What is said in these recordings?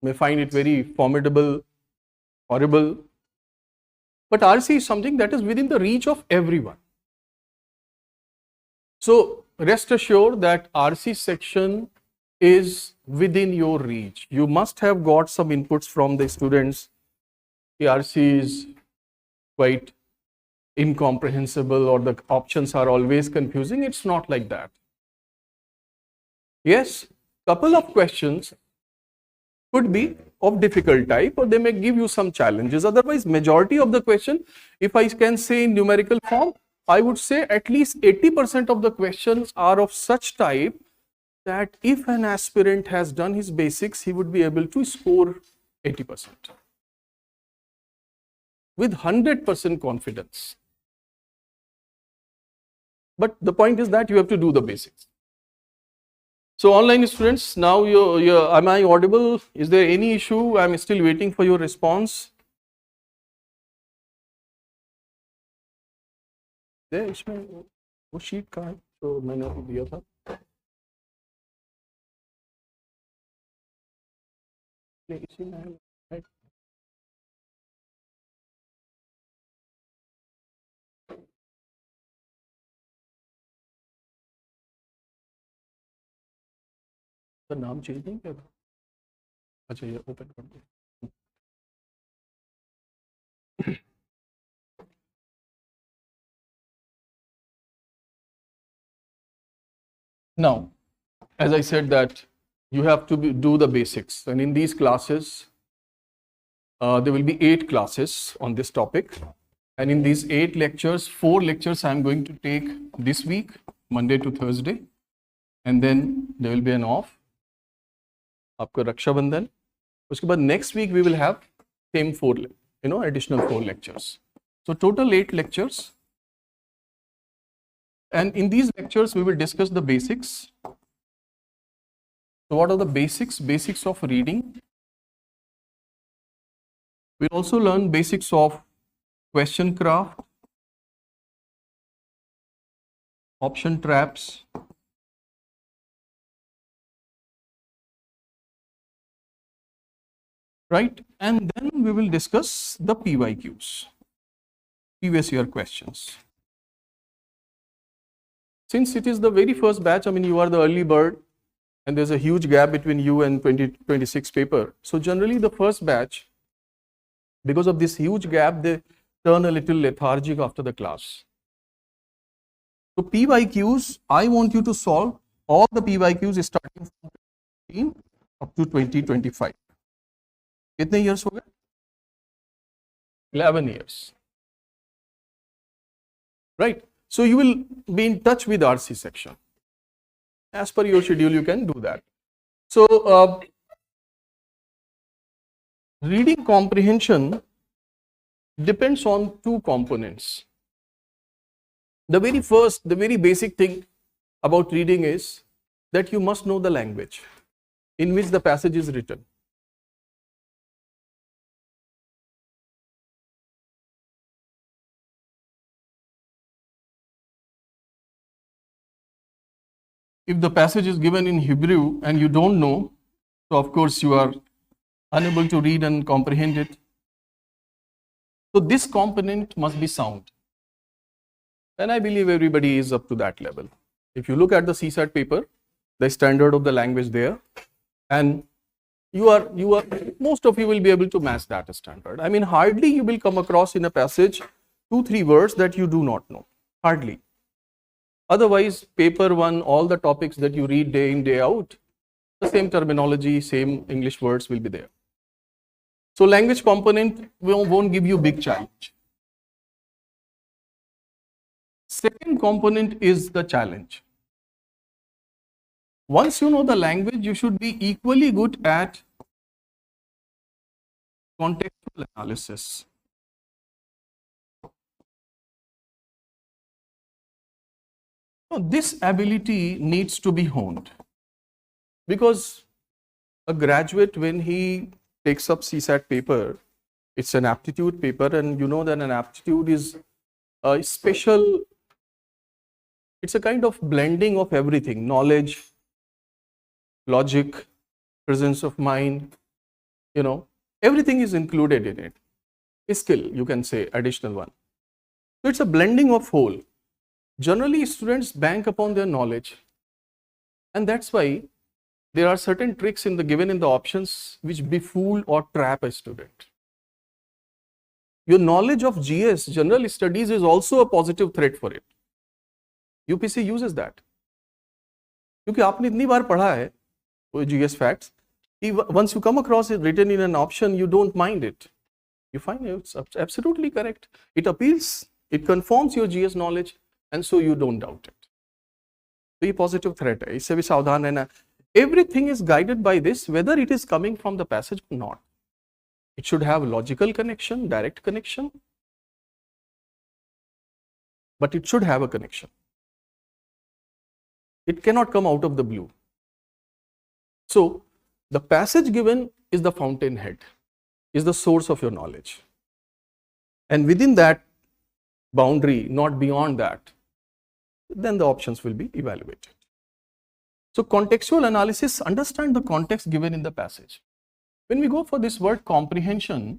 may find it very formidable, horrible. But RC is something that is within the reach of everyone. So rest assured that RC section is within your reach. You must have got some inputs from the students. The RC is quite incomprehensible or the options are always confusing. It's not like that. Yes, couple of questions could be of difficult type or they may give you some challenges. Otherwise, majority of the question, if I can say in numerical form, I would say at least 80% of the questions are of such type that if an aspirant has done his basics, he would be able to score 80% with 100% confidence. But the point is that you have to do the basics. So online students, now am I audible? Is there any issue? I'm still waiting for your response. there इसमें वो sheet कहाँ है तो मैंने अभी दिया था नहीं इसी में है तो नाम चेंज नहीं किया था अच्छा ये ओपन कर दो Now, as I said that you have to do the basics, and in these classes, there will be 8 classes on this topic, and in these 8 lectures, 4 lectures I am going to take this week, Monday to Thursday, and then there will be an off. आपको रक्षाबंधन, उसके बाद next week we will have same 4, additional 4 lectures. So total 8 lectures. And in these lectures, we will discuss the basics. So what are the basics? Basics of reading. We'll also learn basics of question craft, option traps, right? And then we will discuss the PYQs, previous year questions. Since it is the very first batch, I mean, you are the early bird and there's a huge gap between you and 2026 paper. So generally the first batch, because of this huge gap, they turn a little lethargic after the class. So PYQs, I want you to solve all the PYQs starting from 2015 up to 2025. कितने years हो गए? 11 years. Right? So you will be in touch with RC section. As per your schedule, you can do that. So reading comprehension depends on 2 components. The very basic thing about reading is that you must know the language in which the passage is written. If the passage is given in Hebrew and you don't know, so of course you are unable to read and comprehend it. So this component must be sound. And I believe everybody is up to that level. If you look at the CSAT paper, the standard of the language there, and most of you will be able to match that standard. I mean, hardly you will come across in a passage 2-3 words that you do not know. Hardly. Otherwise, paper 1, all the topics that you read day in, day out, the same terminology, same English words will be there. So language component won't give you big challenge. Second component is the challenge. Once you know the language, you should be equally good at contextual analysis. This ability needs to be honed, because a graduate, when he takes up CSAT paper, it's an aptitude paper, and you know that an aptitude is a special, it's a kind of blending of everything: knowledge, logic, presence of mind, everything is included in it. A skill, you can say, additional one. So it's a blending of whole. Generally, students bank upon their knowledge, and that's why there are certain tricks given in the options which befool or trap a student. Your knowledge of GS, general studies, is also a positive threat for it. UPC uses that. क्योंकि आपने इतनी बार पढ़ा है वो GS facts, once you come across it written in an option, you don't mind it. You find it's absolutely correct. It appeals, it confirms your GS knowledge, and so you don't doubt it. तो ये positive threat है, इससे भी सावधान रहना. Everything is guided by this, whether it is coming from the passage or not. It should have logical connection, direct connection, but it should have a connection. It cannot come out of the blue. So, the passage given is the fountainhead, is the source of your knowledge. And within that boundary, not beyond that, then the options will be evaluated. So, contextual analysis, understand the context given in the passage. When we go for this word comprehension,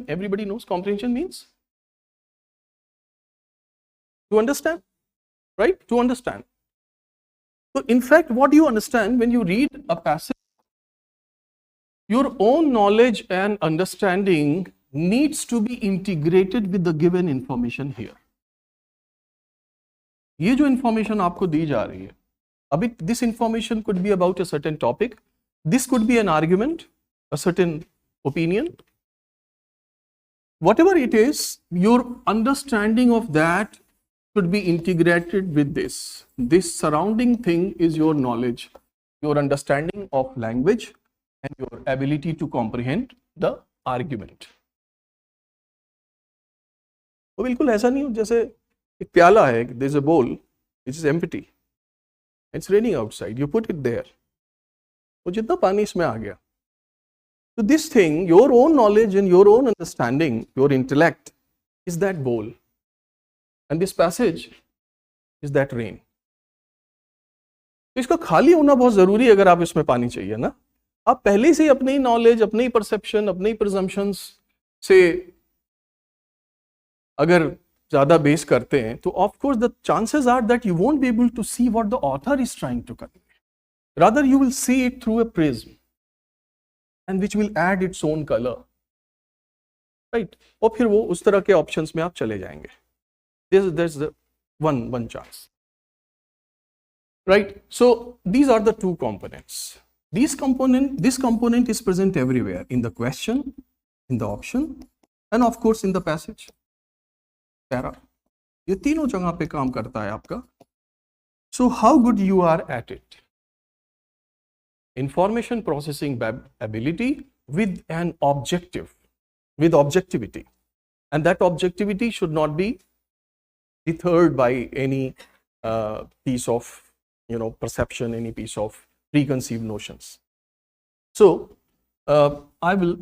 everybody knows comprehension means to understand, right? To understand. So, in fact, what do you understand when you read a passage? Your own knowledge and understanding needs to be integrated with the given information here. ये जो information आपको दी जा रही है, अभी this information could be about a certain topic, this could be an argument, a certain opinion. Whatever it is, your understanding of that should be integrated with this. This surrounding thing is your knowledge, your understanding of language, and your ability to comprehend the argument. वो बिल्कुल ऐसा नहीं हो जैसे एक प्याला है, there is a bowl which is empty, it's raining outside, you put it there, वो जितना पानी इसमें आ गया. So this thing, your own knowledge and your own understanding, your intellect is that bowl, and this passage is that rain. तो इसका खाली होना बहुत जरूरी है अगर आप इसमें पानी चाहिए ना. आप पहले से अपने ही नॉलेज, अपने ही परसेप्शन, अपने ही प्रिजम्पशंस से अगर ज्यादा बेस करते हैं तो of course the chances are that you won't be able to see what the author is trying to convey. Rather you will see it through a prism and which will add its own colour, right. और फिर वो उस तरह के options में आप चले जाएंगे. there's the one chance, right? So these are the two components. This component is present everywhere, in the question, in the option, and of course in the passage, para. ये तीनों जगह पे काम करता है आपका. So how good you are at it? Information processing ability with an objective, with objectivity, and that objectivity should not be deterred by any piece of perception, any piece of preconceived notions. So I will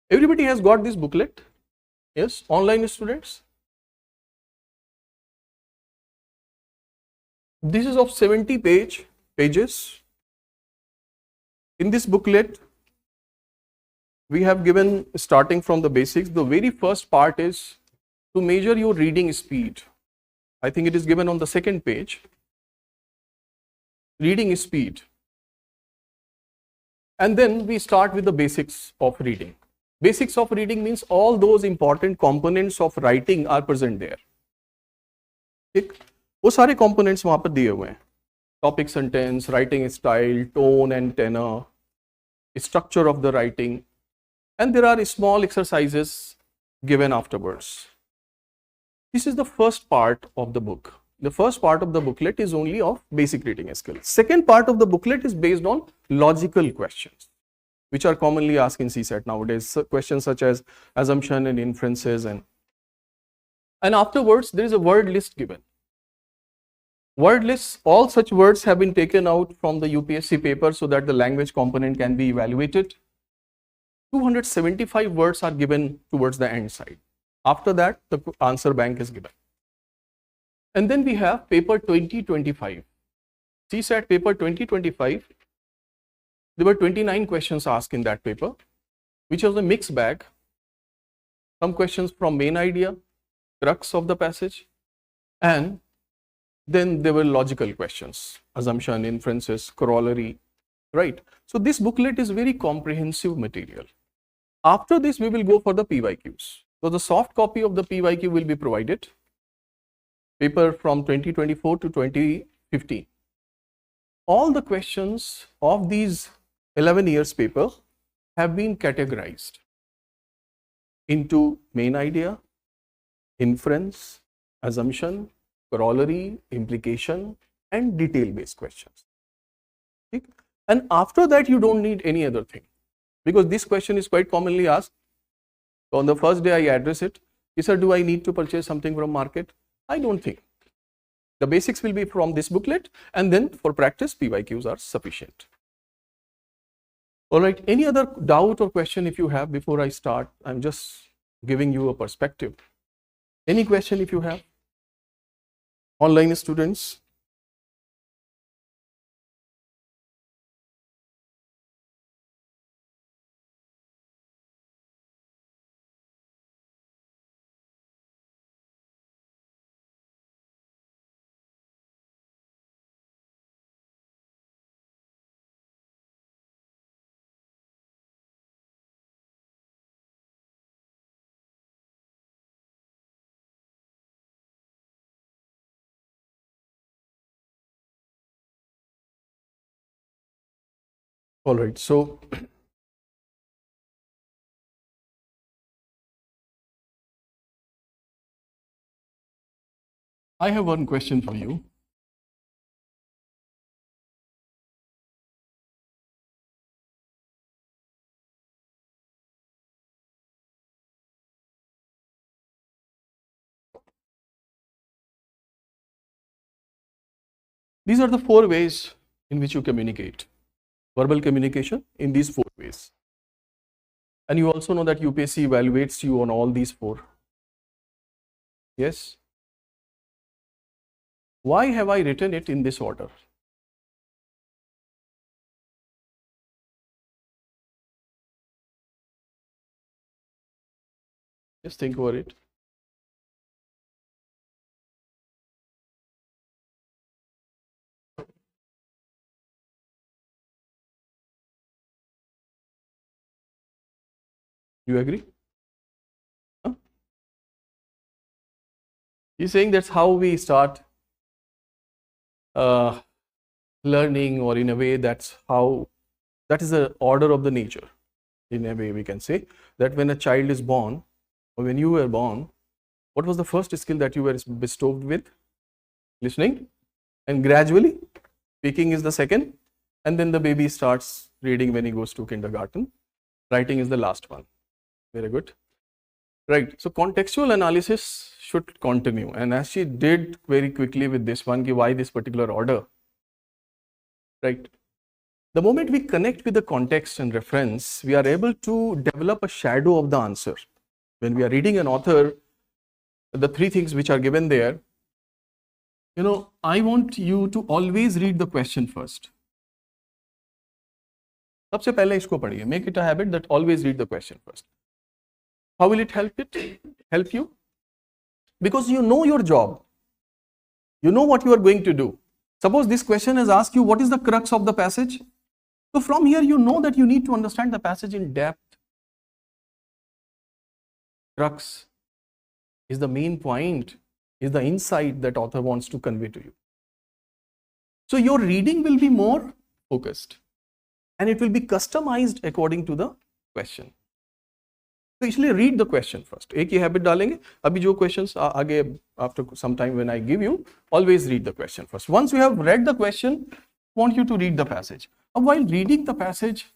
everybody has got this booklet? Yes, online students. This is of 70 pages. In this booklet, we have given, starting from the basics, the very first part is to measure your reading speed. I think it is given on the second page. Reading speed. And then we start with the basics of reading. Basics of reading means all those important components of writing are present there. ठीक, वो सारे components वहाँ पर दिए हुए हैं. Topic sentence, writing style, tone and tenor, structure of the writing, and there are small exercises given afterwards. This is the first part of the book. The first part of the booklet is only of basic reading skills. Second part of the booklet is based on logical questions, which are commonly asked in CSAT nowadays. Questions such as assumption and inferences, and afterwards there is a word list given. Word lists, all such words have been taken out from the UPSC paper so that the language component can be evaluated. 275 words are given towards the end side. After that, the answer bank is given. And then we have paper 2025. CSAT paper 2025. There were 29 questions asked in that paper, which was a mixed bag. Some questions from main idea, crux of the passage, and then there were logical questions, assumption, inferences, corollary, right? So this booklet is very comprehensive material. After this, we will go for the PYQs. So the soft copy of the PYQ will be provided. Paper from 2024 to 2015. All the questions of these 11 years paper have been categorized into main idea, inference, assumption, corollary, implication, and detail-based questions. Okay? And after that, you don't need any other thing, because this question is quite commonly asked. So on the first day, I address it. Sir, do I need to purchase something from market? I don't think. The basics will be from this booklet, and then for practice, PYQs are sufficient. All right, any other doubt or question if you have before I start? I'm just giving you a perspective. Any question if you have? Online students? All right, so I have one question for you. These are the 4 ways in which you communicate. Verbal communication in these 4 ways. And you also know that UPSC evaluates you on all these 4. Yes? Why have I written it in this order? Just think over it. You agree? Huh? He's saying that's how we start learning, or in a way that is the order of the nature. In a way we can say that when a child is born, or when you were born, what was the first skill that you were bestowed with? Listening. And gradually speaking is the second, and then the baby starts reading when he goes to kindergarten. Writing is the last one. Very good. Right. So contextual analysis should continue, and as she did very quickly with this one, why this particular order, right? The moment we connect with the context and reference, we are able to develop a shadow of the answer. When we are reading an author, the 3 things which are given there, I want you to always read the question first. सबसे पहले इसको पढ़िए. Make it a habit that always read the question first. How will it help you? Because you know your job. You know what you are going to do. Suppose this question has asked you, what is the crux of the passage? So from here, you know that you need to understand the passage in depth. Crux is the main point, is the insight that author wants to convey to you. So your reading will be more focused, and it will be customized according to the question. So इसलिए read the question first. एक ही habit डालेंगे. अभी जो questions आगे after some time when I give you, always read the question first. Once you have read the question, I want you to read the passage. And while reading the passage,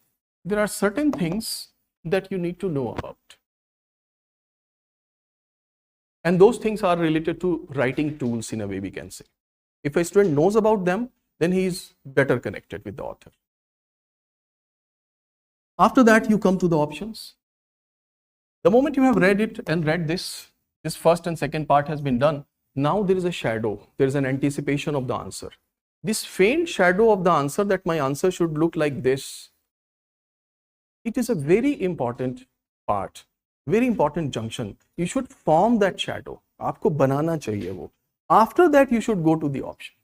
there are certain things that you need to know about. And those things are related to writing tools in a way we can say. If a student knows about them, then he is better connected with the author. After that, you come to the options. The moment you have read it and read this first and second part has been done, now there is a shadow, there is an anticipation of the answer. This faint shadow of the answer, that my answer should look like this, it is a very important part, very important junction. You should form that shadow. आपको बनाना चाहिए वो. After that, you should go to the option.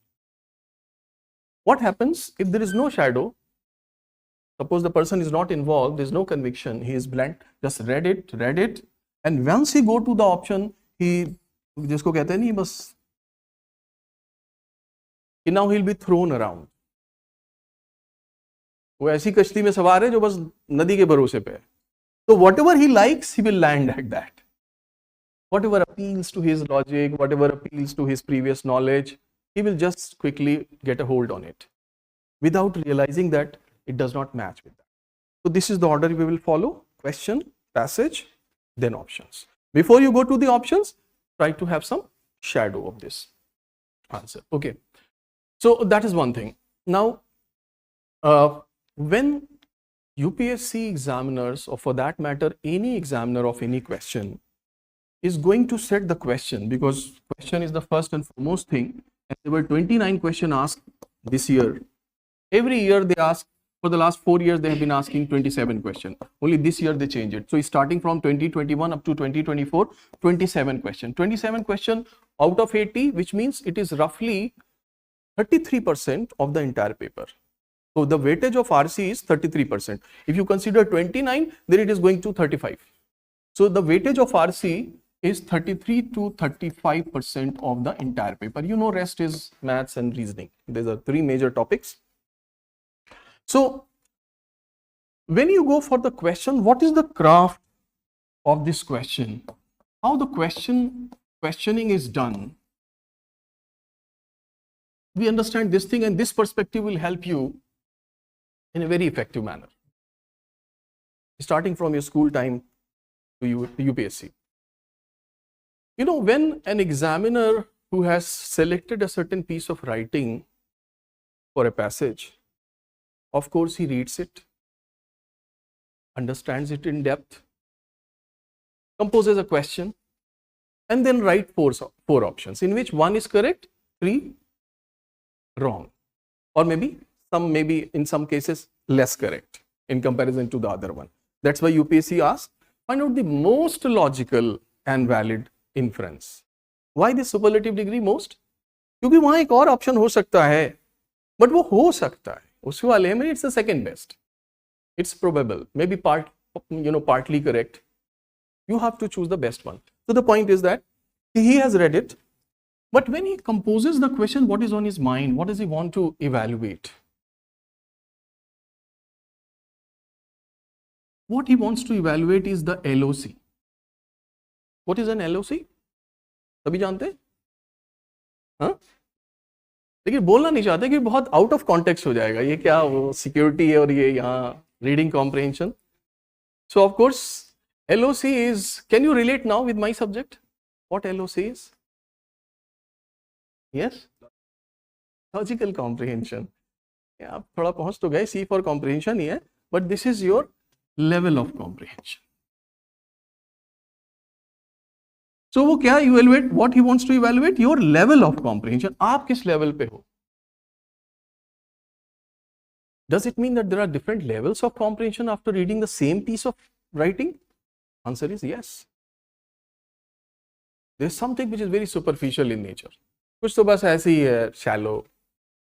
What happens if there is no shadow? Suppose the person is not involved, there is no conviction, he is blank, just read it, and once he go to the option, he, जिसको कहते हैं नहीं बस, now he will be thrown around. वो ऐसी कश्ती में सवार है जो बस नदी के भरोसे पे है. So whatever he likes, he will land at that. Whatever appeals to his logic, whatever appeals to his previous knowledge, he will just quickly get a hold on it without realizing that it does not match with that. So this is the order we will follow: question, passage, then options. Before you go to the options, try to have some shadow of this answer. Okay. So that is one thing. Now, when UPSC examiners, or for that matter, any examiner of any question, is going to set the question, because question is the first and foremost thing, and there were 29 questions asked this year. Every year they ask, for the last 4 years they have been asking 27 questions. Only this year they change it. So starting from 2021 up to 2024, 27 questions. 27 questions out of 80, which means it is roughly 33% of the entire paper. So the weightage of RC is 33%. If you consider 29, then it is going to 35. So the weightage of RC is 33 to 35% of the entire paper. You know, rest is maths and reasoning. These are three major topics. So when you go for the question, what is the craft of this question? How the questioning is done? We understand this thing, and this perspective will help you in a very effective manner, starting from your school time to UPSC. You know, when an examiner who has selected a certain piece of writing for a passage, of course he reads it, understands it in depth, composes a question, and then write four options, in which one is correct, three wrong, or maybe in some cases less correct in comparison to the other one. That's why UPSC asks, find out the most logical and valid inference. Why this superlative degree most? क्योंकि वहां एक और option हो सकता है, but वो हो सकता है, उस वाले में it's the second best, it's probable, maybe partly correct. You have to choose the best one. So the point is that he has read it, but when he composes the question, what is on his mind? What does he want to evaluate? What he wants to evaluate is the LOC. What is an LOC? सभी जानते हैं? हाँ? लेकिन बोलना नहीं चाहते कि बहुत आउट ऑफ कॉन्टेक्स्ट हो जाएगा, ये क्या वो सिक्योरिटी है और ये यहाँ reading comprehension. So of course LOC is, can you relate now with my subject? What LOC is? Yes? Logical comprehension. आप थोड़ा पहुंच तो गए, C for comprehension ही है, but this is your level of comprehension. So वो क्या evaluate? What he wants to evaluate? Your level of comprehension. आप किस level पे हो? Does it mean that there are different levels of comprehension after reading the same piece of writing? Answer is yes. There is something which is very superficial in nature. कुछ तो बस ऐसे ही है, shallow,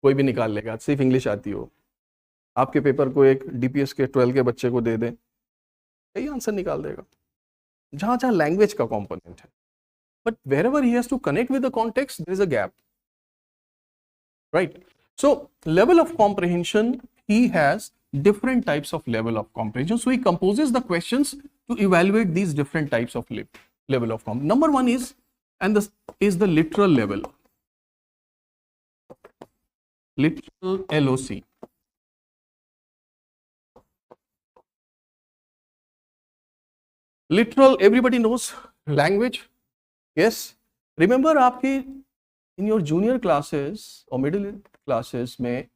कोई भी निकाल लेगा, सिर्फ इंग्लिश आती हो. आपके पेपर को एक DPS के 12 के बच्चे को दे दें, यही आंसर निकाल देगा. जहां जहां लैंग्वेज का कंपोनेंट है, but wherever he has to connect with the context, there is a gap, right? So level of comprehension, he has different types of level of comprehension. So he composes the questions to evaluate these different types of level of comprehension. Number one is, and this is the literal level, literal LOC. Literal, everybody knows language. Yes. Remember आपकी in your junior classes or middle classes में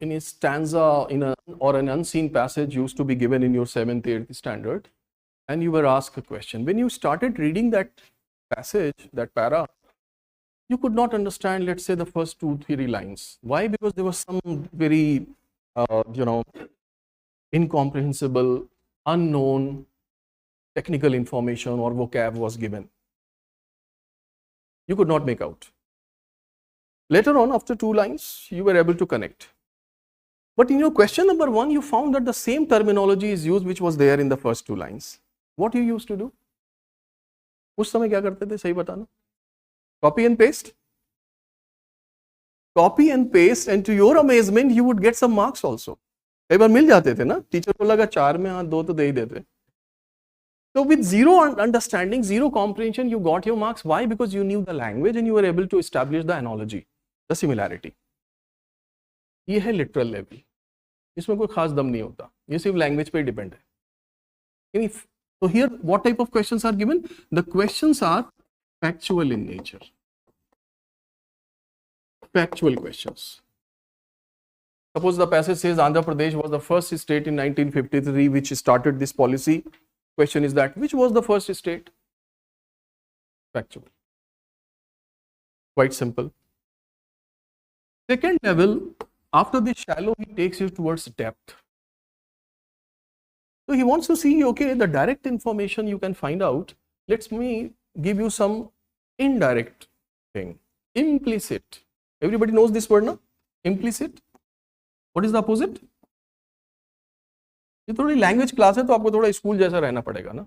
in a stanza or an unseen passage used to be given in your 7th 8th standard, and you were asked a question. When you started reading that passage, that para, you could not understand, let's say, the first 2-3 lines. Why? Because there was some very incomprehensible, unknown technical information or vocab was given. You could not make out. Later on, after 2 lines, you were able to connect. But in your question number 1, you found that the same terminology is used which was there in the first 2 lines. What you used to do? उस समय क्या करते थे, सही बताना? Copy and paste? Copy and paste, and to your amazement, you would get some marks also. कई बार मिल जाते थे ना, टीचर को लगा 4 में 2 तो दे ही देते. So with zero understanding, zero comprehension, you got your marks. Why? Because you knew the language and you were able to establish the analogy, the similarity. ये है literal level. इसमें कोई खास दम नहीं होता, ये सिर्फ language पे डिपेंड है. So here, what type of questions are given? The questions are factual in nature. Factual questions. Suppose the passage says Andhra Pradesh was the first state in 1953 which started this policy. Question is that, which was the first state? Factual. Quite simple. Second level, after this shallow, he takes you towards depth. So he wants to see, okay, the direct information you can find out. Let me give you some indirect thing. Implicit. Everybody knows this word, no? Implicit. What is the opposite? ये थोड़ी language class है तो आपको थोड़ा school जैसा रहना पड़ेगा ना,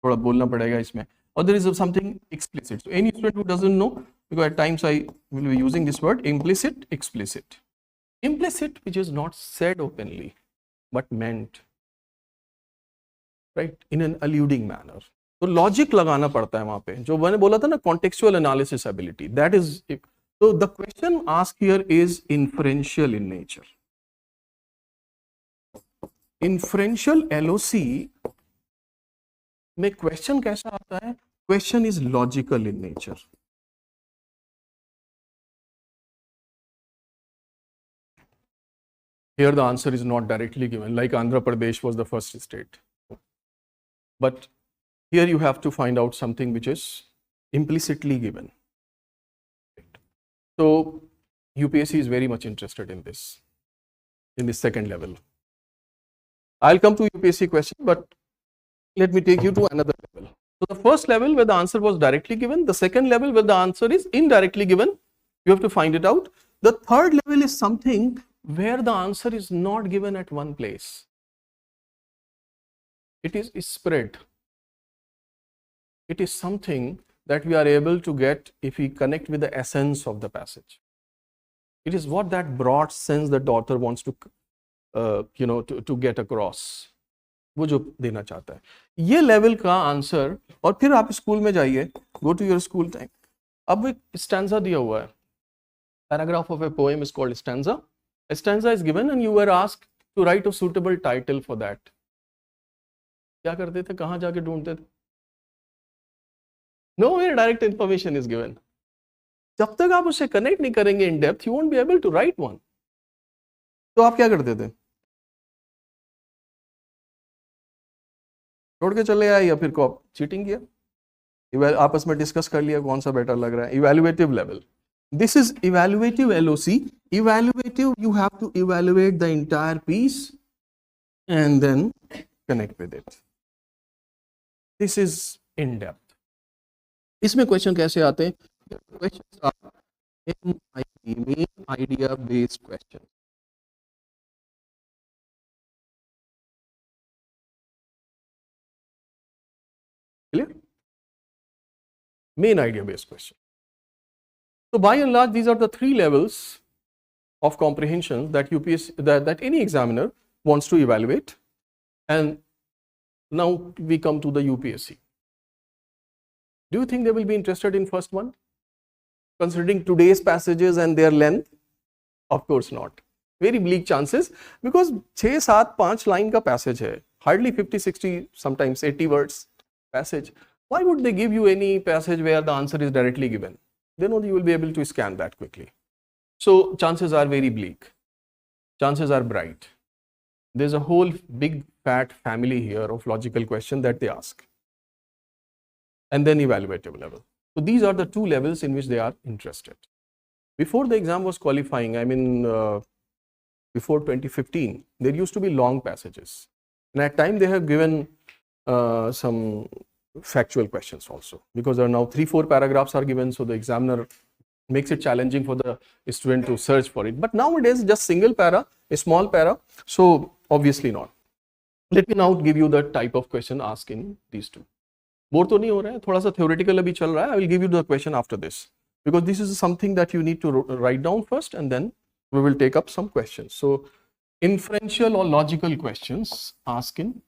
थोड़ा बोलना पड़ेगा इसमें. और there is something explicit. So any student who doesn't know, because at times I will be using this word implicit, explicit. Implicit which is not said openly but meant, right, in an alluding manner. तो logic लगाना पड़ता है वहां पे, जो मैंने बोला था ना, contextual analysis ability, that is. So the question asked here is inferential in nature. Inferential LOC में क्वेश्चन कैसा आता है? Question is logical in nature. Here the answer is not directly given, like Andhra Pradesh was the first state. But here you have to find out something which is implicitly given. So UPSC is very much interested in this second level. I'll come to UPSC question, but let me take you to another level. So the first level where the answer was directly given, the second level where the answer is indirectly given, you have to find it out. The third level is something where the answer is not given at one place. It is spread. It is something that we are able to get if we connect with the essence of the passage. It is what that broad sense that the author wants to to get across, वो जो देना चाहता है. ये level का answer. और फिर आप स्कूल में जाइए, go to your school time. अब एक स्टैंजा दिया हुआ है, paragraph of a poem is called stanza. A stanza is given and you were asked to write a suitable title for that. क्या करते थे, कहाँ जाके ढूंढते थे? Nowhere direct information is given. जब तक आप उससे कनेक्ट नहीं करेंगे in depth, you won't be able to write one. तो आप क्या करते थे? छोड़ के चले आए या फिर को चीटिंग किया, आपस में डिस्कस कर लिया कौन सा बेटर लग रहा है. Evaluative level. This is evaluative LOC. Evaluative, you have to evaluate the entire piece and then connect with it. This is in depth. इसमें क्वेश्चन कैसे आते हैं? Questions are MIB, main idea based questions. Clear? Main idea based question. So by and large, these are the 3 levels of comprehension that that any examiner wants to evaluate. And now we come to the UPSC. Do you think they will be interested in first one, considering today's passages and their length? Of course not. Very bleak chances, because 6, 7, 5 line का passage है, hardly 50, 60, sometimes 80 words. passage. Why would they give you any passage where the answer is directly given? Then only you will be able to scan that quickly. So chances are very bleak. Chances are bright. There's a whole big fat family here of logical questions that they ask. And then evaluative level. So these are the two levels in which they are interested. Before the exam was qualifying, I mean, before 2015, there used to be long passages. And at time they have given some factual questions also, because there are now 3-4 paragraphs are given, so the examiner makes it challenging for the student to search for it. But nowadays just single para, a small para, so obviously not. Let me now give you the type of question asked in these two. Bore तो नहीं हो रहा है, थोड़ा सा theoretical अभी चल रहा है. I will give you the question after this, because this is something that you need to write down first, and then we will take up some questions. So inferential or logical questions asked in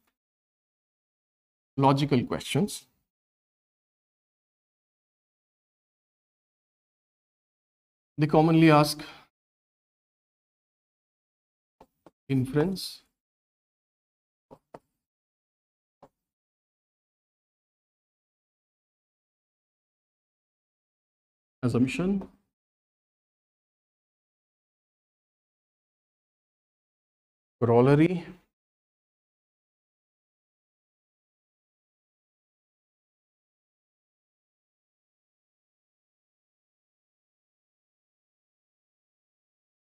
logical questions. They commonly ask inference, assumption, corollary,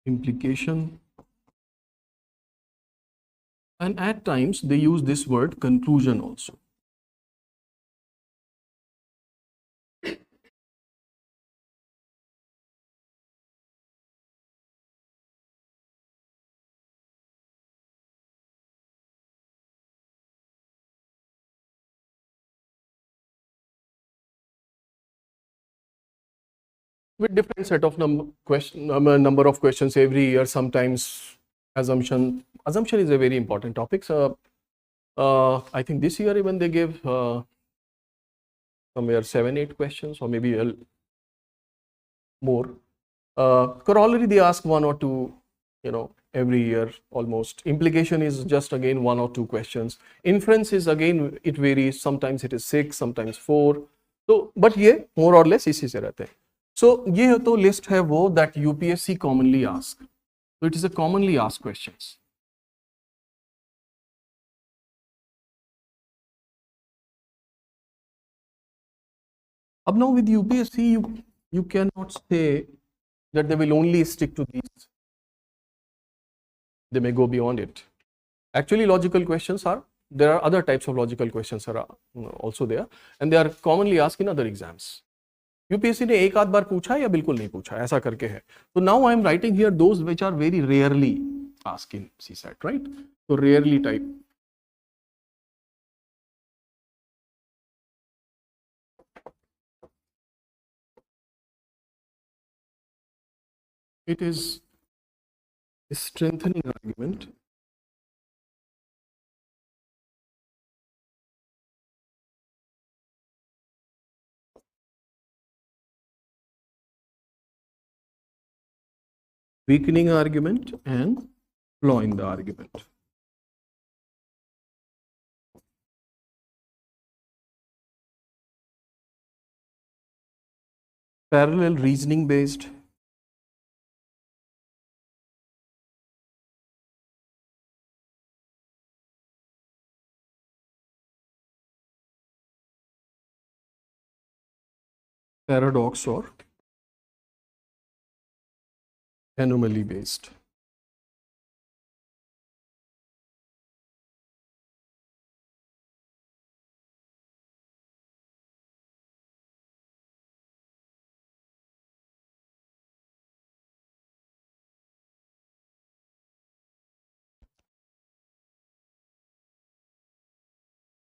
implication, and at times they use this word conclusion also. With different set of number of questions every year. Sometimes assumption is a very important topic. So I think this year even they gave somewhere 7-8 questions, or maybe more. Corollary they ask 1 or 2, every year almost. Implication is just again 1 or 2 questions. Inference is again, it varies. Sometimes it is 6, sometimes 4. So but ये more or less इसी से रहते हैं. So ये तो list है वो that UPSC commonly ask. So it is a commonly asked questions. Up now with UPSC, you cannot say that they will only stick to these. They may go beyond it. Actually, logical questions there are other types of logical questions are also there, and they are commonly asked in other exams. UPSC ने एक आध बार पूछा या बिल्कुल नहीं पूछा, ऐसा करके है. So now I am writing here those which are very rarely asked in CSAT, right? So rarely type. It is a strengthening argument. Weakening argument and flaw in the argument. Parallel reasoning based. Paradox or anomaly based.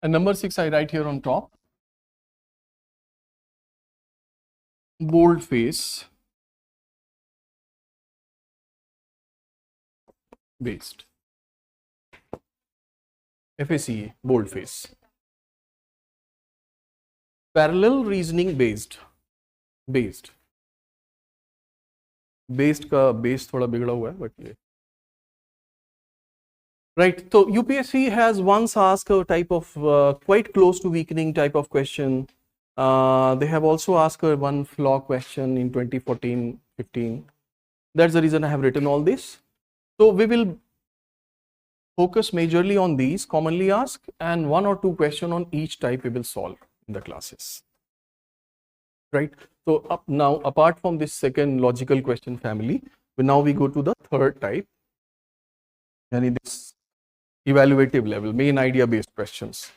And number 6 I write here on top. Bold face based. FACE, bold face. Parallel reasoning based. Based का base थोड़ा बिगड़ा हुआ है, but ये Right. So UPSC has once asked a type of quite close to weakening type of question. They have also asked one flaw question in 2014-15. That's the reason I have written all this. So we will focus majorly on these commonly asked, and one or two questions on each type we will solve in the classes. Right. So now, apart from this second logical question family, now we go to the third type, and in this evaluative level, main idea based questions.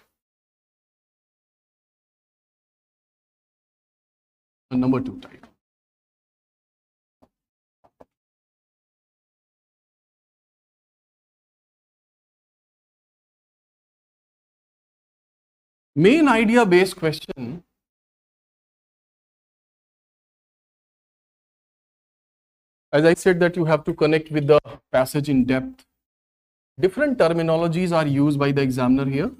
Number two type. Main idea based question as I said that you have to connect with the passage in depth. Different terminologies are used by the examiner here.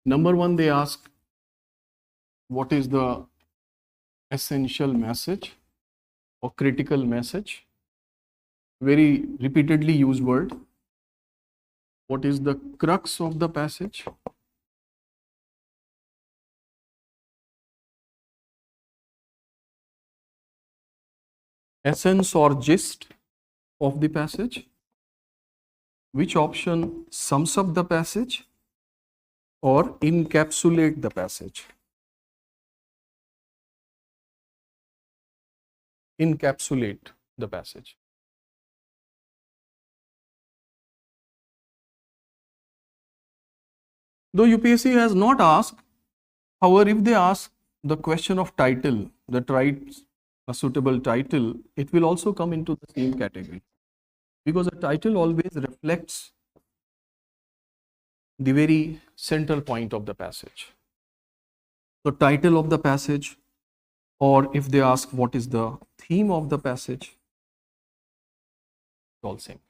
Number one, they ask what is the essential message or critical message. Very repeatedly used word. What is the crux of the passage? Essence or gist of the passage. Which option sums up the passage or encapsulate the passage? Encapsulate the passage. Though UPSC has not asked, however, if they ask the question of title, that writes a suitable title, it will also come into the same category, because a title always reflects the very central point of the passage. So title of the passage, or if they ask what is the theme of the passage, it's all same.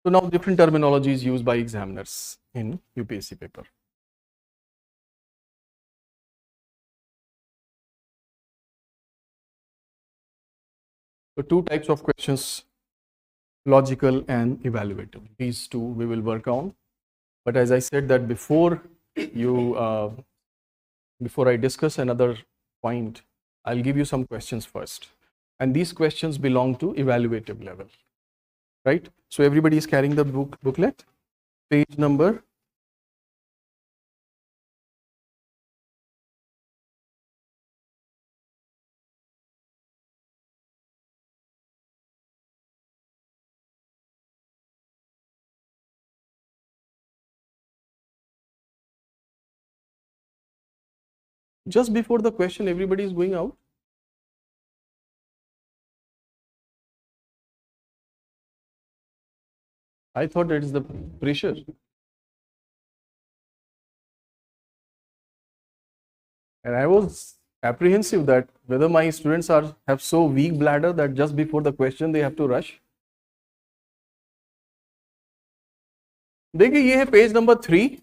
So now different terminology is used by examiners in UPSC paper. So two types of questions, logical and evaluative. These two we will work on. But as I said that before I discuss another point, I'll give you some questions first. And these questions belong to evaluative level. Right? So everybody is carrying the booklet, page number. Just before the question, everybody is going out. I thought it is the pressure. And I was apprehensive that whether my students have so weak bladder that just before the question they have to rush. देखिए ये है page number 3.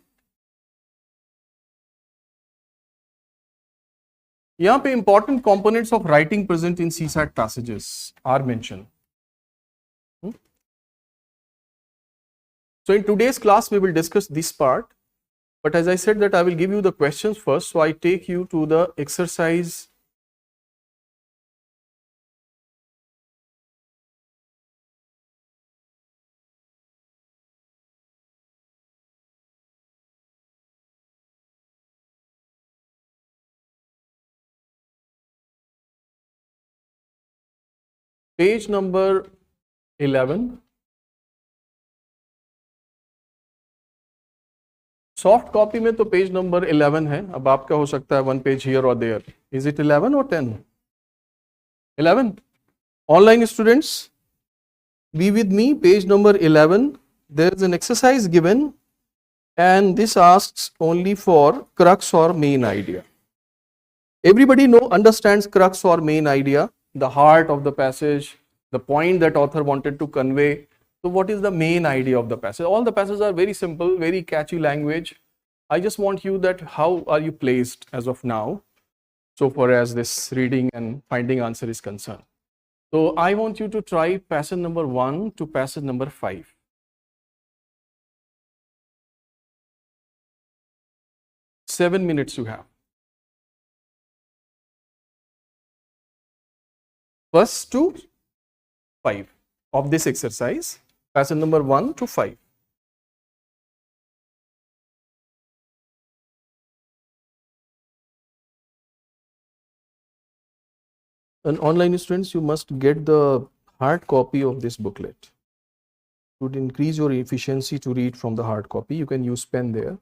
यहाँ पे important components of writing present in CSAT passages are mentioned. So in today's class we will discuss this part, but as I said that I will give you the questions first, so I take you to the exercise page number 11. Soft copy में तो page number 11 है, अब आपका हो सकता है one page here और there. Is it 11 or 10? 11. Online students, be with me. Page number 11. There is an exercise given, and this asks only for crux or main idea. Everybody understands crux or main idea, the heart of the passage, the point that author wanted to convey. So what is the main idea of the passage? All the passages are very simple, very catchy language. I just want you that how are you placed as of now, so far as this reading and finding answer is concerned. So I want you to try passage number 1 to passage number 5. Seven minutes you have. First to 5 of this exercise, passage number 1 to 5. And online students, you must get the hard copy of this booklet. It would increase your efficiency to read from the hard copy. You can use pen there.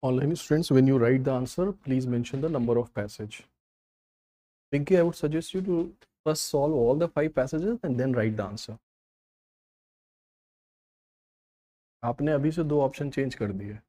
Online students, when you write the answer, please mention the number of passage. Pinky, I would suggest you to first solve all the 5 passages and then write the answer. आपने अभी से 2 option change कर दिए.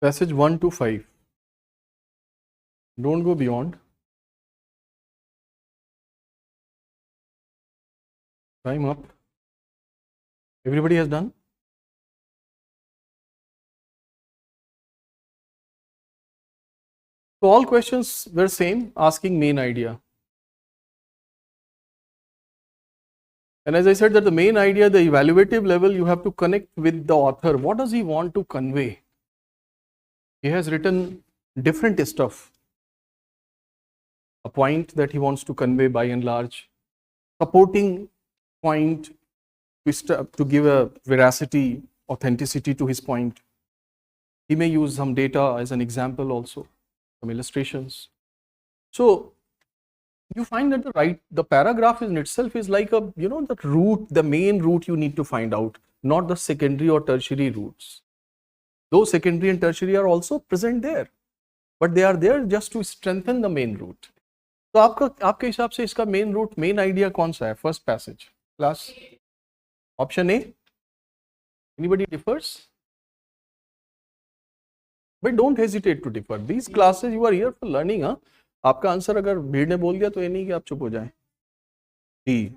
Passage 1 to 5. Don't go beyond. Time up. Everybody has done? So all questions were same, asking main idea. And as I said, that the main idea, the evaluative level, you have to connect with the author. What does he want to convey? He has written different stuff. A point that he wants to convey by and large, supporting point to give a veracity, authenticity to his point. He may use some data as an example also, some illustrations. So you find that the paragraph in itself is like a, the route, the main route you need to find out, not the secondary or tertiary routes. Those secondary and tertiary are also present there, but they are there just to strengthen the main route. तो आपके हिसाब से इसका main root, main idea कौन सा है? First passage class option A. Anybody differs? But don't hesitate to differ. These classes you are here for learning. आपका answer अगर भीड़ ने बोल दिया तो ये नहीं कि आप चुप हो जाएं. डी.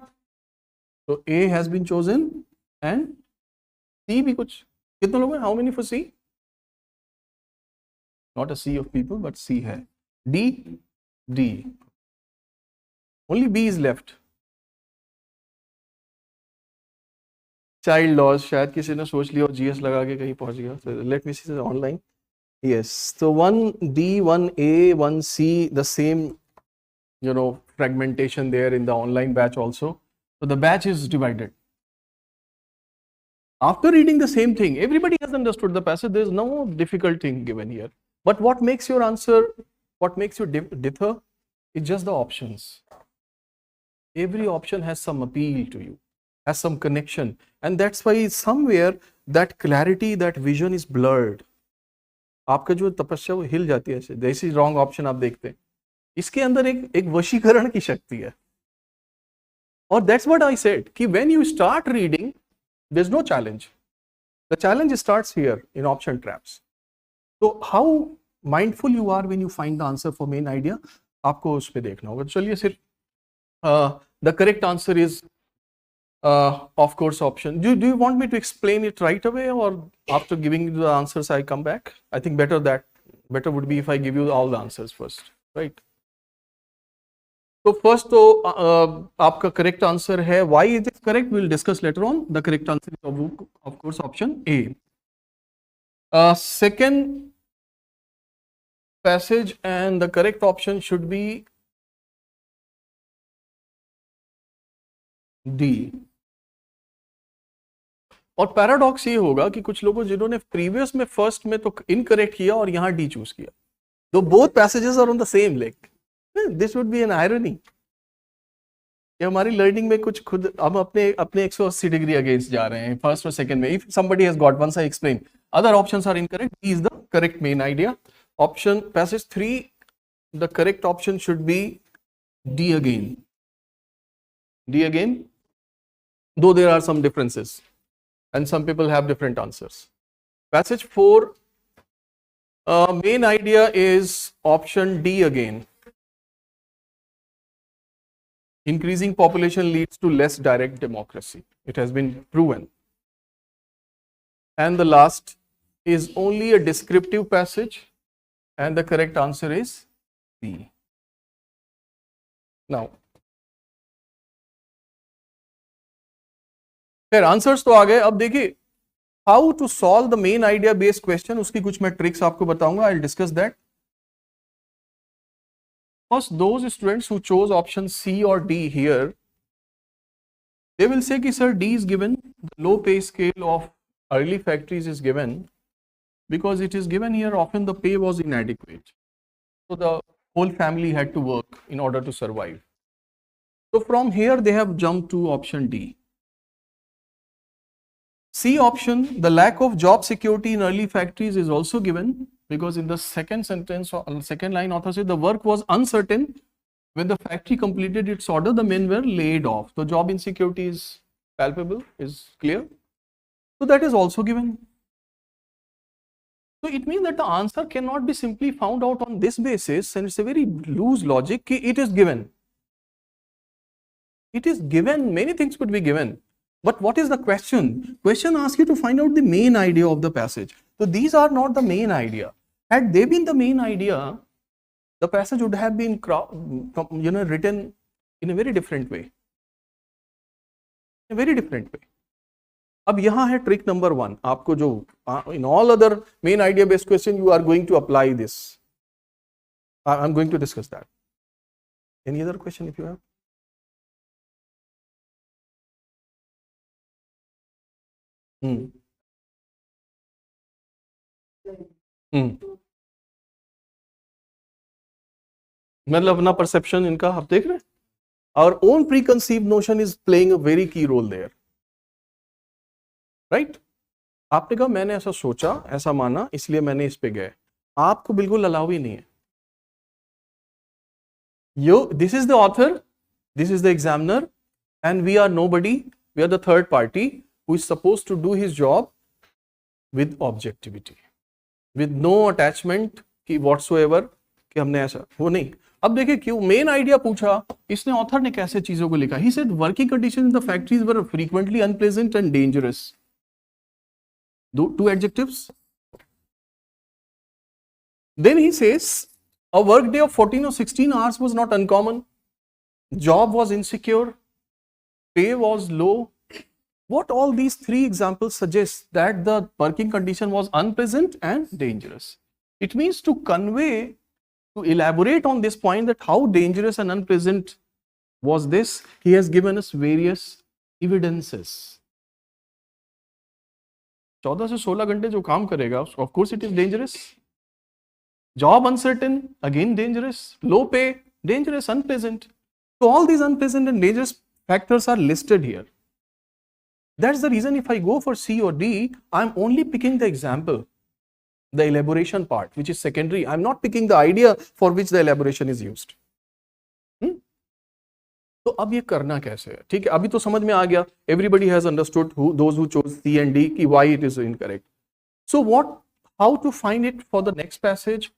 तो A has been chosen and C भी कुछ. कितने लोग हैं? How many for C? Not a C of people but C है. D. D. Only B is left. Child laws, शायद किसी ने सोच लिया और GS लगा के कहीं पहुंच गया. So let me see online. Yes. So 1D, 1A, 1C, the same, fragmentation there in the online batch also. So the batch is divided. After reading the same thing, everybody has understood the passage. There is no difficult thing given here. But what makes your answer, what makes you differ, is just the options. Every option has some appeal to you, has some connection, and that's why somewhere that clarity, that vision is blurred. आपका जो तपस्या वो हिल जाती है ऐसे. जैसे wrong option आप देखते हैं, इसके अंदर एक वशीकरण की शक्ति है. और that's what I said कि when you start reading, there's no challenge. The challenge starts here in option traps. So how mindful you are when you find the answer for main idea, आपको उस पे देखना होगा. चलिए सिर्फ the correct answer is of course option. Do you want me to explain it right away, or after giving you the answers I come back? I think better would be if I give you all the answers first, right? So first तो आपका correct answer है. Why it is correct we'll discuss later on. The correct answer is of course option A. Second passage and the correct option should be D. और paradox ये होगा कि कुछ लोगों जिन्होंने प्रीवियस में फर्स्ट में तो इनकरेक्ट किया और यहां डी चूज किया, तो both passages are on the same leg. This would be an irony. ये हमारी लर्निंग में कुछ खुद हम अपने 180 डिग्री अगेंस्ट जा रहे हैं फर्स्ट और सेकंड में. If somebody has got once I explain other options are incorrect, D is the correct main idea. Option passage 3, the correct option should be D again. D again. Though there are some differences and some people have different answers. Passage 4, main idea is option D again. Increasing population leads to less direct democracy. It has been proven. And the last is only a descriptive passage and the correct answer is B. Now, फिर answers तो आ गए. अब देखिए how to solve the main idea based question, उसकी कुछ मैं tricks आपको बताऊंगा. I will discuss that. First, those students who chose option C और D here, they will say कि sir D is given, the low pay scale of early factories is given because it is given here often the pay was inadequate, so the whole family had to work in order to survive. So from here they have jumped to option D. C option, the lack of job security in early factories is also given because in the second sentence or second line author said the work was uncertain when the factory completed its order, the men were laid off. So job insecurity is palpable, is clear. So that is also given. So it means that the answer cannot be simply found out on this basis, and it's a very loose logic. It is given. It is given, many things could be given. But what is the question? Question asks you to find out the main idea of the passage. So these are not the main idea. Had they been the main idea, the passage would have been written in a very different way. A very different way. अब यहाँ है trick number 1. आपको जो in all other main idea based question you are going to apply this. I'm going to discuss that. Any other question if you have? मतलब अपना perception इनका आप देख रहे हैं. Our own preconceived notion is playing a very key role there. Right? आपने कहा मैंने ऐसा सोचा, ऐसा माना, इसलिए मैंने इस पे गए. आपको बिल्कुल अलाउ ही नहीं है. This is the author, this is the examiner, and we are nobody. We are the third party who is supposed to do his job with objectivity, with no attachment कि whatsoever कि हमने ऐसा वो नहीं. अब देखिए क्यों मेन आइडिया पूछा, इसने ऑथर ने कैसे चीजों को लिखा. He said working conditions in the factories were frequently unpleasant and dangerous. Two adjectives. Then he says a work day of 14 or 16 hours was not uncommon. Job was insecure. Pay was low. What all these three examples suggest that the working condition was unpleasant and dangerous. It means to convey, to elaborate on this point that how dangerous and unpleasant was this, he has given us various evidences. 14 से 16 घंटे जो काम करेगा, of course it is dangerous. Job uncertain, again dangerous. Low pay, dangerous, unpleasant. So all these unpleasant and dangerous factors are listed here. That's the reason if I go for C or D, I'm only picking the example, the elaboration part, which is secondary. I'm not picking the idea for which the elaboration is used. तो अब ये करना कैसे है. ठीक है, अभी तो समझ में आ गया. Everybody has understood those who chose C and D कि why it is incorrect. So how to find it for the next passage?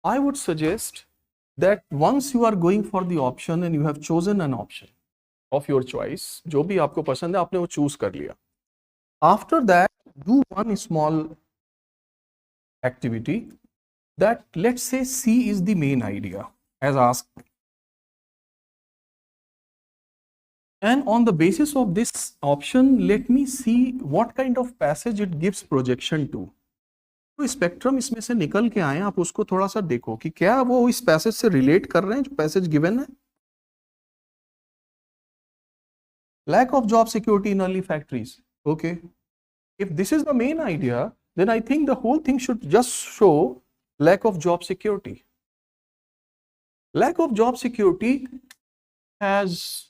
I would suggest that once you are going for the option and you have chosen an option of your choice, जो भी आपको पसंद है आपने वो choose कर लिया. After that, do one small activity that let's say C is the main idea as asked. And on the basis of this option, let me see what kind of passage it gives projection to. तो spectrum इसमें से निकल के आए, आप उसको थोड़ा सा देखो कि क्या वो इस पैसेज से रिलेट कर रहे हैं जो पैसेज गिवन है. Lack of job security in early factories. Okay. If this is the main idea, then I think the whole thing should just show lack of job security. Lack of job security is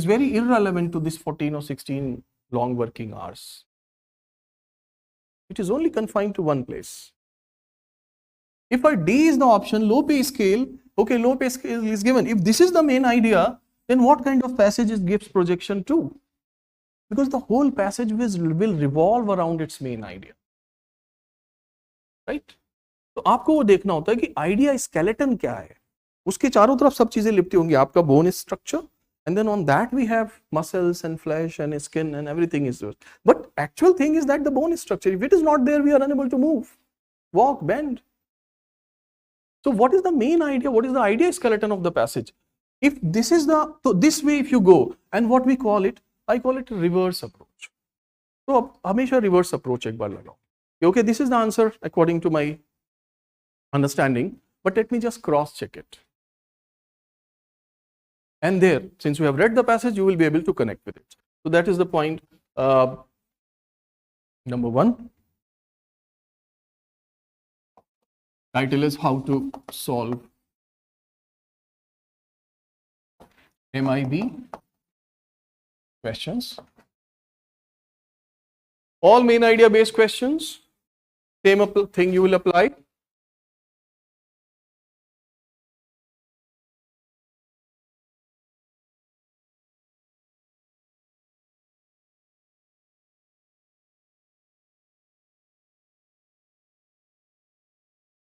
very irrelevant to this 14 or 16 long working hours. It is only confined to one place. If a D is the option, low pay scale, okay, low pay scale is given. If this is the main idea, then what kind of passages gives projection to? Because the whole passage will revolve around its main idea. Right? तो आपको वो देखना होता है कि idea skeleton क्या है, उसके चारों तरफ सब चीजें लिपटी होंगी. आपका bone structure, and then on that we have muscles and flesh and skin and everything is there. But actual thing is that the bone structure, if it is not there, we are unable to move, walk, bend. So what is the main idea? What is the idea skeleton of the passage? If this is so this way if you go, and what we call it, I call it reverse approach. So हमेशा reverse approach एक बार लगाओ. Okay, this is the answer according to my understanding, but let me just cross check it. And there, since you have read the passage, you will be able to connect with it. So that is the point number 1. Title is how to solve MIB questions. All main idea based questions, same thing you will apply.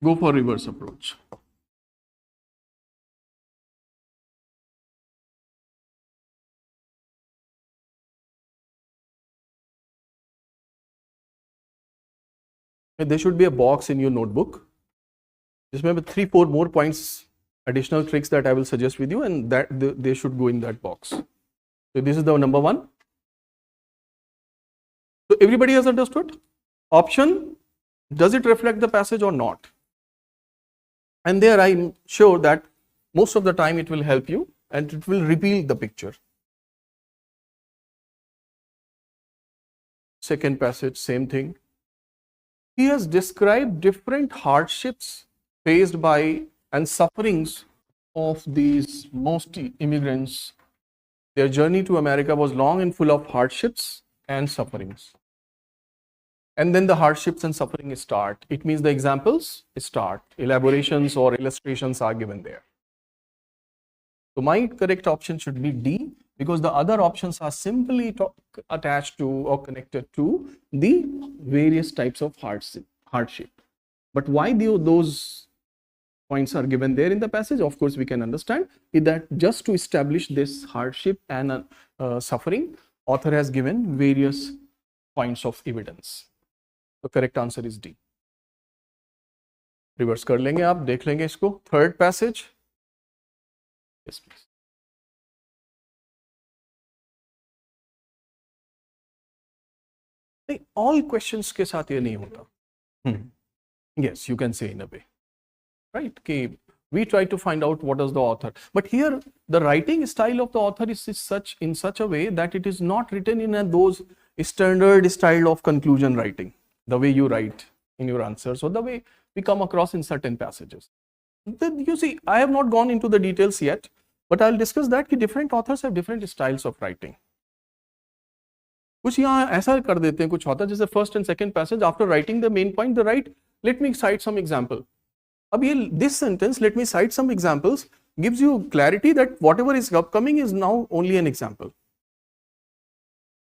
Go for reverse approach. There should be a box in your notebook. Just remember 3-4 more points, additional tricks that I will suggest with you, and that they should go in that box. So this is the number one. So everybody has understood? Option, does it reflect the passage or not? And there I'm sure that most of the time it will help you and it will reveal the picture. Second passage, same thing. He has described different hardships faced by and sufferings of these most immigrants. Their journey to America was long and full of hardships and sufferings. And then the hardships and suffering start. It means the examples start. Elaborations or illustrations are given there. So my correct option should be D, because the other options are simply attached to or connected to the various types of hardship. But why those points are given there in the passage, of course we can understand is that just to establish this hardship and suffering, author has given various points of evidence. The correct answer is D. Reverse कर लेंगे आप, देख लेंगे इसको. Third passage. Yes, please. नहीं, all questions के साथ ये नहीं होता. Yes, you can say in a way, right? कि we try to find out what is the author, but here the writing style of the author is in such a way that it is not written in those standard style of conclusion writing, the way you write in your answers or the way we come across in certain passages. Then you see, I have not gone into the details yet, but I'll discuss that कि different authors have different styles of writing. कुछ यहाँ ऐसा कर देते हैं कुछ author, जैसे first and second passage, after writing the main point, they write, let me cite some example. अब ये this sentence, let me cite some examples, gives you clarity that whatever is upcoming is now only an example.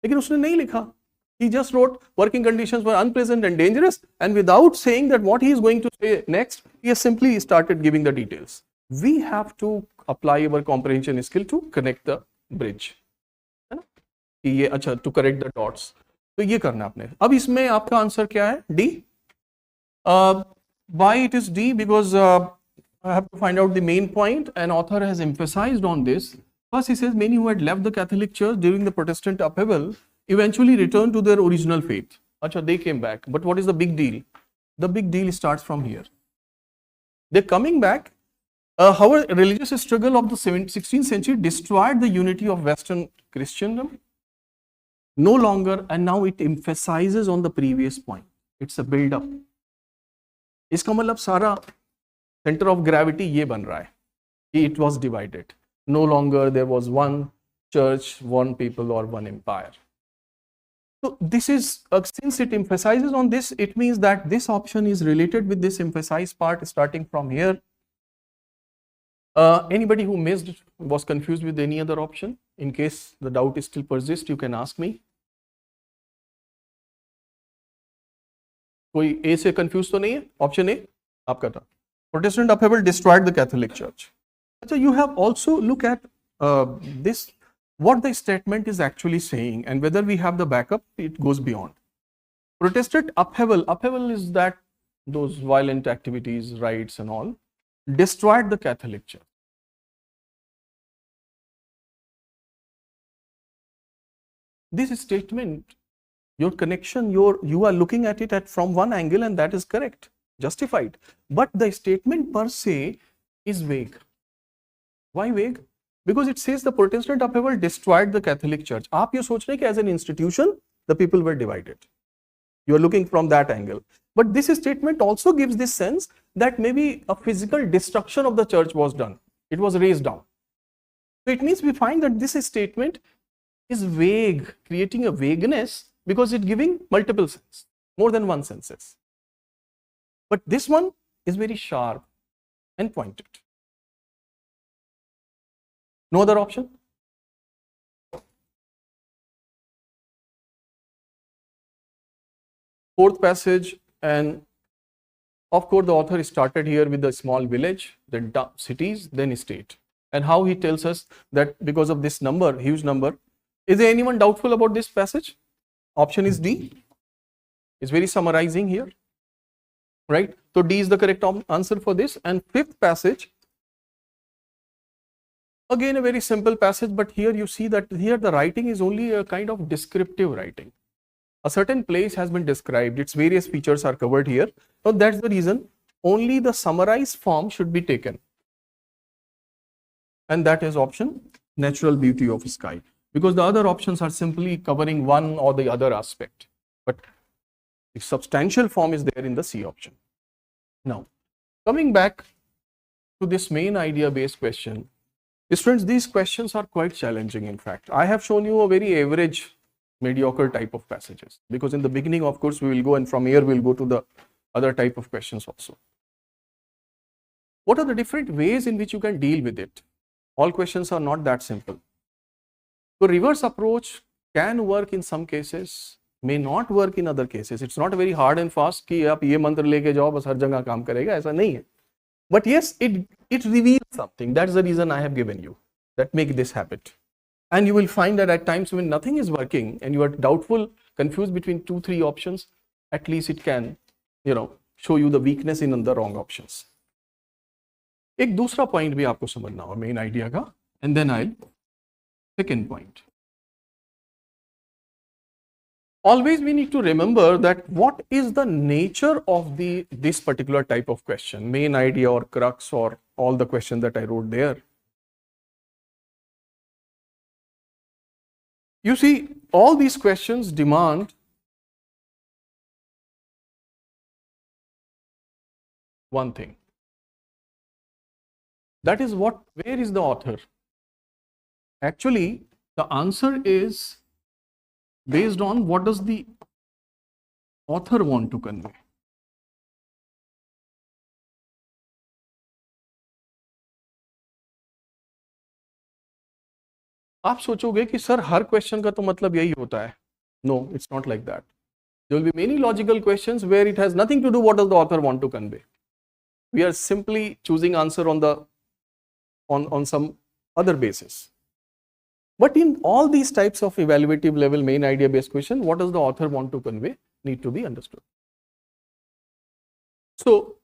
लेकिन उसने नहीं लिखा. He just wrote working conditions were unpleasant and dangerous, and without saying that what he is going to say next, he has simply started giving the details. We have to apply our comprehension skill to connect the bridge, है ना? कि ये अच्छा to correct the dots. तो ये करना आपने. अब इसमें आपका आंसर क्या है? D. Why it is D? Because I have to find out the main point, and author has emphasized on this. First, he says many who had left the Catholic Church during the Protestant upheaval eventually returned to their original faith. Acha, they came back. But what is the big deal? The big deal starts from here. They're coming back. However, religious struggle of the 16th century destroyed the unity of Western Christendom. No longer, and now it emphasizes on the previous point. It's a build-up. इसका मतलब सारा center of gravity ये बन रहा है कि it was divided. No longer there was one church, one people, or one empire. So this is, since it emphasizes on this, it means that this option is related with this emphasized part starting from here. Anybody who missed, was confused with any other option? In case the doubt is still persists, you can ask me. कोई A से confused तो नहीं है? Option A आपका था. Protestant upheaval destroyed the Catholic Church. So you have also look at this, what the statement is actually saying, and whether we have the backup, it goes beyond. Protestant upheaval is that those violent activities, riots and all, destroyed the Catholic Church. This statement, your connection, you are looking at it from one angle, and that is correct, justified. But the statement per se is vague. Why vague? Because it says the Protestant upheaval destroyed the Catholic Church. आप ये सोच रहे हैं कि as an institution, the people were divided. You are looking from that angle. But this statement also gives this sense that maybe a physical destruction of the church was done. It was raised down. So it means we find that this statement is vague, creating a vagueness because it's giving multiple sense, more than one senses. But this one is very sharp and pointed. No other option? Fourth passage, and of course, the author started here with a small village, then cities, then state. And how he tells us that because of this number, huge number, is there anyone doubtful about this passage? Option is D. It's very summarizing here, right? So D is the correct answer for this. And fifth passage, again a very simple passage, but here you see that here the writing is only a kind of descriptive writing. A certain place has been described, its various features are covered here. So that's the reason only the summarized form should be taken. And that is option, natural beauty of sky, because the other options are simply covering one or the other aspect. But the substantial form is there in the C option. Now, coming back to this main idea based question, students, these questions are quite challenging. In fact, I have shown you a very average, mediocre type of passages, because in the beginning, of course, we will go, and from here we'll go to the other type of questions also. What are the different ways in which you can deal with it? All questions are not that simple. So reverse approach can work in some cases, may not work in other cases. It's not very hard and fast कि आप ये मंत्र लेके जाओ बस हर जगह काम करेगा, ऐसा नहीं है. But yes, it reveals something. That's the reason I have given you that make this habit. And you will find that at times when nothing is working and you are doubtful, confused between 2-3 options, at least it can, show you the weakness in the wrong options. एक दूसरा point भी आपको समझना होगा main idea का, and then I second point. Always we need to remember that what is the nature of this particular type of question, main idea or crux or all the questions that I wrote there. You see, all these questions demand one thing. That is where is the author? Actually, the answer is based on what does the author want to convey. आप सोचोगे कि sir हर question का तो मतलब यही होता है. No, it's not like that. There will be many logical questions where it has nothing to do what does the author want to convey. We are simply choosing answer on some other basis. But in all these types of evaluative level main idea based question, what does the author want to convey need to be understood. So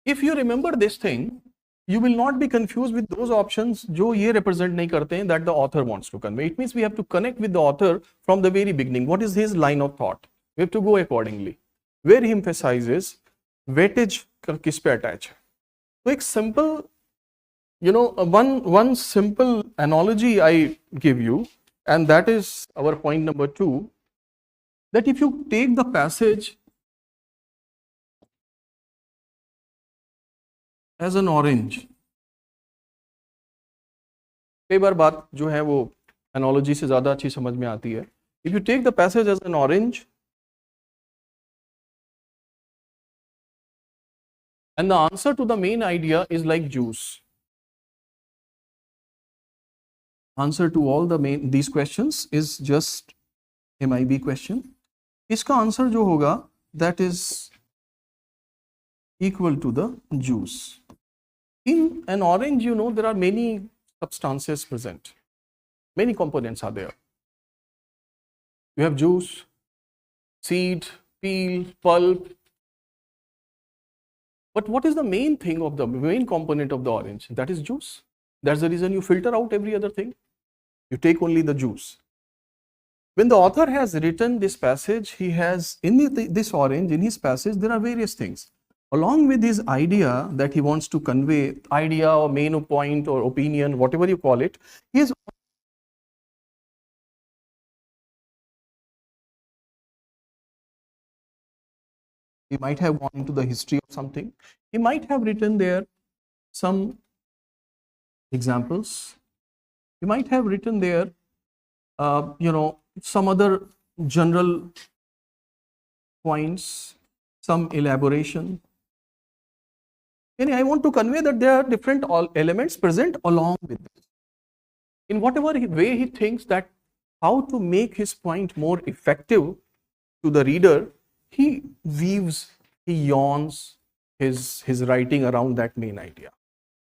if you remember this thing, you will not be confused with those options जो ये represent नहीं करते हैं that the author wants to convey. It means we have to connect with the author from the very beginning. What is his line of thought? We have to go accordingly. Where he emphasizes weightage किस पे attach है. तो एक simple, one simple analogy I give you, and that is our point number 2, that if you take the passage as an orange, कई बार बात जो है वो analogy से ज़्यादा अच्छी समझ में आती है. If you take the passage as an orange, and the answer to the main idea is like juice. Answer to all these questions is just MIB question. इसका आंसर जो होगा that is equal to the juice. In an orange, there are many substances present. Many components are there. You have juice, seed, peel, pulp. But what is the main thing of the main component of the orange? That is juice. That's the reason you filter out every other thing. You take only the juice. When the author has written this passage, he has in this orange, in his passage, there are various things. Along with his idea that he wants to convey, idea or main point or opinion, whatever you call it, he might have gone into the history of something. He might have written there some examples. He might have written there, some other general points, some elaboration. I want to convey that there are different elements present along with this. In whatever way he thinks that how to make his point more effective to the reader, he weaves, he yawns, his writing around that main idea.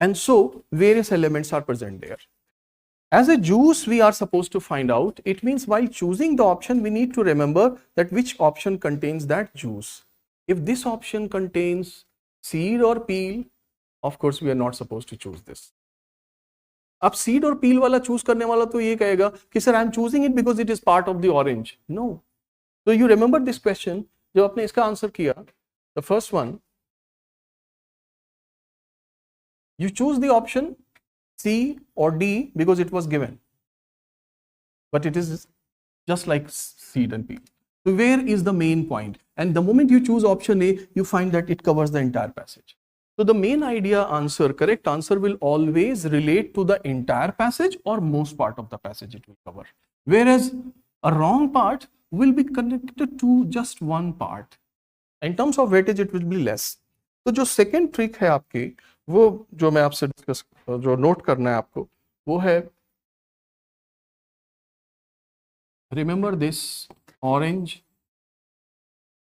And so various elements are present there. As a juice, we are supposed to find out. It means while choosing the option, we need to remember that which option contains that juice. If this option contains seed or peel, of course, we are not supposed to choose this. अब seed और peel वाला choose करने वाला तो ये कहेगा कि sir, I am choosing it because it is part of the orange. No. So you remember this question. जब आपने इसका आंसर किया, the first one, you choose the option C or D because it was given, but it is just like seed and peel. So where is the main point? And the moment you choose option A, you find that it covers the entire passage. So the main idea answer, correct answer will always relate to the entire passage or most part of the passage it will cover. Whereas a wrong part will be connected to just one part. In terms of weightage, it will be less. तो जो second trick है आपकी, वो जो मैं आपसे discuss जो note करना है आपको, वो है remember this orange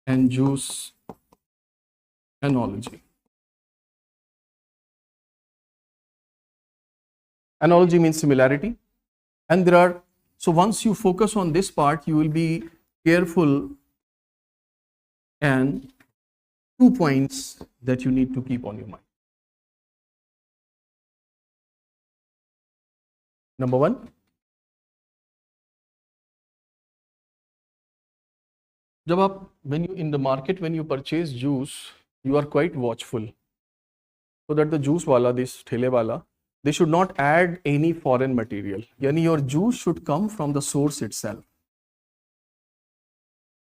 and juice analogy. Analogy means similarity, and there are, so once you focus on this part, you will be careful, and 2 points that you need to keep on your mind. Number one, जब आप when you in the market, when you purchase juice, you are quite watchful so that the juice wala, this ठेले वाला, they should not add any foreign material. Yani your juice should come from the source itself.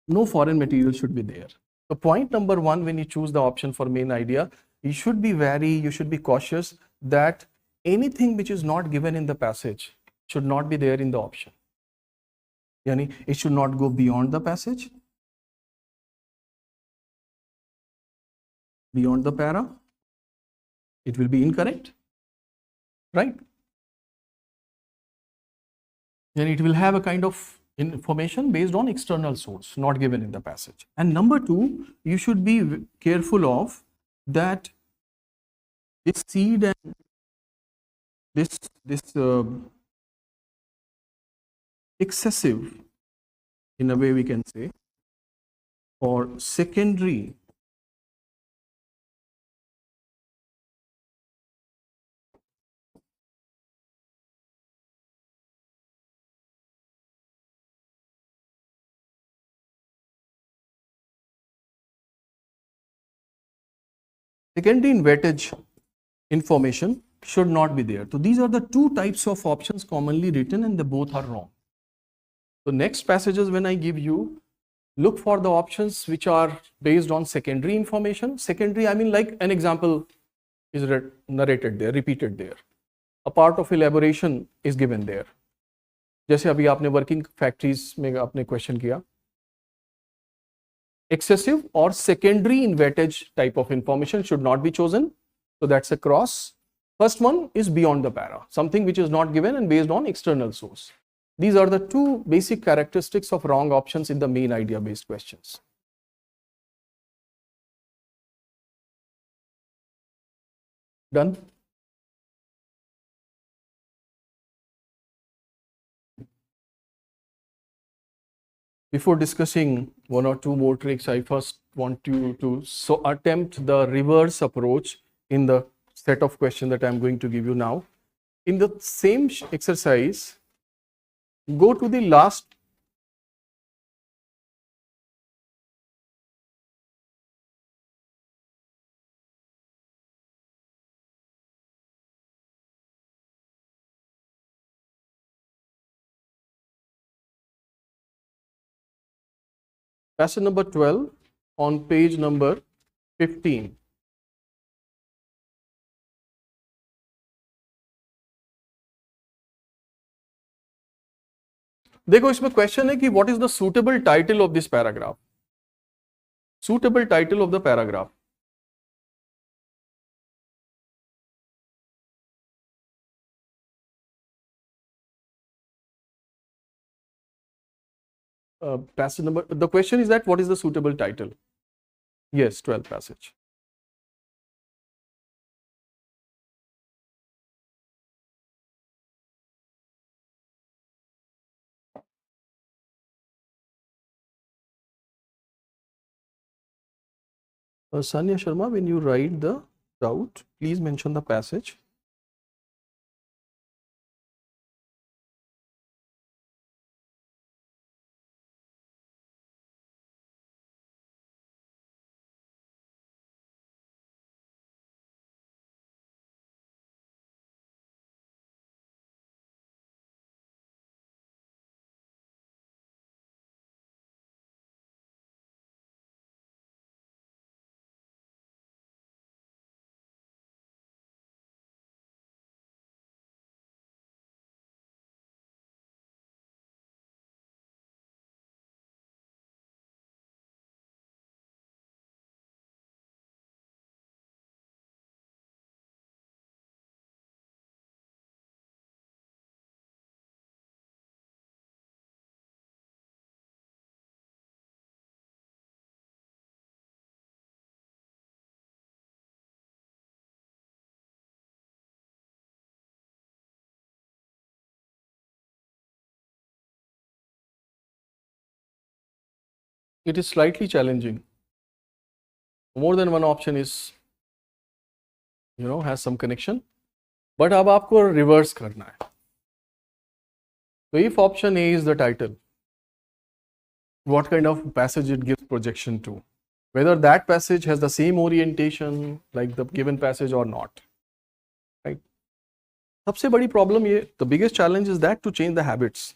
No foreign material should be there. So point number one, when you choose the option for main idea, you should be cautious that anything which is not given in the passage should not be there in the option. Yani it should not go beyond the passage, beyond the para. It will be incorrect, right? Then it will have a kind of information based on external source, not given in the passage. And number two, you should be careful of that this seed and this excessive, in a way we can say, or secondary in weightage information should not be there. So these are the two types of options commonly written, and they both are wrong. So next passages when I give you, look for the options which are based on secondary information. Secondary, I mean like an example is narrated there, repeated there. A part of elaboration is given there. जैसे अभी आपने working factories में आपने question किया. Excessive or secondary in weightage type of information should not be chosen. So that's a cross. First one is beyond the para, something which is not given and based on external source. These are the two basic characteristics of wrong options in the main idea based questions. Done? Before discussing one or two more tricks, I first want you to attempt the reverse approach in the set of questions that I am going to give you now. In the same exercise, go to the last passage number 12 on page number 15. देखो इसमें question है कि what is the suitable title of this paragraph. Suitable title of the paragraph. Passage number, the question is that what is the suitable title? Yes, 12th passage. Sanya Sharma, when you write the doubt, please mention the passage. It is slightly challenging. More than one option is, has some connection. But अब आपको reverse करना है. So if option A is the title, what kind of passage it gives projection to? Whether that passage has the same orientation like the given passage or not. Right? सबसे बड़ी problem ये, the biggest challenge is that to change the habits.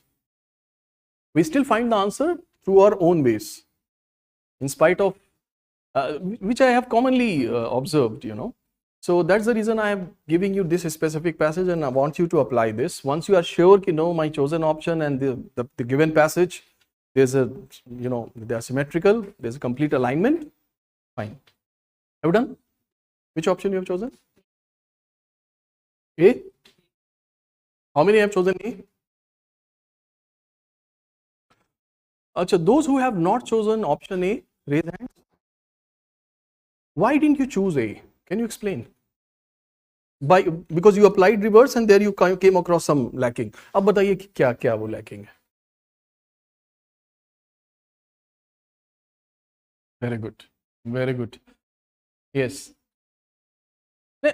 We still find the answer through our own ways, in spite of which I have commonly observed, So that's the reason I am giving you this specific passage, and I want you to apply this. Once you are sure, my chosen option and the given passage, there's a, they are symmetrical, there's a complete alignment, fine. Have you done? Which option you have chosen? A? How many have chosen A? Achha, those who have not chosen option A, raise hands. Why didn't you choose A? Can you explain? Because you applied reverse and there you came across some lacking. अब बताइए कि क्या वो lacking है? Very good, very good. Yes.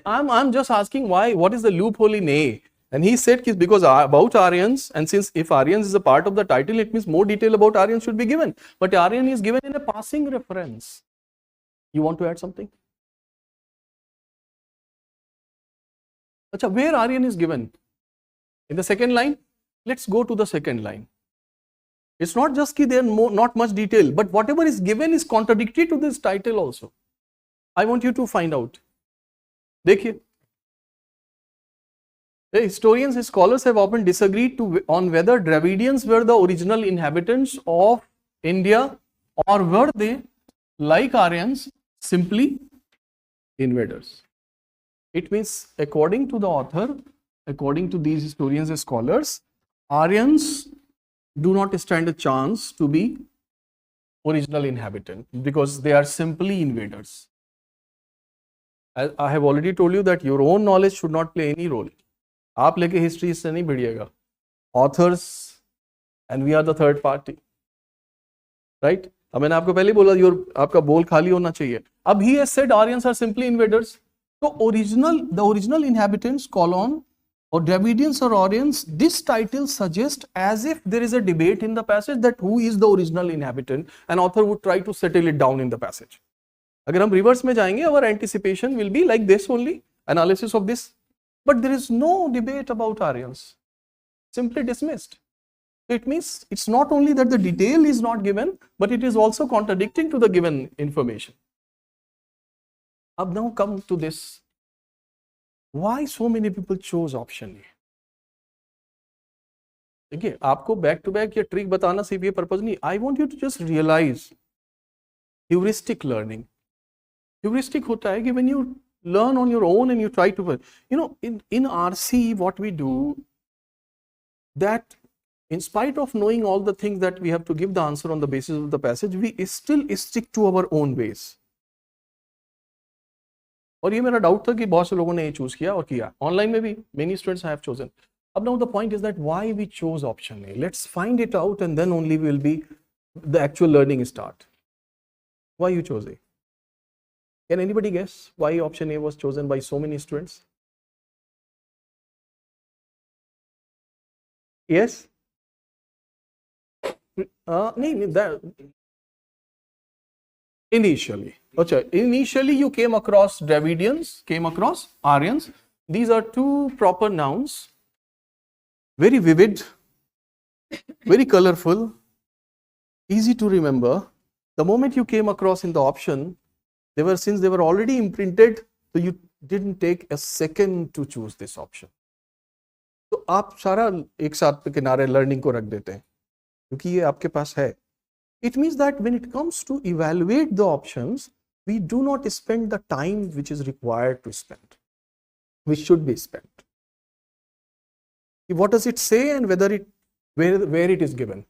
I'm just asking why. What is the loophole in A? And he said because about Aryans, and since if Aryans is a part of the title, it means more detail about Aryans should be given. But Aryan is given in a passing reference. You want to add something? Achha, where Aryan is given? In the second line? Let's go to the second line. It's not just that there are not much detail, but whatever is given is contradictory to this title also. I want you to find out. देखिए, the historians and scholars have often disagreed on whether Dravidians were the original inhabitants of India or were they, like Aryans, simply invaders. It means, according to the author, according to these historians and scholars, Aryans do not stand a chance to be original inhabitant because they are simply invaders. I have already told you that your own knowledge should not play any role. आप लेके history से नहीं भिड़िएगा. Authors and we are the third party. Right? अब मैंने आपको पहले बोला आपका बोल खाली होना चाहिए. अब he has said Aryans are simply invaders. So the original inhabitants, colon, or Dravidians or Aryans, this title suggests as if there is a debate in the passage that who is the original inhabitant, and author would try to settle it down in the passage. अगर हम reverse में जाएंगे, our anticipation will be like this only, analysis of this. But there is no debate about Aryans, simply dismissed. It means it's not only that the detail is not given, but it is also contradicting to the given information. Ab now come to this. Why so many people chose option A? देखिए, आपको back to back ये trick बताना सिर्फ ये purpose नहीं. I want you to just realize heuristic learning. Heuristic होता है कि when you learn on your own and you try to, in RC what we do, that in spite of knowing all the things that we have to give the answer on the basis of the passage, we still stick to our own ways. और ये मेरा doubt था कि बहुत से लोगों ने ये चूज किया और किया. ऑनलाइन में भी many students have chosen. अब now the point is that why we chose option A. Let's find it out and then only will be the actual learning start. Why you chose A? Can anybody guess why option A was chosen by so many students? Yes? Initially. Initially you came across Dravidians, came across Aryans. These are two proper nouns, very vivid, very colorful, easy to remember. The moment you came across in the option, since they were already imprinted, so you didn't take a second to choose this option. तो आप सारा एक साथ पे किनारे learning को रख देते हैं क्योंकि ये आपके पास है. It means that when it comes to evaluate the options, we do not spend the time which is required to spend, which should be spent. What does it say and where it is given?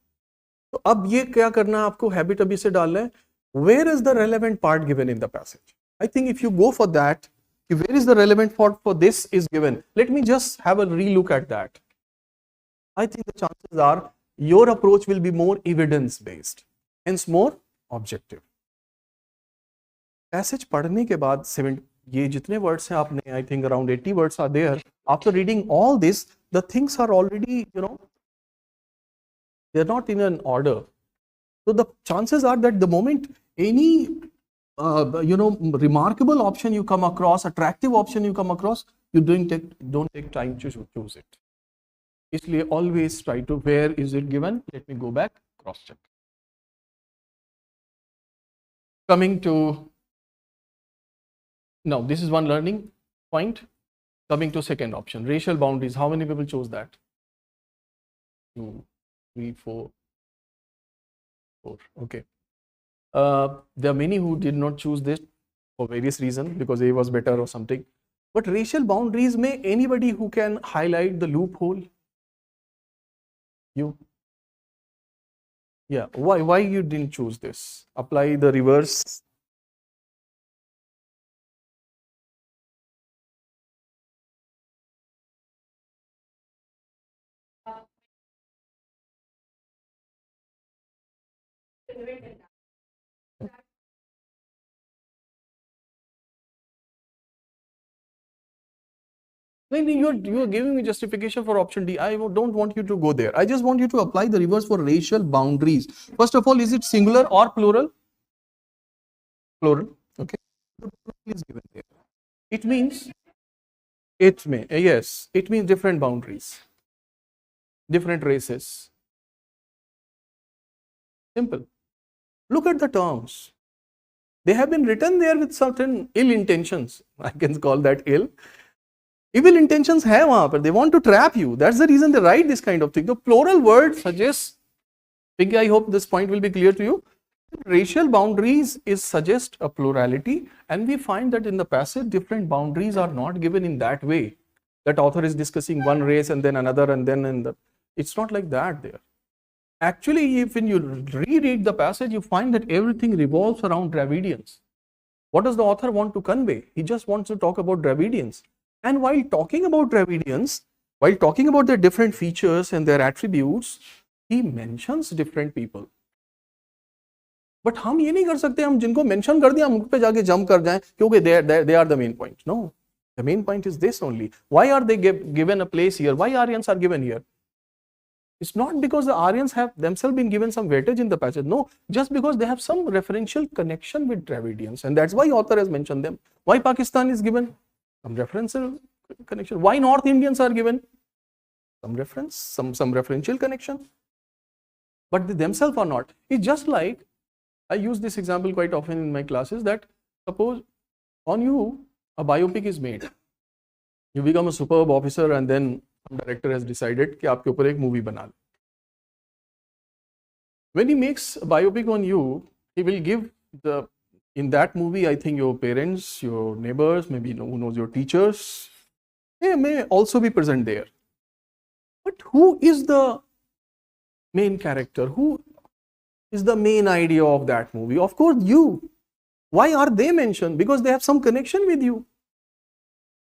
तो अब ये क्या करना आपको habit अभी से डालना है. Where is the relevant part given in the passage? I think if you go for that, where is the relevant part for this is given. Let me just have a relook at that. I think the chances are your approach will be more evidence based, hence more objective. Passage पढ़ने के बाद ये जितने words हैं आपने, I think around 80 words are there. After reading all this, the things are already, they are not in an order. So the chances are that the moment any remarkable option you come across, attractive option you come across, you don't take time to choose it. इसलिए always try to, where is it given? Let me go back, cross check. Coming to, now this is one learning point. Coming to second option, racial boundaries. How many people chose that? 2, 3, 4. Okay. There are many who did not choose this for various reasons, because A was better or something. But racial boundaries, may anybody who can highlight the loophole? You? Yeah. Why you didn't choose this? Apply the reverse. You're giving me justification for option D. I don't want you to go there. I just want you to apply the reverse for racial boundaries. First of all, is it singular or plural? Plural. Okay. Is given there. It means it means different boundaries, different races. Simple. Look at the terms. They have been written there with certain ill intentions. I can call that ill. Evil intentions है वहां पर. They want to trap you. That's the reason they write this kind of thing. The plural word suggests, Pinky, I hope this point will be clear to you. Racial boundaries suggest a plurality, and we find that in the passage different boundaries are not given in that way. That author is discussing one race and then another and then it's not like that there. Actually, when you reread the passage, you find that everything revolves around Dravidians. What does the author want to convey? He just wants to talk about Dravidians. And while talking about Dravidians, while talking about their different features and their attributes, he mentions different people. But हम ये नहीं कर सकते, हम जिनको mention कर दिया हम उन पे जाके jump कर जाएं क्योंकि they are the main point. No, the main point is this only. Why are they given a place here? Why Aryans are given here? It's not because the Aryans have themselves been given some weightage in the passage. No, just because they have some referential connection with Dravidians, and that's why author has mentioned them. Why Pakistan is given? Some referential connection. Why North Indians are given? Some reference, some referential connection. But they themselves are not. It's just like, I use this example quite often in my classes, that suppose on you a biopic is made. You become a superb officer and then some director has decided कि आपके ऊपर एक movie बना ले. When he makes a biopic on you, he will give in that movie, I think your parents, your neighbors, maybe who knows, your teachers, they may also be present there. But who is the main character? Who is the main idea of that movie? Of course, you. Why are they mentioned? Because they have some connection with you.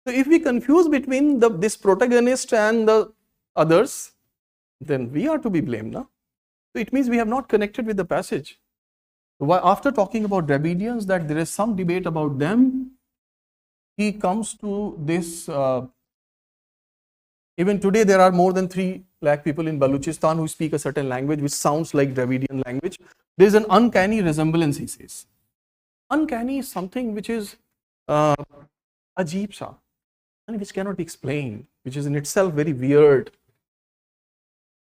So if we confuse between this protagonist and the others, then we are to be blamed. No? So it means we have not connected with the passage. After talking about Dravidians, that there is some debate about them, he comes to this. Even today, there are more than 3 lakh people in Balochistan who speak a certain language which sounds like Dravidian language. There is an uncanny resemblance, he says. Uncanny is something which is ajeeb sa, and which cannot be explained, which is in itself very weird.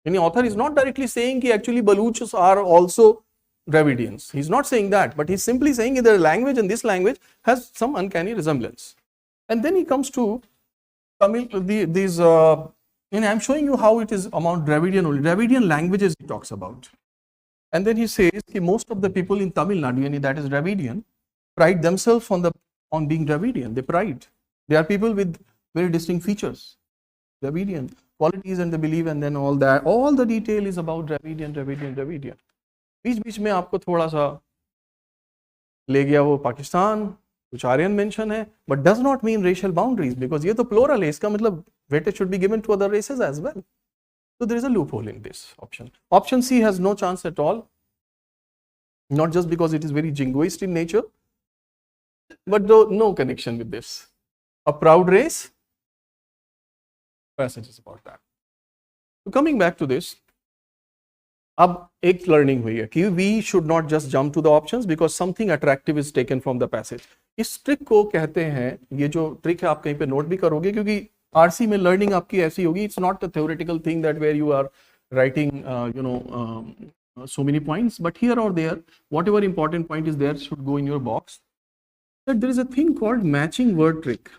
And the author is not directly saying that actually Baluchs are also Dravidians. He's not saying that, but he's simply saying that their language and this language has some uncanny resemblance. And then he comes to Tamil, and I'm showing you how it is among Dravidian only. Dravidian languages he talks about. And then he says that most of the people in Tamil Nadu, that is Dravidian, pride themselves on being Dravidian. They pride. They are people with very distinct features. Dravidian qualities, and they believe, and then all that. All the detail is about Dravidian. बीच में आपको थोड़ा सा ले गया वो पाकिस्तान, कुछ Aryan mention है, but does not mean racial boundaries, because ये तो plural है, इसका मतलब weightage should be given to other races as well. So there is a loophole in this option. Option C has no chance at all, not just because it is very jingoist in nature, but no connection with this. A proud race, passages about that. So coming back to this, अब एक learning हुई है कि we should not just jump to the options because something attractive is taken from the passage. इस trick को कहते हैं, ये जो ट्रिक है आप कहीं पे नोट भी करोगे, क्योंकि आरसी में लर्निंग आपकी ऐसी होगी, it's not a theoretical thing that where you are writing so many points, but here or there, whatever important point is there should go in your box. That there is a thing called matching word trick.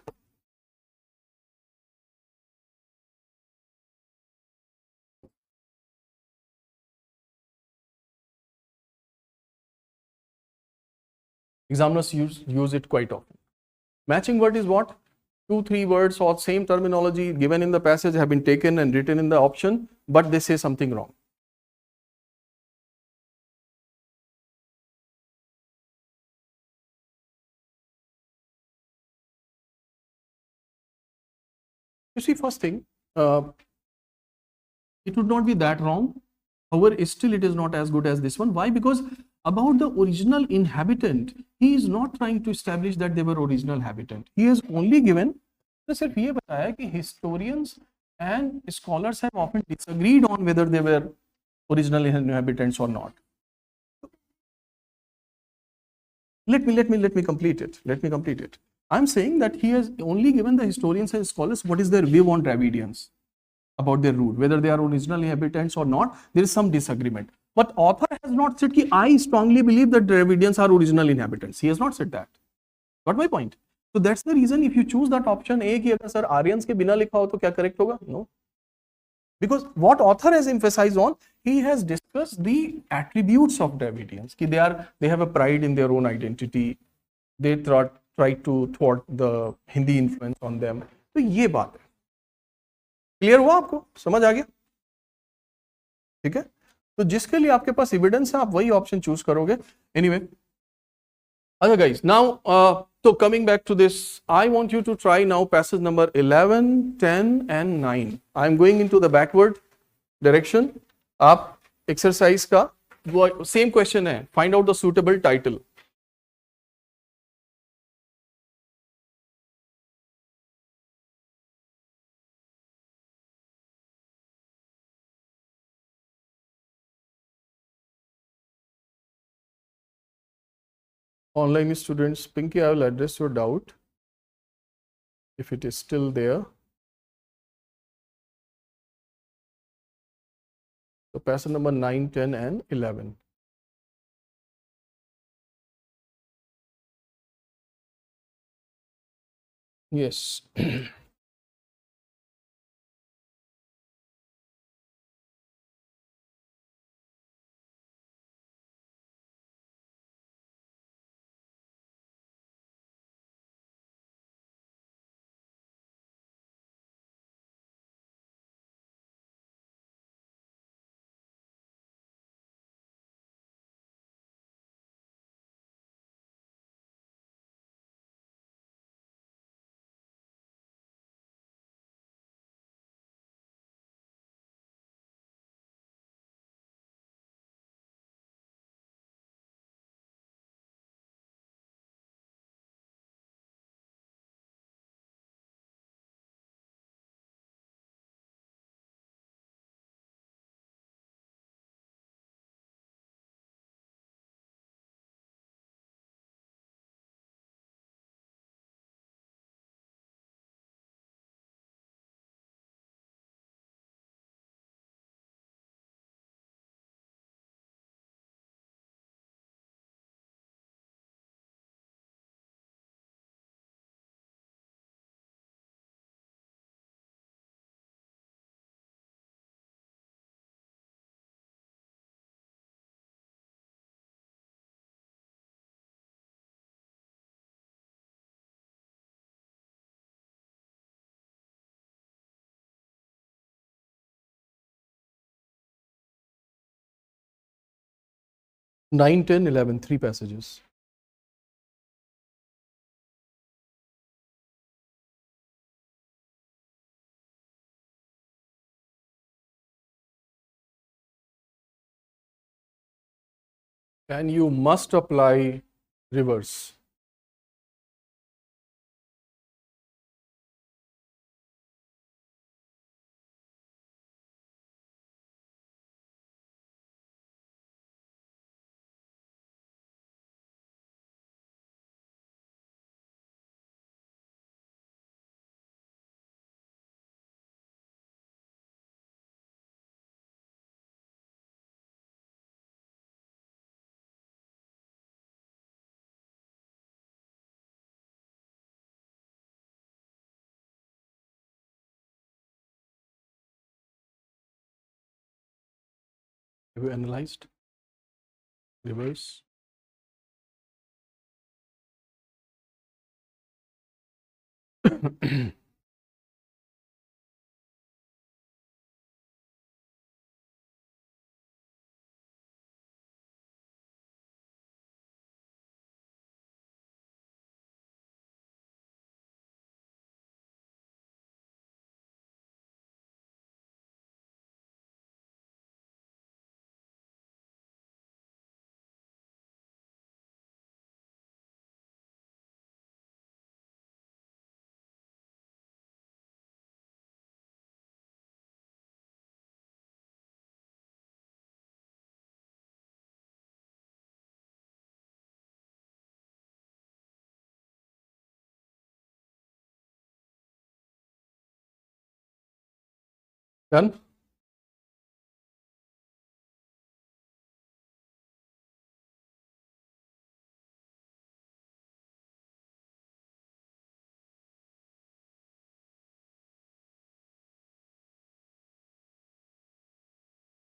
Examiners use it quite often. Matching word is what? 2-3 words or same terminology given in the passage have been taken and written in the option, but they say something wrong. You see, first thing, it would not be that wrong. However, still it is not as good as this one. Why? Because about the original inhabitant, he is not trying to establish that they were original inhabitant. He has only given, तो सिर्फ ये बताया कि historians and scholars have often disagreed on whether they were original inhabitants or not. Let me complete it. I'm saying that he has only given the historians and scholars what is their view on Dravidians, about their root, whether they are original inhabitants or not. There is some disagreement. But author has not said कि I strongly believe that Dravidians are original inhabitants. He has not said that. Got my point? So that's the reason if you choose that option A कि अगर sir Aryans के बिना लिखा हो तो क्या correct होगा? No. Because what author has emphasized on, he has discussed the attributes of Dravidians. कि they have a pride in their own identity. They try to thwart the Hindi influence on them. तो ये बात है. Clear हुआ आपको? समझ आ गया? ठीक है? तो जिसके लिए आपके पास एविडेंस है आप वही ऑप्शन चूज करोगे. Anyway, other guys, now so coming back to this, I want you to try now passage number 11, 10 and 9. I am going into the backward direction. आप एक्सरसाइज का सेम क्वेश्चन है, find out the suitable title. Online students, Pinky, I will address your doubt if it is still there. So passage number 9, 10 and 11. Yes. 9, 10, 11, 3 passages. And you must apply reverse. Have you analyzed reverse? Done?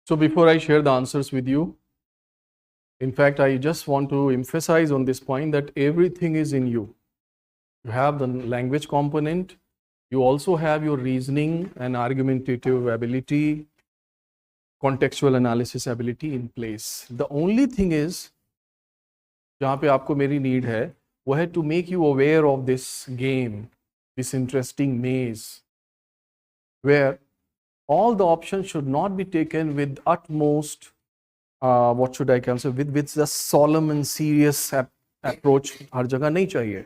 So before I share the answers with you, in fact, I just want to emphasize on this point that everything is in you. You have the language component, you also have your reasoning and argumentative ability, contextual analysis ability in place. The only thing is, जहाँ पे आपको मेरी need है, वो है to make you aware of this game, this interesting maze, where all the options should not be taken with utmost, what should I say, with the solemn and serious approach. हर जगह नहीं चाहिए.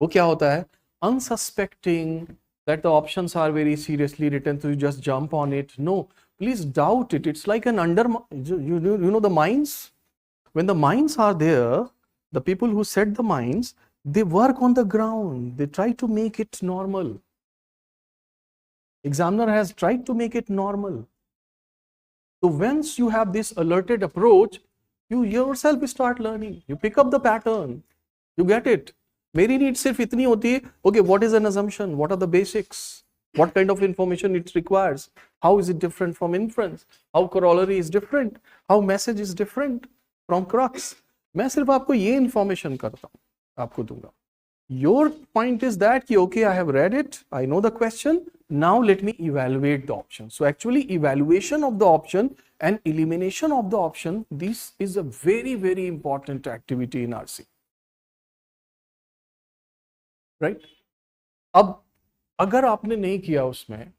वो क्या होता है? Unsuspecting that the options are very seriously written, so you just jump on it. No, please doubt it. It's like an you know the mines? When the mines are there, the people who set the mines, they work on the ground. They try to make it normal. Examiner has tried to make it normal. So once you have this alerted approach, you yourself start learning. You pick up the pattern. You get it. मेरी need सिर्फ इतनी होती है, okay, what is an assumption? What are the basics? What kind of information it requires? How is it different from inference? How corollary is different? How message is different from crux? मैं सिर्फ आपको ये information करता हूँ, आपको दूंगा. Your point is that कि okay, I have read it, I know the question, now let me evaluate the option. So actually evaluation of the option and elimination of the option, this is a very, very important activity in RC. Right? अब अगर आपने नहीं किया उसमें,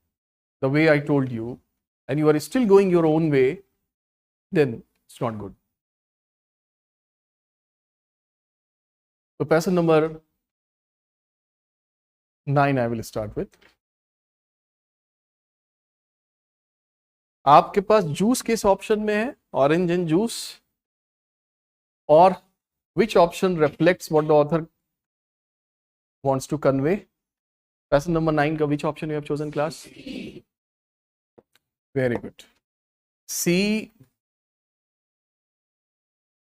the way I told you, and you are still going your own way, then it's not good. So passage number 9 I will start with. आपके पास juice किस option में है? Orange and juice. और which option reflects what the author wants to convey? Passage number 9 which option you have chosen, class? Very good. C.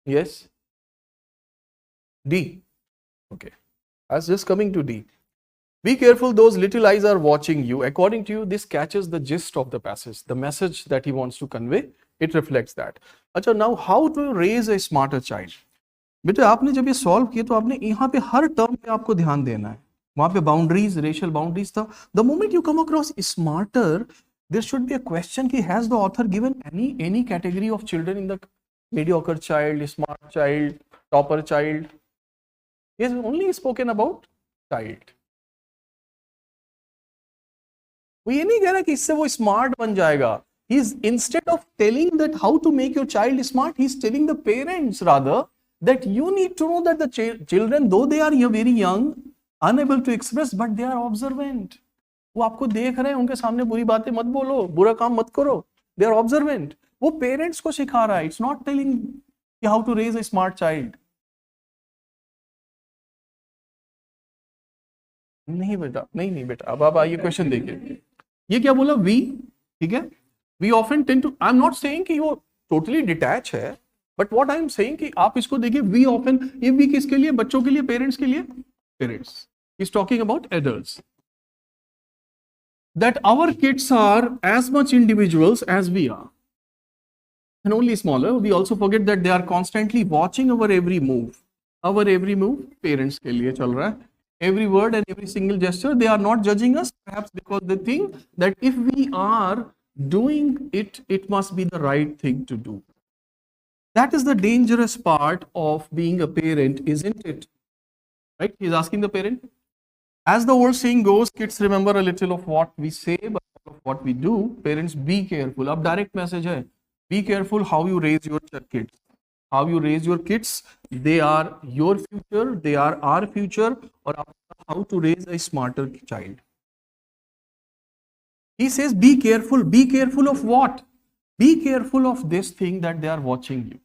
Yes. D. Okay. I was just coming to D. Be careful, those little eyes are watching you. According to you, this catches the gist of the passage, the message that he wants to convey. It reflects that. अच्छा, now how to raise a smarter child? बेटा आपने जब ये solve किया तो आपने यहाँ पे हर टर्म पे आपको ध्यान देना है. वहां पे बाउंड्रीज, रेशियल बाउंड्रीज था. The moment you come across smarter, there should be a question कि has the author given any category of children in the mediocre child, smart child, topper child. He has only spoken about child. वो ये नहीं कह रहा कि इससे वो smart बन जाएगा. He's instead of telling that how to make your child smart, he's telling the parents rather that you need to know that the children, though they are very young, unable to express, but they are observant. वो आपको देख रहे हैं, उनके सामने बुरी बातें मत बोलो, बुरा काम मत करो. They are observant. वो पेरेंट्स को सिखा रहा है. It's not telling how to raise a smart child. नहीं बेटा, नहीं बेटा. अब आप आइए क्वेश्चन देखिए. ये क्या बोला? वी, ठीक है. We often tend to, I am not saying कि वो टोटली डिटैच है, but what I am saying कि आप इसको देखिए. वी ऑफन, ये वी किसके लिए? बच्चों के लिए, पेरेंट्स के लिए. Parents is talking about adults. That our kids are as much individuals as we are, and only smaller. We also forget that they are constantly watching our every move. Our every move, parents के लिए चल रहा है. Every word and every single gesture, they are not judging us, perhaps because they think that if we are doing it, it must be the right thing to do. That is the dangerous part of being a parent, isn't it? Right? He's asking the parent. As the old saying goes, kids remember a little of what we say, but not of what we do. Parents, be careful. Ab direct message hai. Be careful how you raise your kids. How you raise your kids. They are your future. They are our future. Or how to raise a smarter child. He says, be careful. Be careful of what? Be careful of this thing that they are watching you.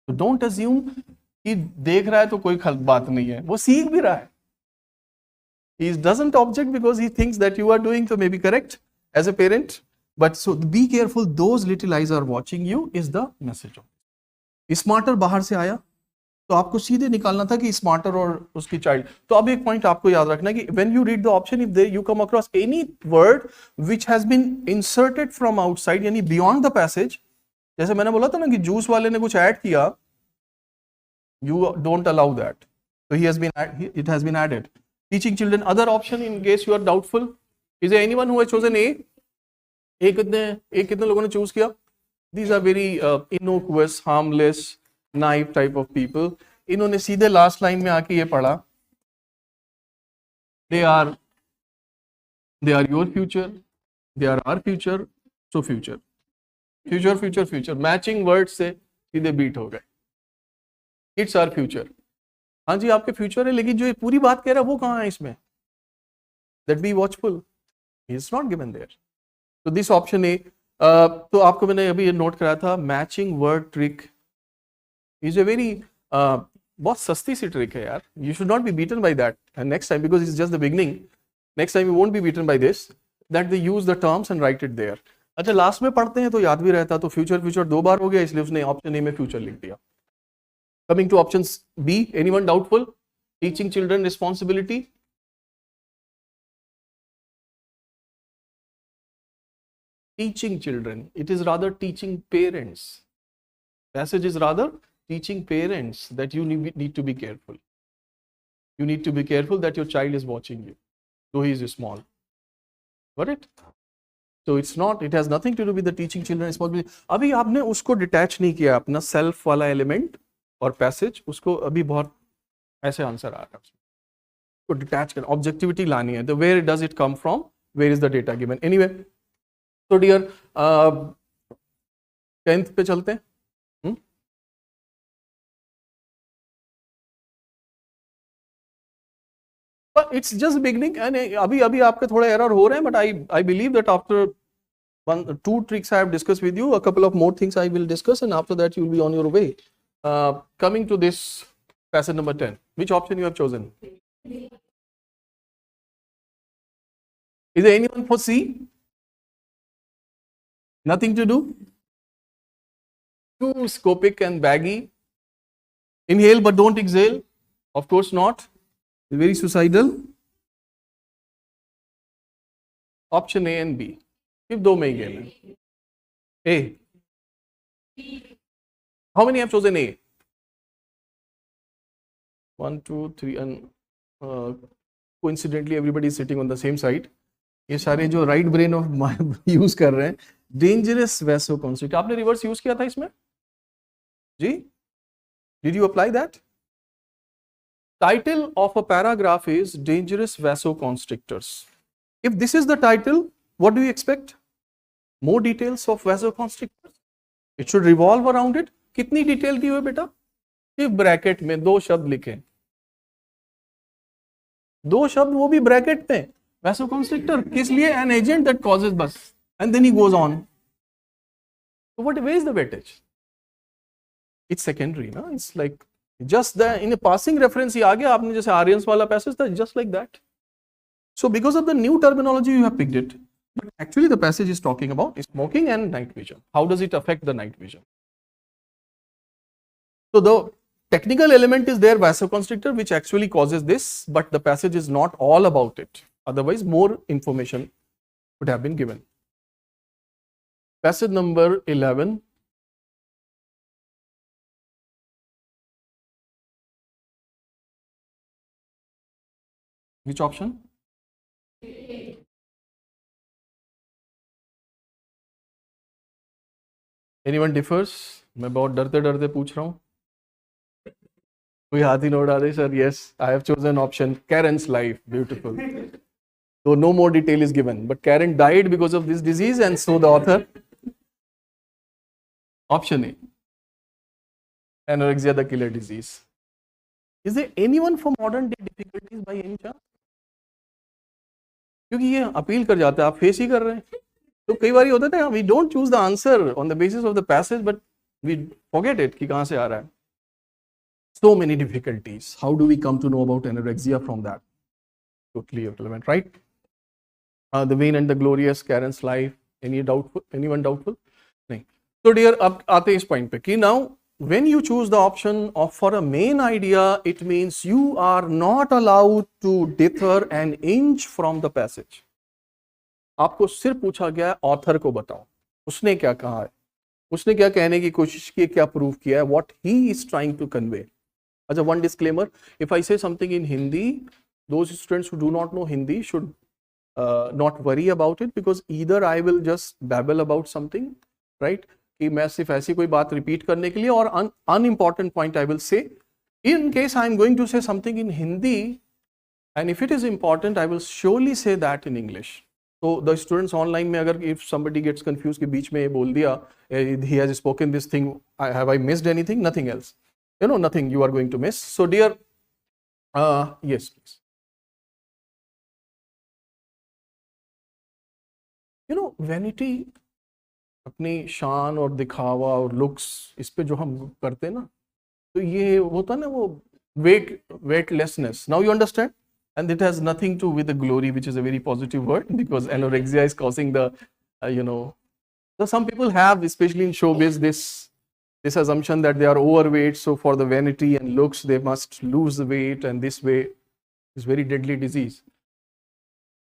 So don't assume कि देख रहा है तो कोई बात नहीं है. वो सीख भी रहा है. He doesn't object because he thinks that you are doing so maybe correct as a parent. But so be careful, those little eyes are watching you is the message of it. Smarter बाहर से आया तो आपको सीधे निकालना था कि smarter और उसकी child. तो अब एक point आपको याद रखना है कि when you read the option, if you come across any word which has been inserted from outside, यानी beyond the passage, जैसे मैंने बोला था ना कि जूस वाले ने कुछ ऐड किया, you don't allow that. So it has been added. Teaching children, other option in case you are doubtful. Is there anyone who has chosen A? A कितने लोगों ने choose किया? These are very innocuous, harmless, naive type of people. इन्होंने सीधे last line में आके ये पढ़ा. They are your future. They are our future. So future. Future. Matching words से सीधे beat हो गए. It's our future. हाँ जी आपके फ्यूचर है, लेकिन जो ये पूरी बात कह रहा है वो कहाँ है इसमें? That be watchful. It's not given there. So this option A. तो आपको मैंने अभी ये नोट कराया था, matching word trick is a very बहुत सस्ती सी ट्रिक है यार. You should not be beaten by that. And next time, because it's just the beginning, next time you won't be beaten by this, that they use the terms and write it there. अच्छा, last में पढ़ते हैं तो याद भी रहता. तो future 2 बार हो गया, इसलिए उसने ऑप्शन ए में फ्यूचर लिख दिया. Coming to options B, anyone doubtful? Teaching children responsibility. Teaching children. It is rather teaching parents. Passage is rather teaching parents that you need to be careful. You need to be careful that your child is watching you, though he is small. Got it? So it's not. It has nothing to do with the teaching children responsibility. अभी आपने उसको detach नहीं किया, अपना self वाला element और passage, उसको अभी बहुत ऐसे आंसर आ रहा है. उसको डिटैच कर, ऑब्जेक्टिविटी लानी है. तो where does it come from, where is the data given. Anyway, तो डियर 10th पे चलते हैं. इट्स जस्ट बिगनिंग एंड अभी आपके थोड़े एरर हो रहे हैं, but I believe that after 2 tricks I have discussed with you, a couple of more things I will discuss, and after that you will be on your way. Coming to this passage number 10, which option you have chosen? Is there anyone for C? Nothing to do? Too scopic and baggy. Inhale but don't exhale? Of course not. Very suicidal. Option A and B. If 2 में ही game है. A. How many have chosen A? 1, 2, 3, and coincidentally everybody is sitting on the same side. ये सारे जो right brain of use कर रहे हैं. Dangerous vasoconstrictor. आपने reverse use किया था इसमें? Ji, did you apply that? Title of a paragraph is Dangerous Vasoconstrictors. If this is the title, what do you expect? More details of vasoconstrictors. It should revolve around it. कितनी detail दी हुई बेटा? सिर्फ bracket में 2 शब्द लिखे, 2 शब्द वो भी ब्रैकेट में. Vasoconstrictor किस लिए? An agent that causes bus. And then he goes on. So where is the weightage? It's secondary, no? It's like just the in a passing reference ही आ गया आपने, जैसे Aryans वाला passage था, just like that. So because of the new terminology you have picked it, but actually the passage is talking about smoking and night vision. How does it affect the night vision? So the technical element is there, vasoconstrictor, which actually causes this, but the passage is not all about it. Otherwise, more information would have been given. Passage number 11. Which option? Anyone differs? मैं बहुत डरते डरते पूछ रहा हूँ. कोई हाथ ही नहीं उड़ा रहे. Sir, yes, I have chosen option Karen's life. Beautiful. So no more detail is given, but Karen died because of this disease, and so the author. Option A. Anorexia, the killer disease. Is there anyone from modern day difficulties by any chance? क्योंकि ये appeal कर जाता है, आप face ही कर रहे हैं. तो कई बार होता है, we don't choose the answer on the basis of the passage, but we forget it कि कहाँ से आ रहा है. So many difficulties. How do we come to know about anorexia from that? Totally irrelevant, right? The Vain and the Glorious, Karen's life. Anyone doubtful? नहीं. So dear, अब आते इस point पे कि now when you choose the option of for a main idea, it means you are not allowed to differ an inch from the passage. आपको सिर्फ पूछा गया ऑथर को बताओ, उसने क्या कहा है, उसने क्या कहने की कोशिश की, क्या प्रूव किया है, what he is trying to convey. अच्छा, one disclaimer, if I say something in Hindi, those students who do not know Hindi should not worry about it, because either I will just babble about something, right, कि मैं सिर्फ ऐसी कोई बात repeat करने के लिए, और unimportant point I will say. In case I am going to say something in Hindi, and if it is important, I will surely say that in English. So the students online में अगर if somebody gets confused कि बीच में बोल दिया he has spoken this thing, have I missed anything? Nothing else. You know, nothing you are going to miss. So dear, yes please. You know, vanity, अपनी शान और दिखावा और लुक्स, इस पे जो हम करते हैं ना, तो ये होता है ना वो weightlessness. Now you understand? And it has nothing to do with the glory, which is a very positive word, because anorexia is causing the, so some people have, especially in showbiz, this assumption that they are overweight, so for the vanity and looks, they must lose the weight, and this way is very deadly disease.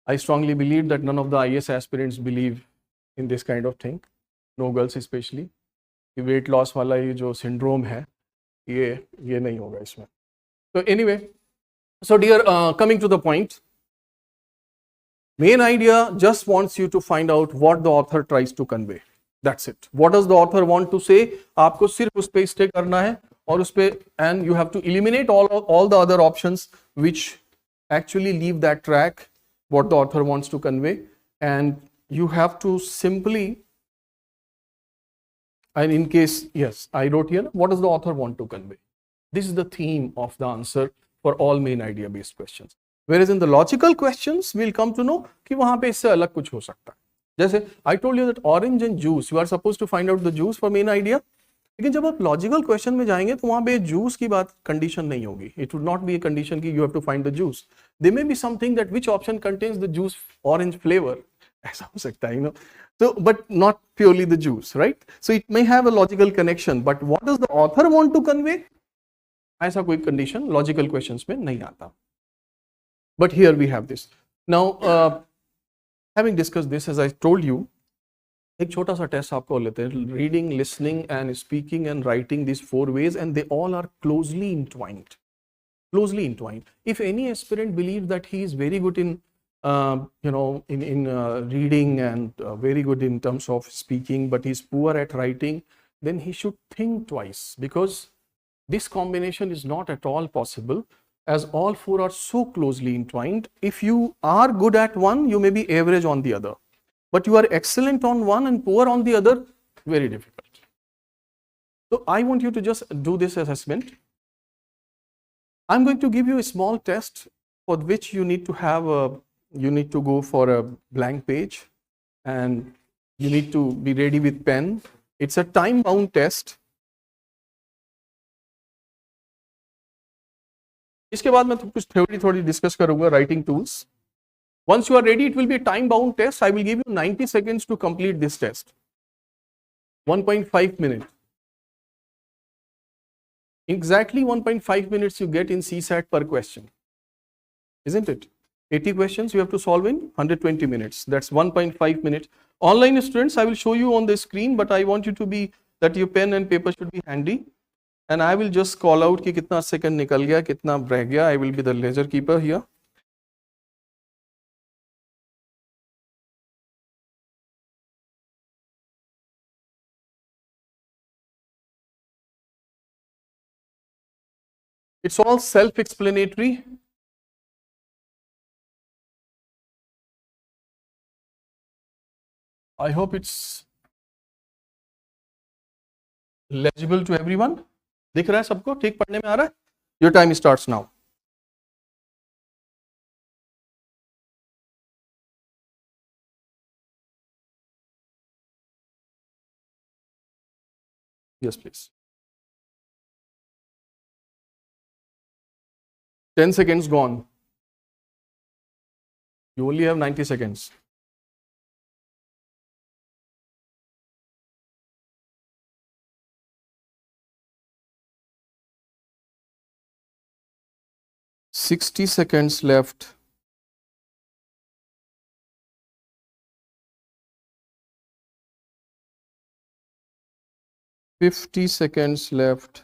I strongly believe that none of the IS aspirants believe in this kind of thing, no girls especially. कि weight loss वाला ये जो syndrome है, ये नहीं होगा इसमें. So anyway, so dear, coming to the point, main idea just wants you to find out what the author tries to convey. That's it. What does the author want to say? आपको सिर्फ उस पे stay करना है, और उस पे, and you have to eliminate all the other options which actually leave that track what the author wants to convey, and you have to simply, and in case, yes, I wrote here, what does the author want to convey? This is the theme of the answer for all main idea based questions. Whereas in the logical questions, we'll come to know कि वहाँ पे इससे अलग कुछ हो सकता है. जैसे I told you that orange and juice, you are supposed to find out the juice for main idea. लेकिन जब आप लॉजिकल क्वेश्चन में जाएंगे तो वहाँ पे जूस की बात कंडीशन नहीं होगी. It would not be a condition कि you have to find the juice. They may be something that which option contains the juice orange flavour, ऐसा हो सकता है, you know. So, but not purely the juice, right? So it may have a logical connection, but what does the author want to convey? ऐसा कोई condition logical questions में नहीं आता. But here we have this. Now, having discussed this, as I told you, एक छोटा सा test आपको लेते हैं. Reading, listening and speaking and writing, this 4 ways, and they all are closely entwined. Closely entwined. If any aspirant believes that he is very good in reading and very good in terms of speaking, but he's poor at writing, then he should think twice, because this combination is not at all possible, as all four are so closely entwined. If you are good at one, you may be average on the other, but you are excellent on one and poor on the other, very difficult. So I want you to just do this assessment. I'm going to give you a small test for which you need to go for a blank page, and you need to be ready with pen. It's a time bound test. इसके बाद मैं कुछ theory थोड़ी discuss करूँगा, writing tools. Once you are ready, it will be a time bound test. I will give you 90 seconds to complete this test. 1.5 minutes. Exactly 1.5 minutes you get in CSAT per question, isn't it? 80 questions you have to solve in 120 minutes. That's 1.5 minutes. Online students, I will show you on the screen, but I want you to be, that your pen and paper should be handy. And I will just call out कि कितना second निकल गया, कितना रह गया. I will be the ledger keeper here. It's all self-explanatory. I hope it's legible to everyone. दिख रहा है सबको? ठीक पढ़ने में आ रहा है? Your time starts now. Yes, please. 10 seconds gone. You only have 90 seconds. Sixty seconds left. $50 seconds left.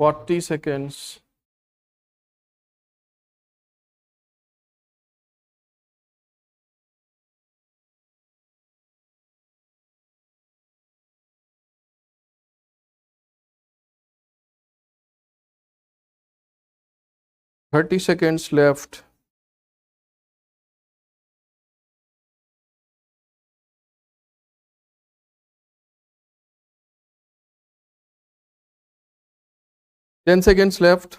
$40 seconds. $30 seconds left. $10 seconds left.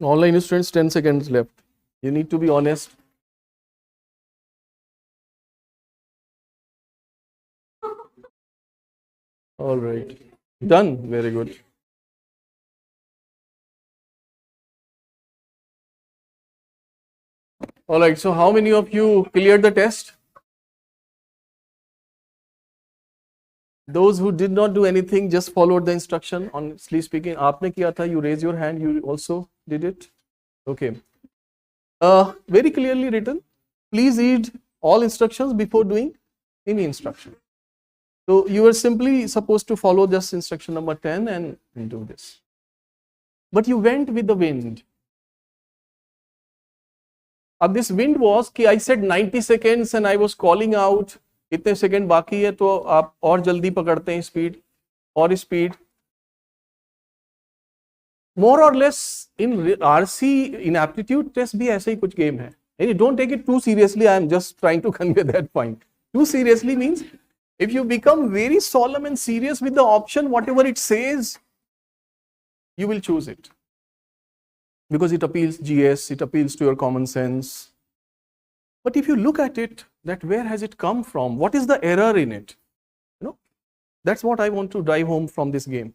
Online students, 10 seconds left. You need to be honest. All right. Done. Very good. All right. So how many of you cleared the test? Those who did not do anything, just followed the instruction. Honestly speaking, आपने किया था, you raise your hand, you also did it. Okay. Very clearly written. Please read all instructions before doing any instruction. So you are simply supposed to follow just instruction number 10 and do this. But you went with the wind. This wind was कि I said 90 seconds and I was calling out, इतने second बाकी है तो आप और जल्दी पकड़ते हैं स्पीड और स्पीड. मोर और less in RC in aptitude test भी ऐसे ही कुछ गेम है. Don't take it too seriously. I am just trying to convey that point. Too seriously means if you become very solemn and serious with the option, whatever it says, you will choose it because it appeals GS, it appeals to your common sense. But if you look at it, that where has it come from? What is the error in it? That's what I want to drive home from this game.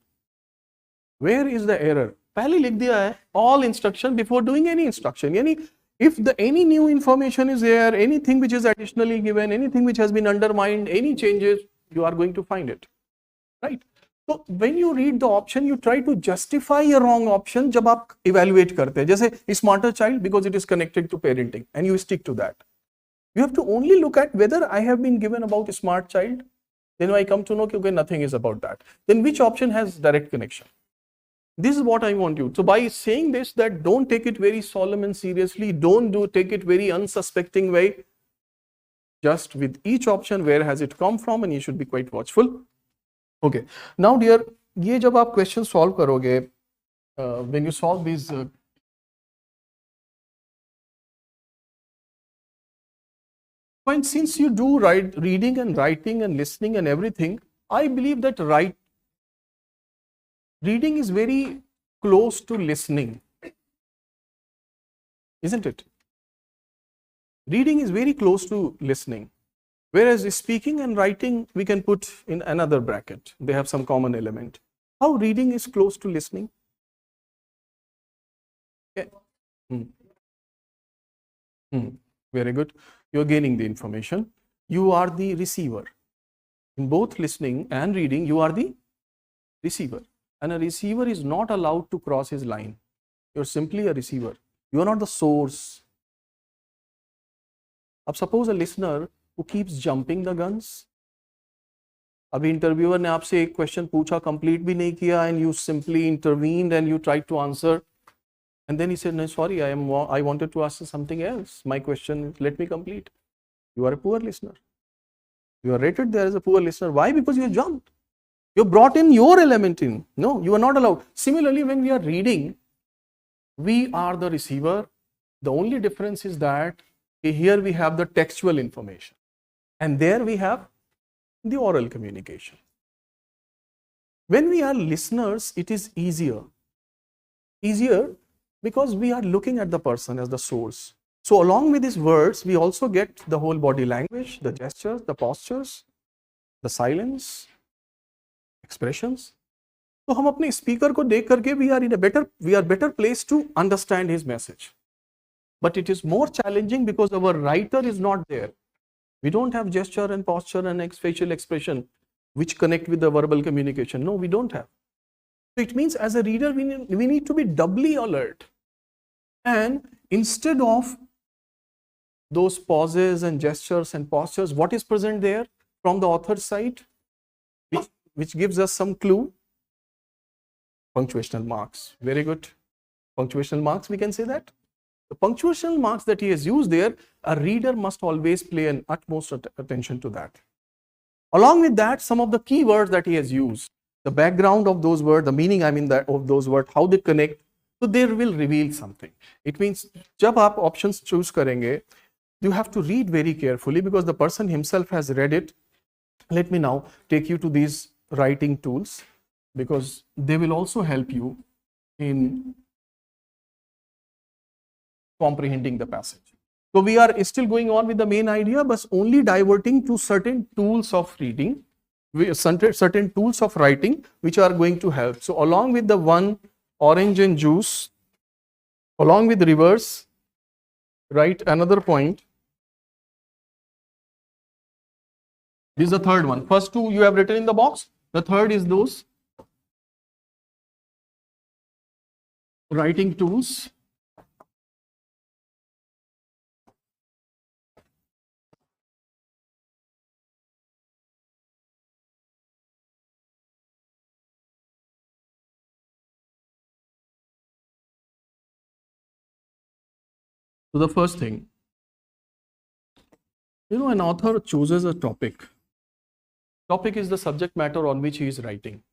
Where is the error? पहले लिख दिया है all instruction before doing any instruction. यानी if any new information is there, anything which is additionally given, anything which has been undermined, any changes, you are going to find it, right? So when you read the option, you try to justify a wrong option जब आप evaluate करते हैं. जैसे smarter child because it is connected to parenting and you stick to that. You have to only look at whether I have been given about a smart child. Then I come to know okay, nothing is about that. Then which option has direct connection? This is what I want you. So by saying this, that don't take it very solemn and seriously, don't take it very unsuspecting way. Just with each option, where has it come from, and you should be quite watchful. Okay. Now, dear, ये जब आप question solve करोगे, when you solve these and since you do reading and writing and listening and everything, I believe that reading is very close to listening, isn't it? Reading is very close to listening, whereas speaking and writing we can put in another bracket. They have some common element. How reading is close to listening? Okay. Very good. You're gaining the information. You are the receiver. In both listening and reading, you are the receiver. And a receiver is not allowed to cross his line. You're simply a receiver. You are not the source. अब suppose a listener who keeps jumping the guns. अभी interviewer ने आपसे एक question पूछा, complete भी नहीं किया, and you simply intervened and you tried to answer. And then he said, no, sorry, I wanted to ask something else. My question, let me complete. You are a poor listener. You are rated there as a poor listener. Why? Because you jumped. You brought in your element in. No, you are not allowed. Similarly, when we are reading, we are the receiver. The only difference is that here we have the textual information. And there we have the oral communication. When we are listeners, it is easier. Easier because we are looking at the person as the source. So along with these words, we also get the whole body language, the gestures, the postures, the silence, expressions. So हम अपने speaker को देख करके we are better placed to understand his message. But it is more challenging because our writer is not there. We don't have gesture and posture and facial expression which connect with the verbal communication. No, we don't have. So it means as a reader, we need to be doubly alert. And instead of those pauses and gestures and postures, what is present there from the author's side, which gives us some clue? Punctuational marks. Very good. Punctuational marks, we can say that. The punctuational marks that he has used there, a reader must always pay an utmost attention to that. Along with that, some of the key words that he has used, the background of those words, the meaning of those words, how they connect, so they will reveal something. It means, जब आप options choose करेंगे, you have to read very carefully because the person himself has read it. Let me now take you to these writing tools because they will also help you in comprehending the passage. So we are still going on with the main idea, but only diverting to certain tools of reading, certain tools of writing which are going to help. So along with the one orange and juice, along with reverse, write another point. This is the third one. First two you have written in the box. The third is those writing tools. So the first thing, an author chooses a topic. Topic is the subject matter on which he is writing.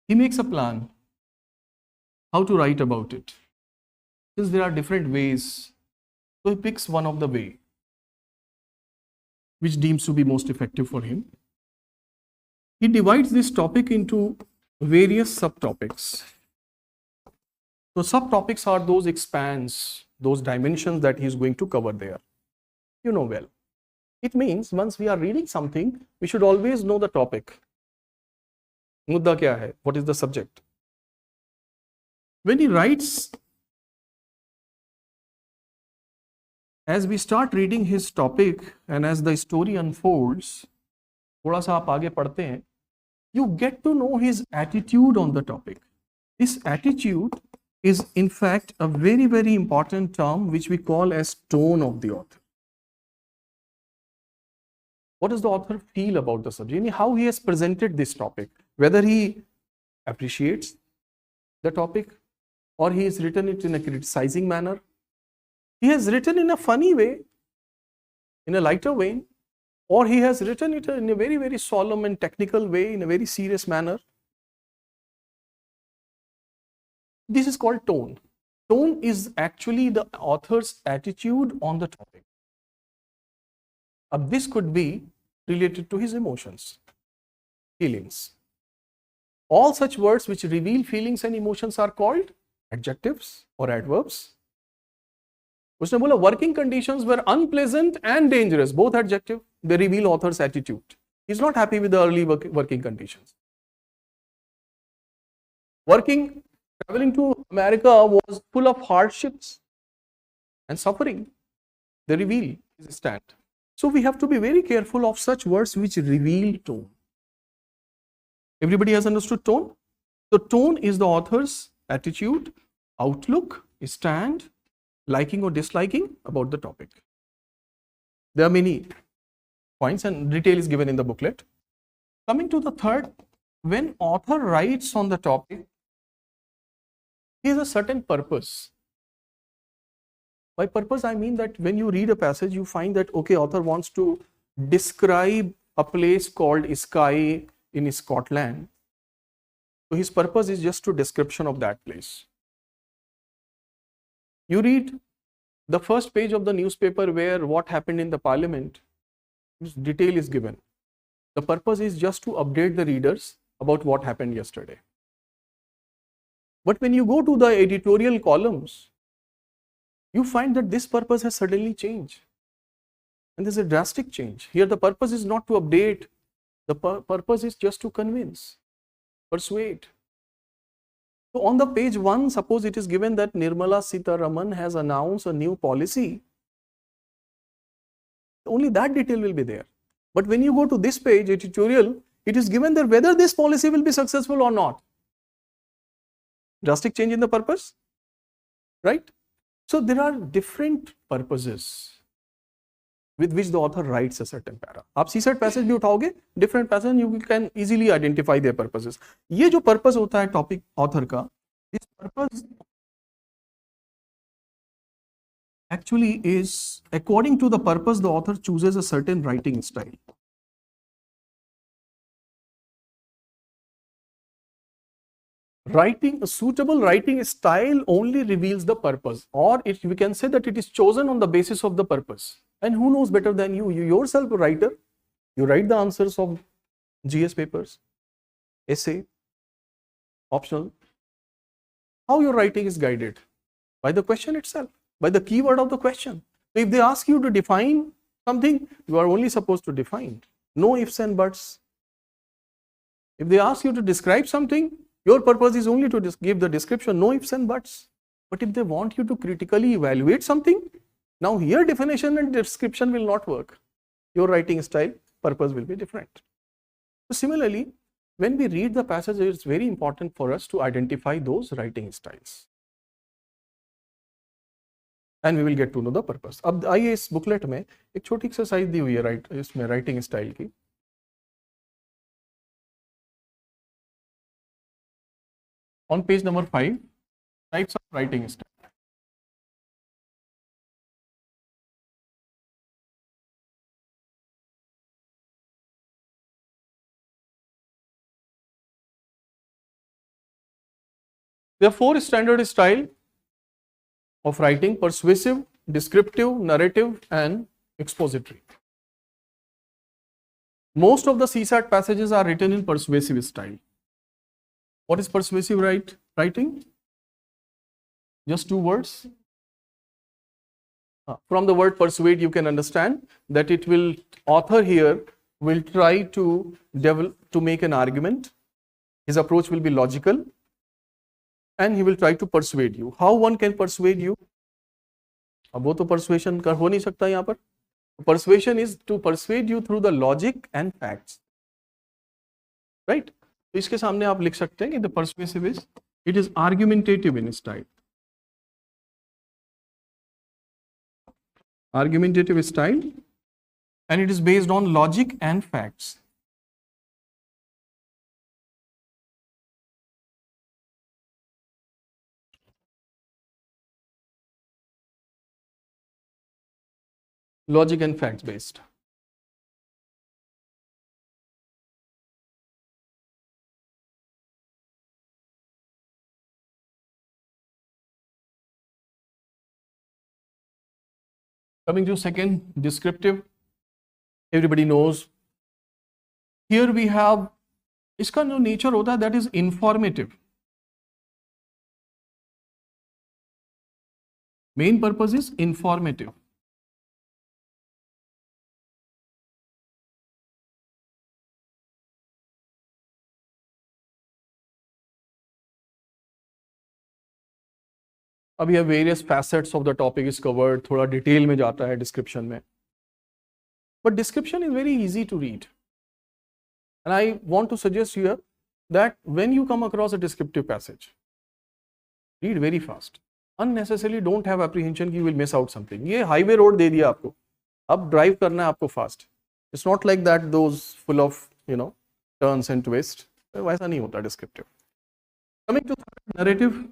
He makes a plan how to write about it. Since there are different ways, so he picks one of the way which deems to be most effective for him. He divides this topic into various subtopics. So subtopics are those expands, those dimensions that he is going to cover there. You know well. It means once we are reading something, we should always know the topic. Mudda kya hai? What is the subject? When he writes, as we start reading his topic and as the story unfolds, थोड़ा सा आप आगे पढ़ते हैं, you get to know his attitude on the topic. This attitude is in fact a very, very important term which we call as tone of the author. What does the author feel about the subject? How he has presented this topic, whether he appreciates the topic, or he has written it in a criticizing manner. He has written in a funny way, in a lighter vein, or he has written it in a very, very solemn and technical way, in a very serious manner. This is called tone. Tone is actually the author's attitude on the topic. This could be related to his emotions, feelings. All such words which reveal feelings and emotions are called adjectives or adverbs. उसने बोला working conditions were unpleasant and dangerous, both adjective. They reveal author's attitude. He's not happy with the early working conditions. Traveling to America was full of hardships and suffering. They reveal his stand. So we have to be very careful of such words which reveal tone. Everybody has understood tone? So tone is the author's attitude, outlook, stand, liking or disliking about the topic. There are many points and detail is given in the booklet. Coming to the third, when author writes on the topic, he has a certain purpose. By purpose, I mean that when you read a passage, you find that, okay, author wants to describe a place called Skye in Scotland. So his purpose is just to description of that place. You read the first page of the newspaper where what happened in the parliament, this detail is given. The purpose is just to update the readers about what happened yesterday. But when you go to the editorial columns, you find that this purpose has suddenly changed. And there's a drastic change. Here the purpose is not to update, the purpose is just to convince, persuade. So on the page 1, suppose it is given that Nirmala Sitharaman has announced a new policy. Only that detail will be there. But when you go to this page, editorial, it is given that whether this policy will be successful or not. Drastic change in the purpose, right? So there are different purposes with which the author writes a certain para. आप CSAT passage भी उठाओगे, different passage, you can easily identify their purposes. ये जो purpose होता है topic author का, this purpose actually is, according to the purpose, the author chooses a certain writing style. A suitable writing style only reveals the purpose, or we can say that it is chosen on the basis of the purpose. And who knows better than you? You yourself a writer. You write the answers of GS papers, essay, optional. How your writing is guided? By the question itself, by the keyword of the question. So if they ask you to define something, you are only supposed to define. No ifs and buts. If they ask you to describe something, your purpose is only to give the description, no ifs and buts. But if they want you to critically evaluate something, now here definition and description will not work. Your writing style, purpose will be different. So similarly, when we read the passage, it's very important for us to identify those writing styles. And we will get to know the purpose. अब आइए इस booklet में एक छोटी exercise दी हुई है इसमें writing style की. On page number 5, types of writing style. There are 4 standard style of writing: persuasive, descriptive, narrative, and expository. Most of the CSAT passages are written in persuasive style. What is persuasive writing? Just 2 words. From the word persuade, you can understand that author here will try to make an argument. His approach will be logical, and he will try to persuade you. How one can persuade you? अब वो तो persuasion हो नहीं सकता यहाँ पर. Persuasion is to persuade you through the logic and facts, right? तो इसके सामने आप लिख सकते हैं कि the persuasive is, it is argumentative in style. Argumentative style, and it is based on logic and facts. logic and facts based. Coming to second, descriptive. Everybody knows. Here we have, इसका जो nature होता है, that is informative. Main purpose is informative. अब ये various facets of the topic is covered, थोड़ा detail में जाता है description में. But description is very easy to read. And I want to suggest here that when you come across a descriptive passage, read very fast. Unnecessarily don't have apprehension कि you will miss out something. ये highway road दे दिया आपको, अब drive करना है आपको fast. It's not like that those full of turns and twists. वैसा नहीं होता descriptive. Coming to narrative,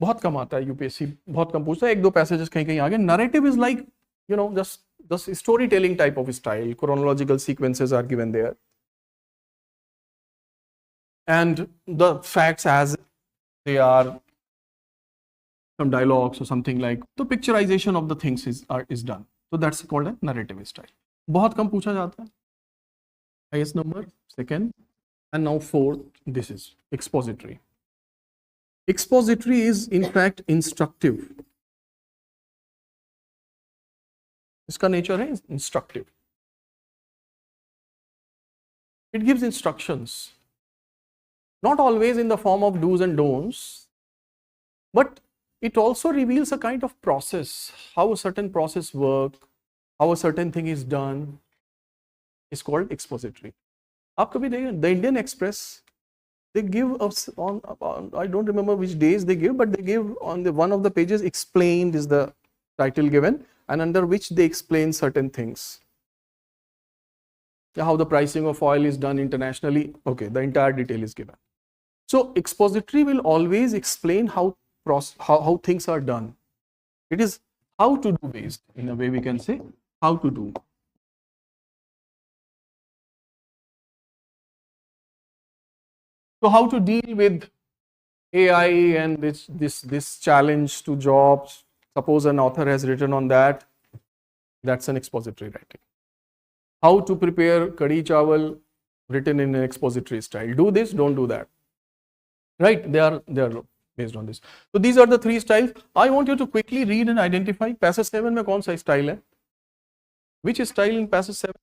बहुत कम आता है यूपीएससी, बहुत कम पूछता है, एक दो पैसेजेस कहीं कहीं आगे. Narrative is like just storytelling type of style. Chronological sequences are given there, and the facts as they are, some dialogues or something like, the picturization of the things is done. So that's called a narrative style. बहुत कम पूछा जाता है. Highest number, second, and now fourth, this is expository. Expository is in fact instructive. इसका nature है instructive. It gives instructions, not always in the form of do's and don'ts, but it also reveals a kind of process, how a certain process works, how a certain thing is done. Is called expository. आप कभी देखें The Indian Express, they give us on I don't remember which days they give, but they give on the one of the pages, explained is the title given, and under which they explain certain things. How the pricing of oil is done internationally, okay, the entire detail is given. So expository will always explain how things are done. It is how to do based, in a way we can say, how to do. So how to deal with AI and this challenge to jobs. Suppose an author has written on that, that's an expository writing. How to prepare kadi chawal, written in an expository style. Do this, don't do that. Right? They are based on this. So these are the three styles. I want you to quickly read and identify. Passage 7 में कौन सा style है? Which style in passage 7?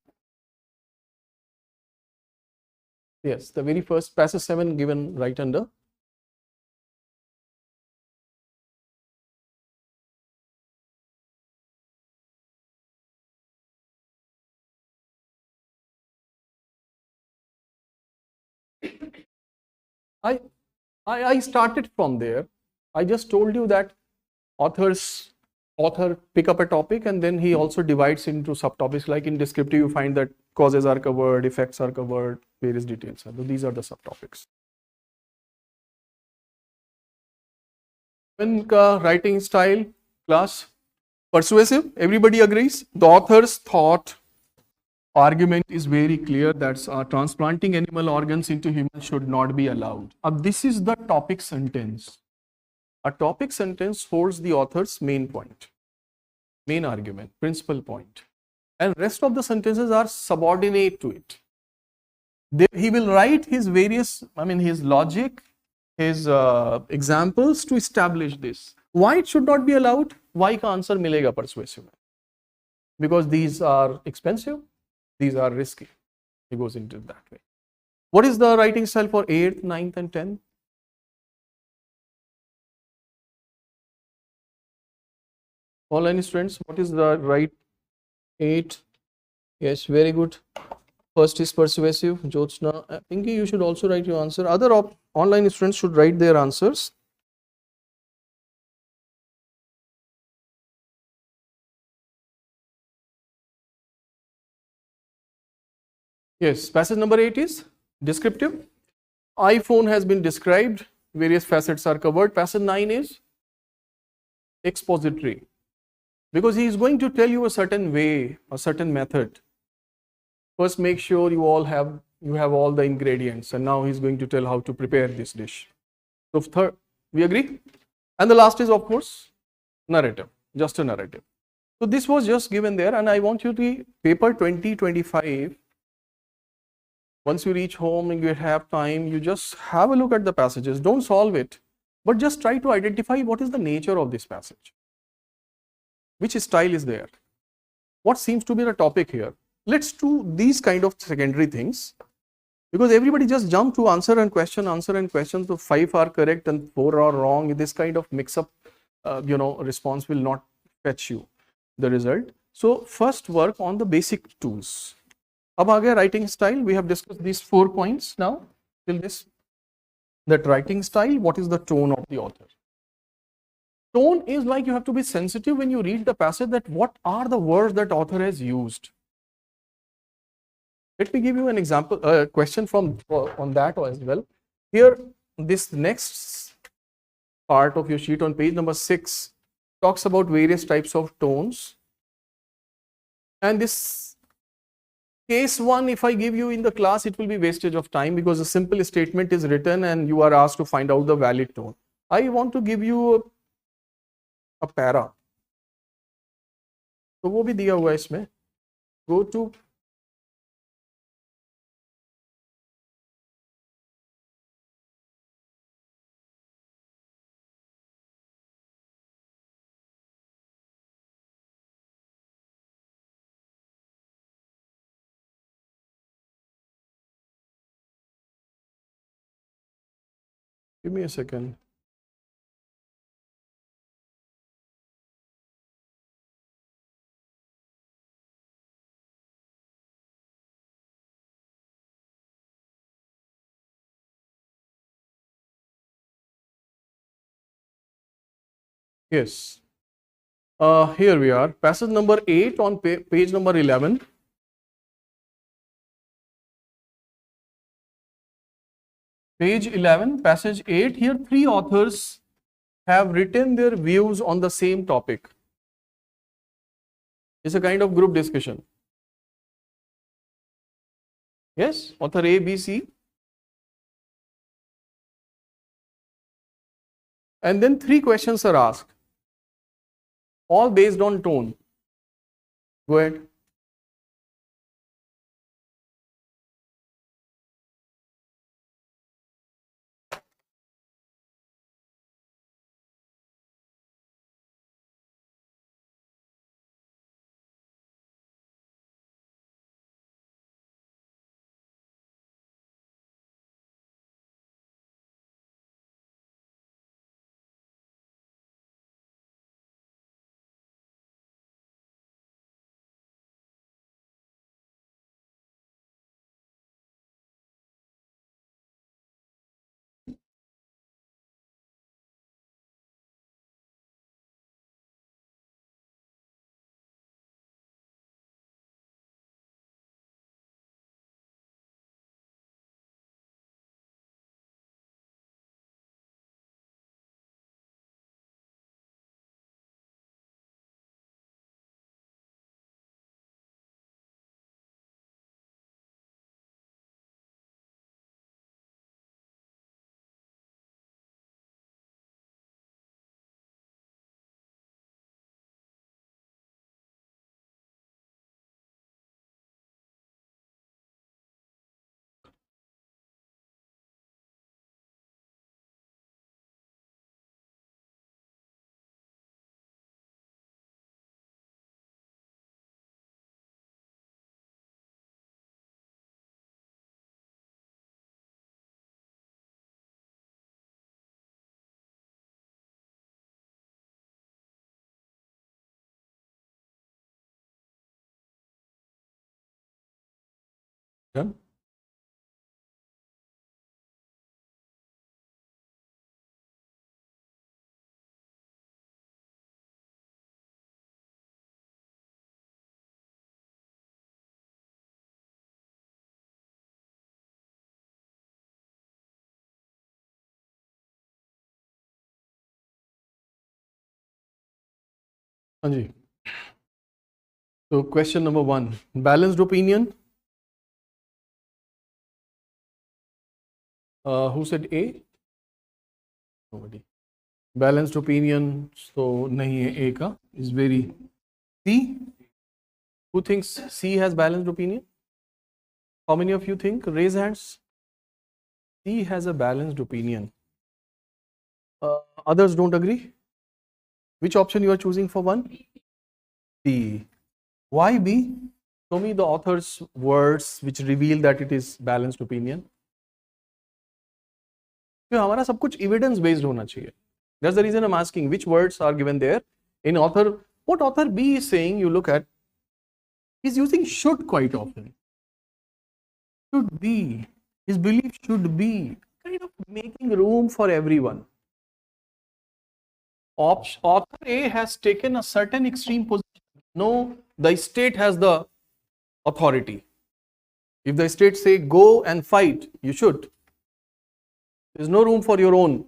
Yes, the very first, passage 7 given right under. I started from there. I just told you that author pick up a topic and then he also divides into subtopics. Like in descriptive, you find that causes are covered, effects are covered, various details. So these are the subtopics. When writing style, class, persuasive, everybody agrees. The author's thought argument is very clear, that's transplanting animal organs into humans should not be allowed. This is the topic sentence. A topic sentence holds the author's main point, main argument, principal point, and rest of the sentences are subordinate to it. He will write his various, his logic, his examples to establish this. Why it should not be allowed? Why का answer मिलेगा persuasive? Because these are expensive. These are risky. He goes into it that way. What is the writing style for 8th, 9th and 10th? Online students, what is the right 8? Yes, very good. First is persuasive. Jyotsna, Pinky, you should also write your answer. Other online students should write their answers. Yes, passage number 8 is descriptive. iPhone has been described, various facets are covered. Passage 9 is expository. because he is going to tell you a certain way, a certain method. First, make sure you have all the ingredients, and now he's going to tell how to prepare this dish. So third, we agree? And the last is, of course, narrative, just a narrative. So this was just given there, and I want you to paper 2025. Once you reach home and you have time, you just have a look at the passages. Don't solve it, but just try to identify what is the nature of this passage. Which style is there? What seems to be the topic here? Let's do these kind of secondary things, because everybody just jump to answer and question. So 5 are correct and 4 are wrong. This kind of mix-up, response will not fetch you the result. So first work on the basic tools. Ab aa gaya writing style. We have discussed these 4 points now till this. That writing style, what is the tone of the author? Tone is like you have to be sensitive when you read the passage, that what are the words that author has used. Let me give you an example, a question from on that as well. Here, this next part of your sheet on page number 6 talks about various types of tones. And this case 1, if I give you in the class, it will be wastage of time, because a simple statement is written and you are asked to find out the valid tone. I want to give you a para. तो वो भी दिया हुआ है इसमें. Go to give me a second. Yes. Here we are, passage number 8 on page number 11. Page 11, passage 8. Here 3 authors have written their views on the same topic. It's a kind of group discussion. Yes, author A, B, C. And then 3 questions are asked, all based on tone. Go ahead. Done? हाँ जी. So question number 1, balanced opinion. Who said A? Nobody. Balanced opinion, so nahi hai A ka, is very. C? Who thinks C has balanced opinion? How many of you think? Raise hands. C has a balanced opinion. Others don't agree? Which option you are choosing for 1? B. Why B? Show me the author's words which reveal that it is balanced opinion. हमारा सब कुछ evidence based होना चाहिए. That's the reason I'm asking which words are given there. In author, what author B is saying, you look at, he's using should quite often. Should be. His belief should be. Kind of making room for everyone. Author A has taken a certain extreme position. No, the state has the authority. If the state say go and fight, you should. There is no room for your own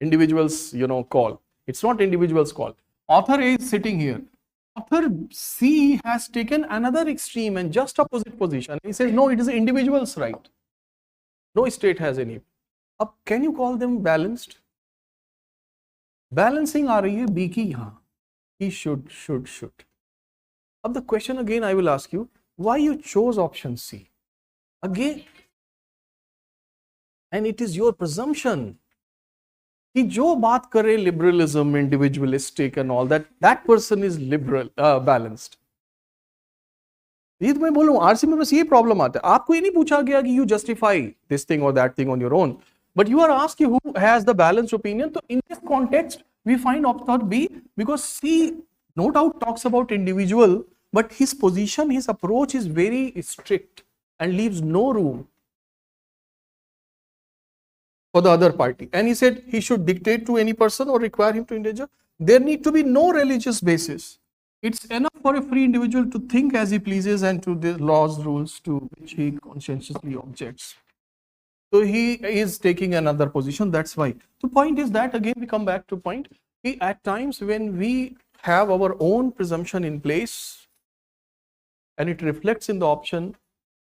individual's, call. It's not individual's call. Author A is sitting here. Author C has taken another extreme and just opposite position. He says, no, it is the individual's right. No state has any. Can you call them balanced? Balancing आ रही है B की यहाँ. He should. The question again I will ask you, why you chose option C? Again, and it is your presumption कि जो बात करे liberalism, individualistic and all that person is liberal, balanced. ये तो मैं बोल रहा हूँ आरसी में बस ये प्रॉब्लम आता है. आपको ये नहीं पूछा गया कि you justify this thing or that thing on your own, but you are asked who has the balanced opinion. So in this context, we find author B because C no doubt talks about individual, but his position, his approach is very strict and leaves no room for the other party. And he said he should dictate to any person or require him to engage. There need to be no religious basis. It's enough for a free individual to think as he pleases and to the laws, rules to which he conscientiously objects. So he is taking another position. That's why. The point is that again we come back to point. At times when we have our own presumption in place and it reflects in the option,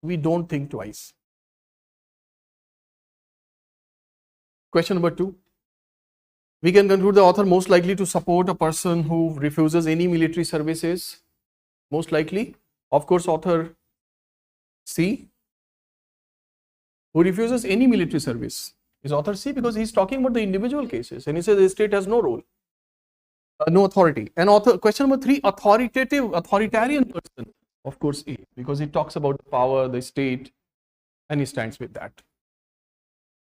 we don't think twice. Question number 2. We can conclude the author most likely to support a person who refuses any military services. Most likely, of course, author C, who refuses any military service, is author C because he's talking about the individual cases and he says the state has no role, no authority. And author, question number 3, authoritarian person, of course A, because he talks about the power, the state, and he stands with that.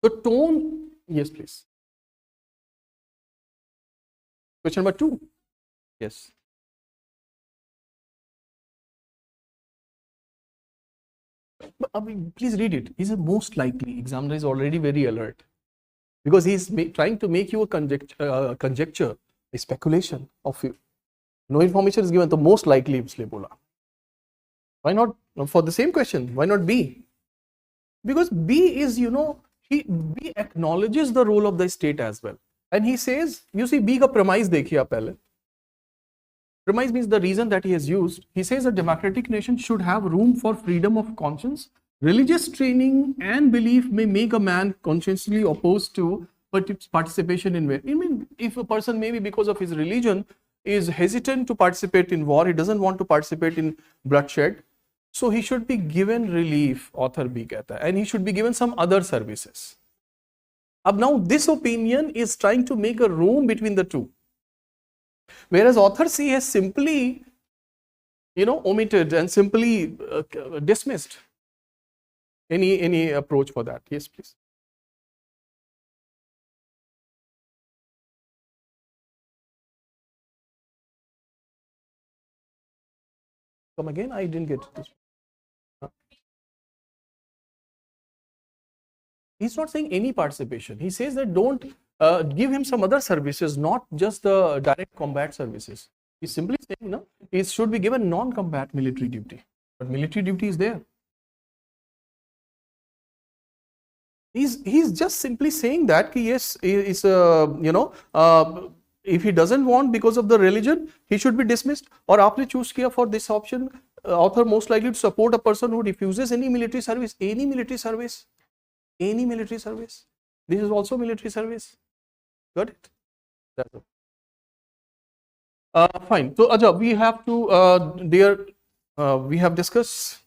The tone, yes, please. Question number 2. Yes. Please read it. He said most likely. Examiner is already very alert because he's trying to make you a conjecture, a speculation of you. No information is given. So most likely, isliye bola. Why not for the same question? Why not B? Because B is, B acknowledges the role of the state as well. And he says, you see, B ka premise dekhiye aap pehle. Premise means the reason that he has used. He says a democratic nation should have room for freedom of conscience. Religious training and belief may make a man consciously opposed to participation in war. I mean, if a person maybe because of his religion is hesitant to participate in war, he doesn't want to participate in bloodshed, so he should be given relief, author B kehta hai, and he should be given some other services. Now this opinion is trying to make a room between the two. Whereas author C has simply, omitted and simply dismissed any approach for that. Yes, please. Come again? I didn't get this. He's not saying any participation. He says that don't give him some other services, not just the direct combat services. He's simply saying, he should be given non-combat military duty. But military duty is there. He's just simply saying that yes, it's if he doesn't want because of the religion, he should be dismissed. और आपने choose किया for this option, author most likely to support a person who refuses any military service. Any military service. Any military service. This is also military service. Got it? That's it. Fine. So Ajab, we have to, we have discussed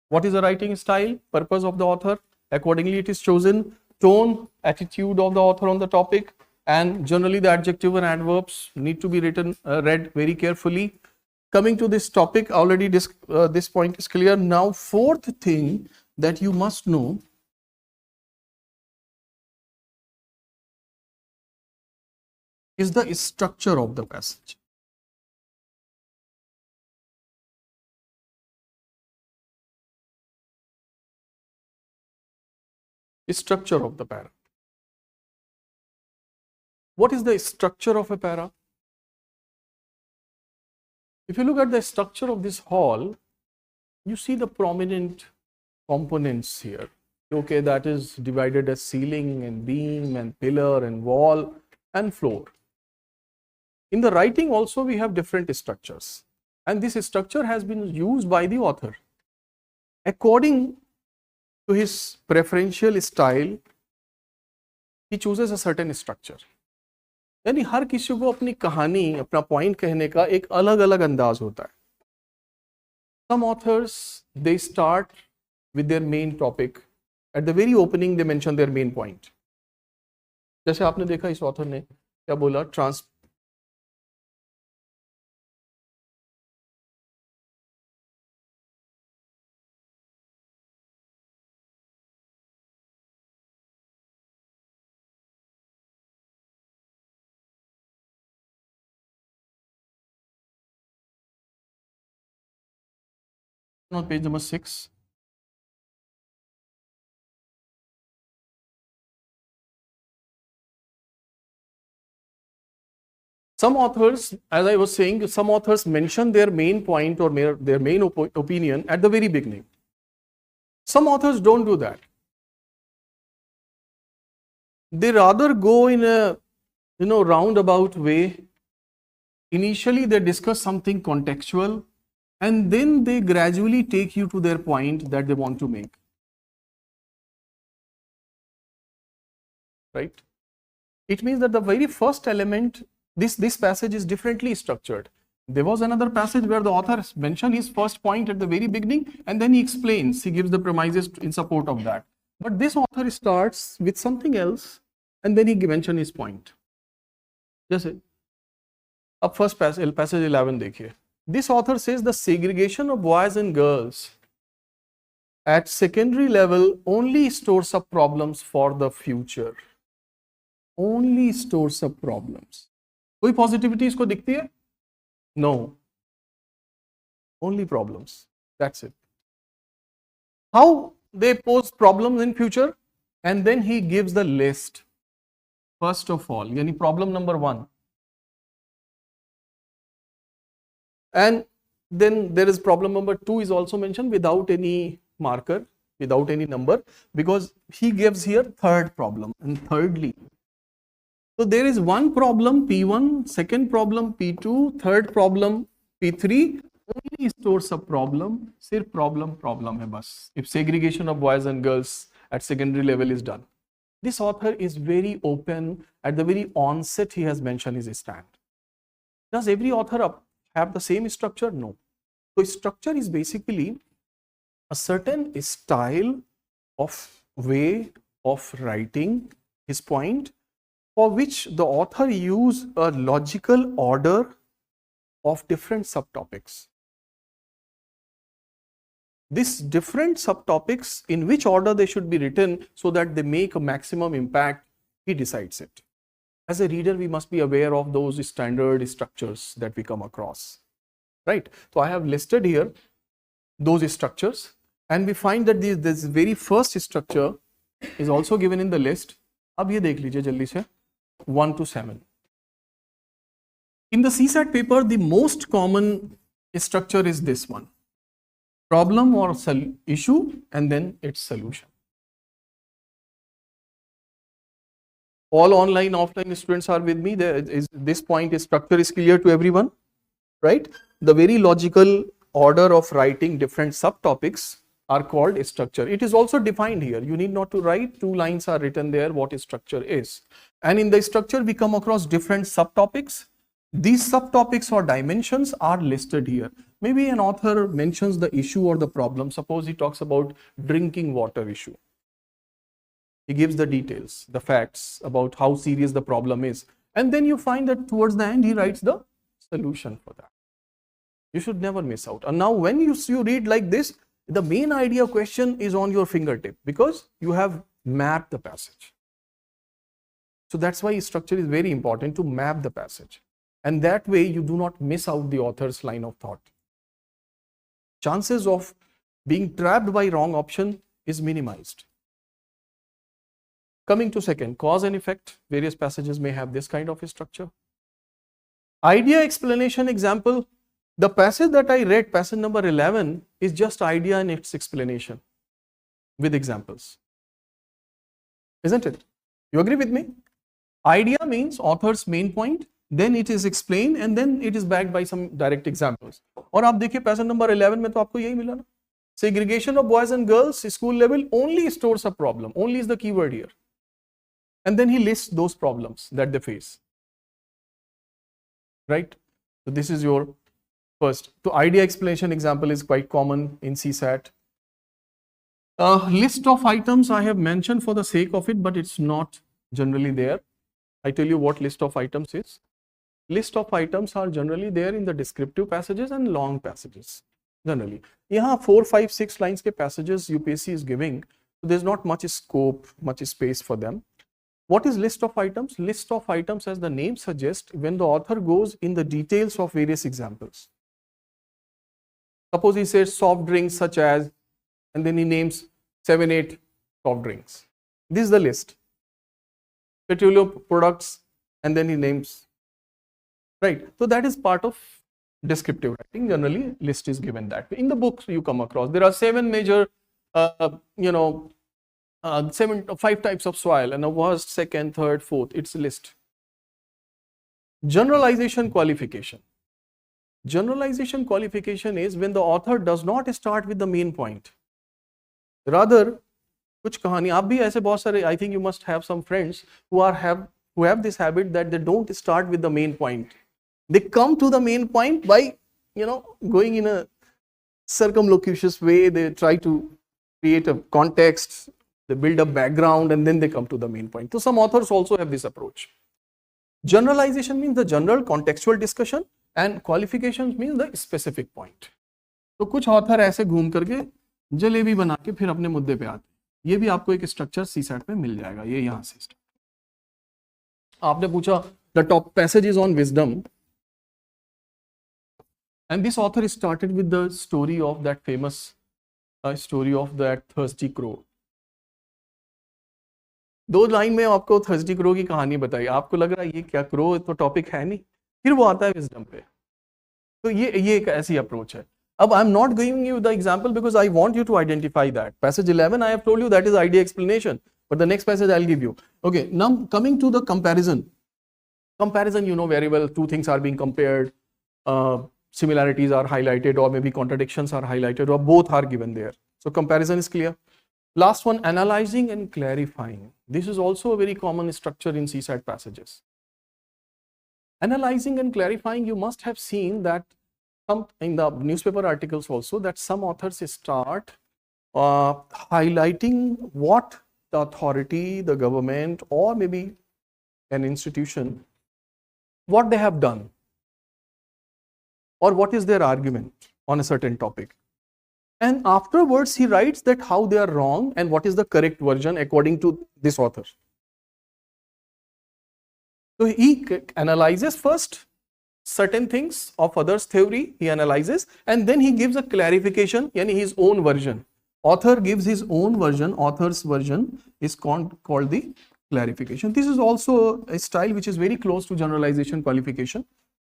what is the writing style, purpose of the author. Accordingly, it is chosen. Tone, attitude of the author on the topic, and generally the adjective and adverbs need to be written, read very carefully. Coming to this topic, already this point is clear. Now, fourth thing that you must know is the structure of the passage. Structure of the para. What is the structure of a para? If you look at the structure of this hall, you see the prominent components here. Okay, that is divided as ceiling and beam and pillar and wall and floor. In the writing also we have different structures, and this structure has been used by the author. According to his preferential style, he chooses a certain structure. यानी हर किसी को अपनी कहानी, अपना point कहने का एक अलग अलग अंदाज होता है. Some authors, they start with their main topic. At the very opening they mention their main point. जैसे आपने देखा इस ऑथर ने क्या बोला, on page number 6. Some authors, as I was saying, some authors mention their main point or their main opinion at the very beginning. Some authors don't do that. They rather go in a roundabout way. Initially they discuss something contextual, and then they gradually take you to their point that they want to make. Right? It means that the very first element, this passage is differently structured. There was another passage where the author mentioned his first point at the very beginning, and then he explains, he gives the premises in support of that. But this author starts with something else, and then he mentions his point. जैसे अब first passage 11 देखिए. This author says the segregation of boys and girls at secondary level only stores up problems for the future. Only stores up problems. कोई positivity इसको दिखती है? No. Only problems. That's it. How they pose problems in future? And then he gives the list. First of all, yani problem number 1. And then there is problem number 2 is also mentioned without any marker, without any number, because he gives here third problem. And thirdly, so there is one problem P1, second problem P2, third problem P3, only stores a problem, sirf problem hai bas, if segregation of boys and girls at secondary level is done. This author is very open. At the very onset he has mentioned his stand. Does every author have the same structure? No. So structure is basically a certain style of way of writing his point, for which the author use a logical order of different subtopics. These different subtopics, in which order they should be written so that they make a maximum impact, he decides it. As a reader, we must be aware of those standard structures that we come across, right? So I have listed here those structures, and we find that this very first structure is also given in the list. अब ये देख लीजिए जल्दी से 1 to 7. In the CSAT paper, the most common structure is this one: problem or issue and then its solution. All online, offline students are with me. This point is structure is clear to everyone, right? The very logical order of writing different subtopics are called a structure. It is also defined here. You need not to write, 2 lines are written there what a structure is. And in the structure we come across different subtopics. These subtopics or dimensions are listed here. Maybe an author mentions the issue or the problem. Suppose he talks about drinking water issue. He gives the details, the facts about how serious the problem is. And then you find that towards the end he writes the solution for that. You should never miss out. And now when you read like this, the main idea question is on your fingertip because you have mapped the passage. So that's why structure is very important, to map the passage. And that way you do not miss out the author's line of thought. Chances of being trapped by wrong option is minimized. Coming to second, cause and effect. Various passages may have this kind of a structure. Idea explanation example. The passage that I read, passage number 11, is just idea and its explanation with examples. Isn't it? You agree with me? Idea means author's main point, then it is explained and then it is backed by some direct examples. और आप देखिए passage number 11 में तो आपको यही मिला ना. Segregation of boys and girls school level only stores a problem. Only is the keyword here. And then he lists those problems that they face. Right? So this is your first. So idea explanation example is quite common in CSAT. List of items I have mentioned for the sake of it, but it's not generally there. I tell you what list of items is. List of items are generally there in the descriptive passages and long passages. Generally, यहाँ 4, 5, 6 lines के passages UPSC is giving, so there's not much scope, much space for them. What is list of items? List of items, as the name suggests, when the author goes in the details of various examples. Suppose he says soft drinks such as, and then he names 7, 8 soft drinks. This is the list. Petroleum products, and then he names, right? So that is part of descriptive writing. Generally, list is given that way. In the books you come across, there are 7 major, 5 types of soil, and a first, second, third, fourth. It's a list. Generalization qualification. Generalization qualification is when the author does not start with the main point. Rather, कुछ कहानी आप भी ऐसे बहुत सारे, I think you must have some friends who have this habit that they don't start with the main point. They come to the main point by going in a circumlocucious way. They try to create a context, they build a background, and then they come to the main point. So some authors also have this approach. Generalization means the general contextual discussion, and qualifications means the specific point. तो कुछ author ऐसे घूम करके जलेबी बना के फिर अपने मुद्दे पे आते हैं. ये भी आपको एक स्ट्रक्चर सीसैट में मिल जाएगा. ये यहाँ से आपने पूछा the top passage is on wisdom, and this author started with the story of that famous story of that thirsty crow. 2 line में आपको thirsty crow की कहानी बताई. आपको लग रहा है ये क्या crow तो टॉपिक है नहीं, फिर वो आता है wisdom पे. तो ये एक ऐसी अप्रोच है. अब I'm not giving you the example because I want you to identify that. Passage 11 I have told you that is idea explanation, but the next passage I'll give you. Okay, now coming to the comparison. Comparison, you know very well, 2 things are being compared, similarities are highlighted, or maybe contradictions are highlighted, or both are given there. So comparison is clear. Last one, analyzing and clarifying. This is also a very common structure in CSAT passages. Analyzing and clarifying, you must have seen that in the newspaper articles also, that some authors start highlighting what the authority, the government, or maybe an institution, what they have done, or what is their argument on a certain topic. And afterwards he writes that how they are wrong and what is the correct version according to this author. So he analyzes first certain things of others' theory, he analyzes, and then he gives a clarification, yani his own version. Author gives his own version, author's version is called the clarification. This is also a style which is very close to generalization qualification,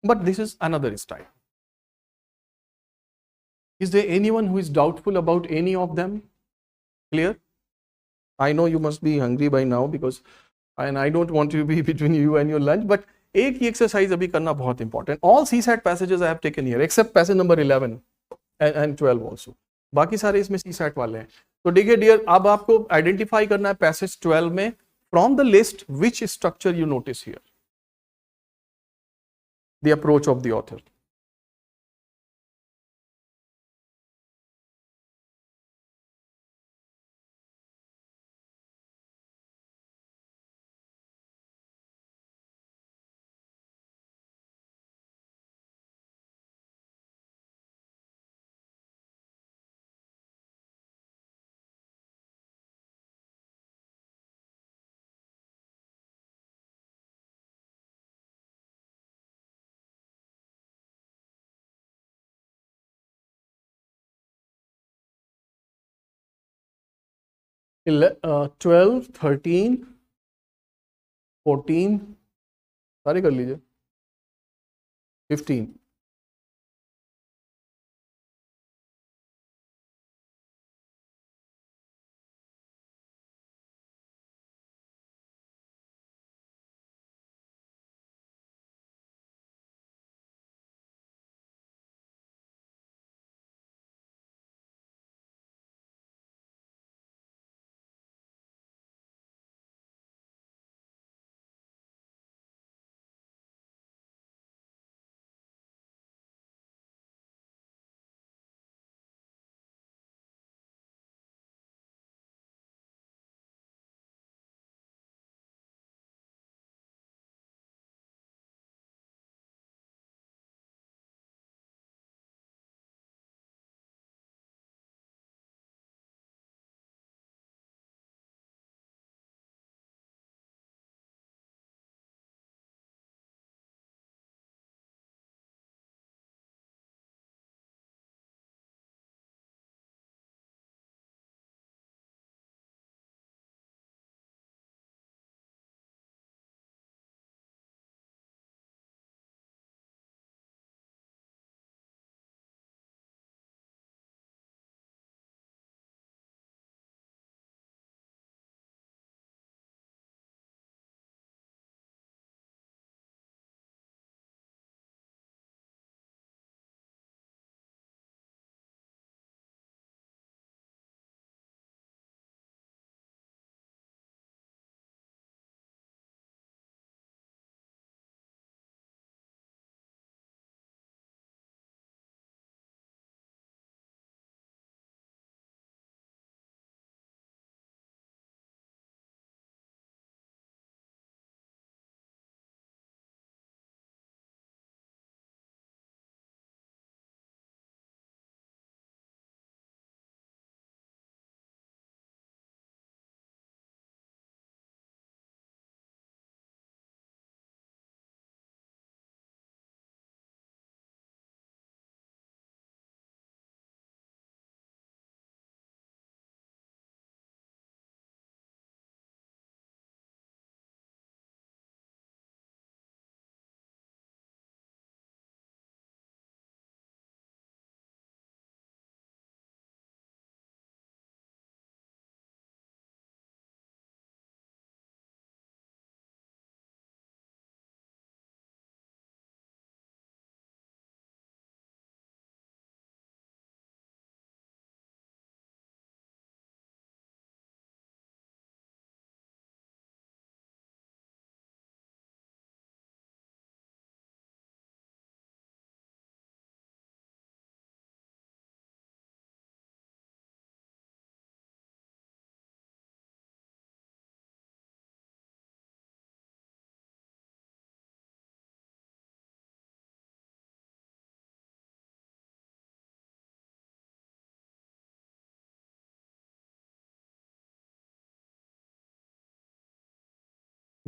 but this is another style. Is there anyone who is doubtful about any of them? Clear? I know you must be hungry by now because and I don't want to be between you and your lunch, but एक ही exercise अभी करना बहुत important. All CSAT passages I have taken here, except passage number 11 and 12 also. बाकी सारे इसमें CSAT वाले हैं. तो देखिए डियर, अब आपको आइडेंटिफाई करना है पैसेज 12 में from the list which structure you notice here. The approach of the author. uh, 12, 13, 14 सारे कर लीजिए, 15.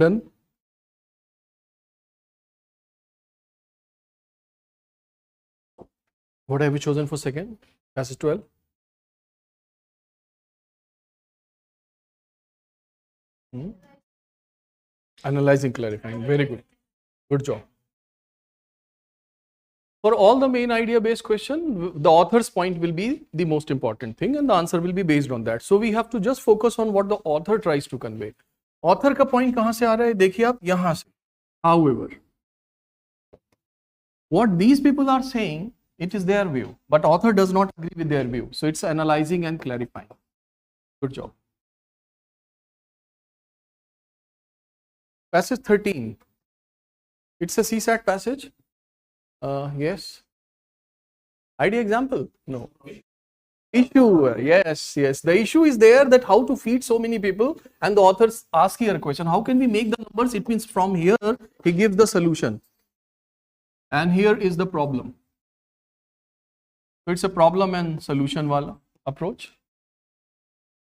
Done. What have you chosen for second? Passage 12. Analyzing, clarifying. Very good. Good job. For all the main idea based question, the author's point will be the most important thing and the answer will be based on that. So we have to just focus on what the author tries to convey. Author का point कहां से आ रहा है, देखिए आप यहां से. However, what these people are saying, it is their view, but author does not agree with their view. So it's analyzing and clarifying. Good job. Passage 13. It's a CSAT passage. Yes. Idea example? No. Issue. Yes. The issue is there that how to feed so many people, and the authors ask here a question: how can we make the numbers? It means from here he gives the solution, and here is the problem. So it's a problem and solution wala approach.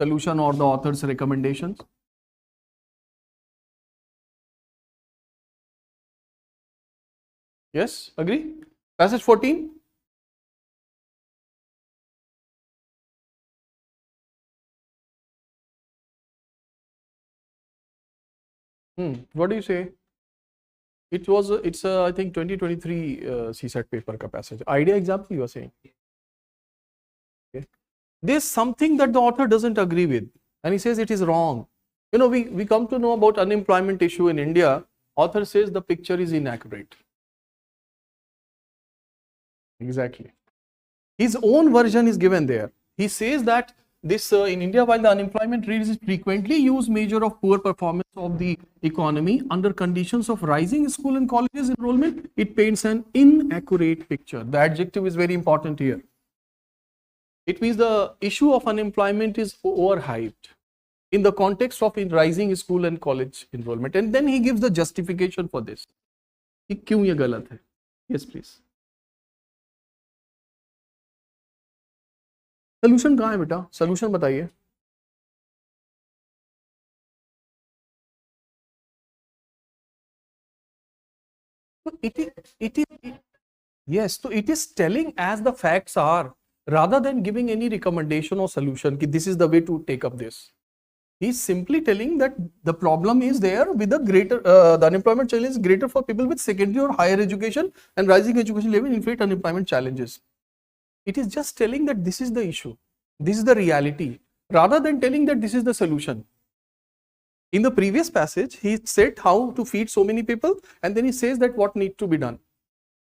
Solution or the author's recommendations. Yes, agree? Passage 14. What do you say? It's a I think 2023 CSAT paper ka passage. Idea example you are saying. Okay. There's something that the author doesn't agree with, and he says it is wrong. You know, we come to know about unemployment issue in India. Author says the picture is inaccurate. Exactly. His own version is given there. He says that this in India, while the unemployment rate is frequently used measure of poor performance of the economy under conditions of rising school and colleges enrollment, it paints an inaccurate picture. The adjective is very important here. It means the issue of unemployment is overhyped in the context of rising school and college enrollment, and then he gives the justification for this. कि क्यों ये गलत है? Yes, please. Solution कहाँ है बेटा, solution बताइए. Yes, so it is telling as the facts are rather than giving any recommendation or solution कि this is the way to take up this. He is simply telling that the problem is there with the greater the unemployment challenge is greater for people with secondary or higher education and rising education level inflate unemployment challenges. It is just telling that this is the issue. This is the reality, rather than telling that this is the solution. In the previous passage, he said how to feed so many people, and then he says that what needs to be done,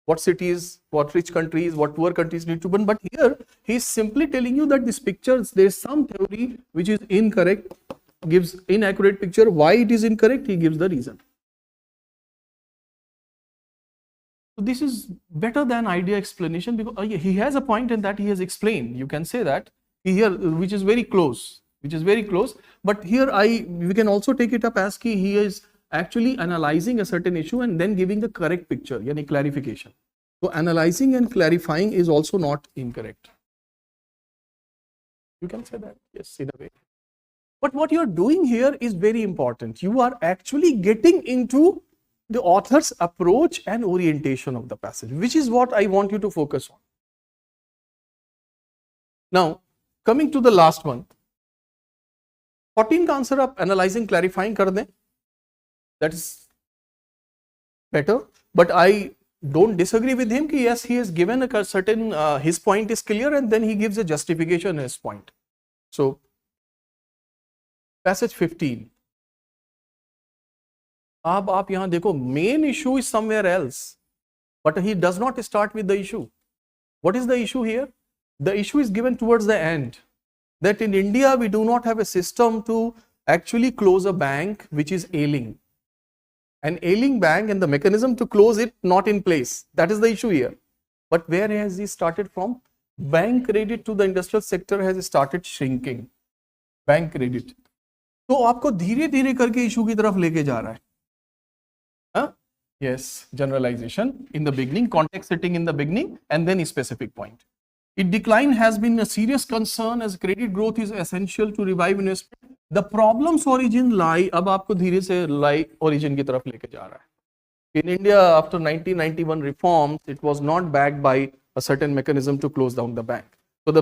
what cities, what rich countries, what poor countries need to be done. But here, he is simply telling you that this picture, there is some theory which is incorrect, gives inaccurate picture. Why it is incorrect? He gives the reason. So this is better than idea explanation because he has a point in that he has explained. You can say that. Here, which is very close, but here we can also take it up as he is actually analyzing a certain issue and then giving the correct picture, yani clarification. So analyzing and clarifying is also not incorrect. You can say that, yes, in a way. But what you are doing here is very important. You are actually getting into the author's approach and orientation of the passage, which is what I want you to focus on. Now, coming to the last one, 14 का answer आप analysing clarifying कर दें, that is better. But I don't disagree with him कि yes, he has given a certain his point is clear and then he gives a justification his point. So passage 15. अब आप यहाँ देखो, main issue is somewhere else, but he does not start with the issue. What is the issue here? The issue is given towards the end. That in India we do not have a system to actually close a bank which is ailing. An ailing bank and the mechanism to close it not in place. That is the issue here. But where has he started from? Bank credit to the industrial sector has started shrinking. Bank credit. तो आपको धीरे धीरे करके issue की तरफ लेके जा रहा है. Yes, generalization in the beginning, context setting in the beginning, and then a specific point. Its decline has been a serious concern as credit growth is essential to revive investment. The problem's origin lie, अब आपको धीरे से lie origin की तरफ लेके जा रहा है. In India, after 1991 reforms, it was not backed by a certain mechanism to close down the bank. So the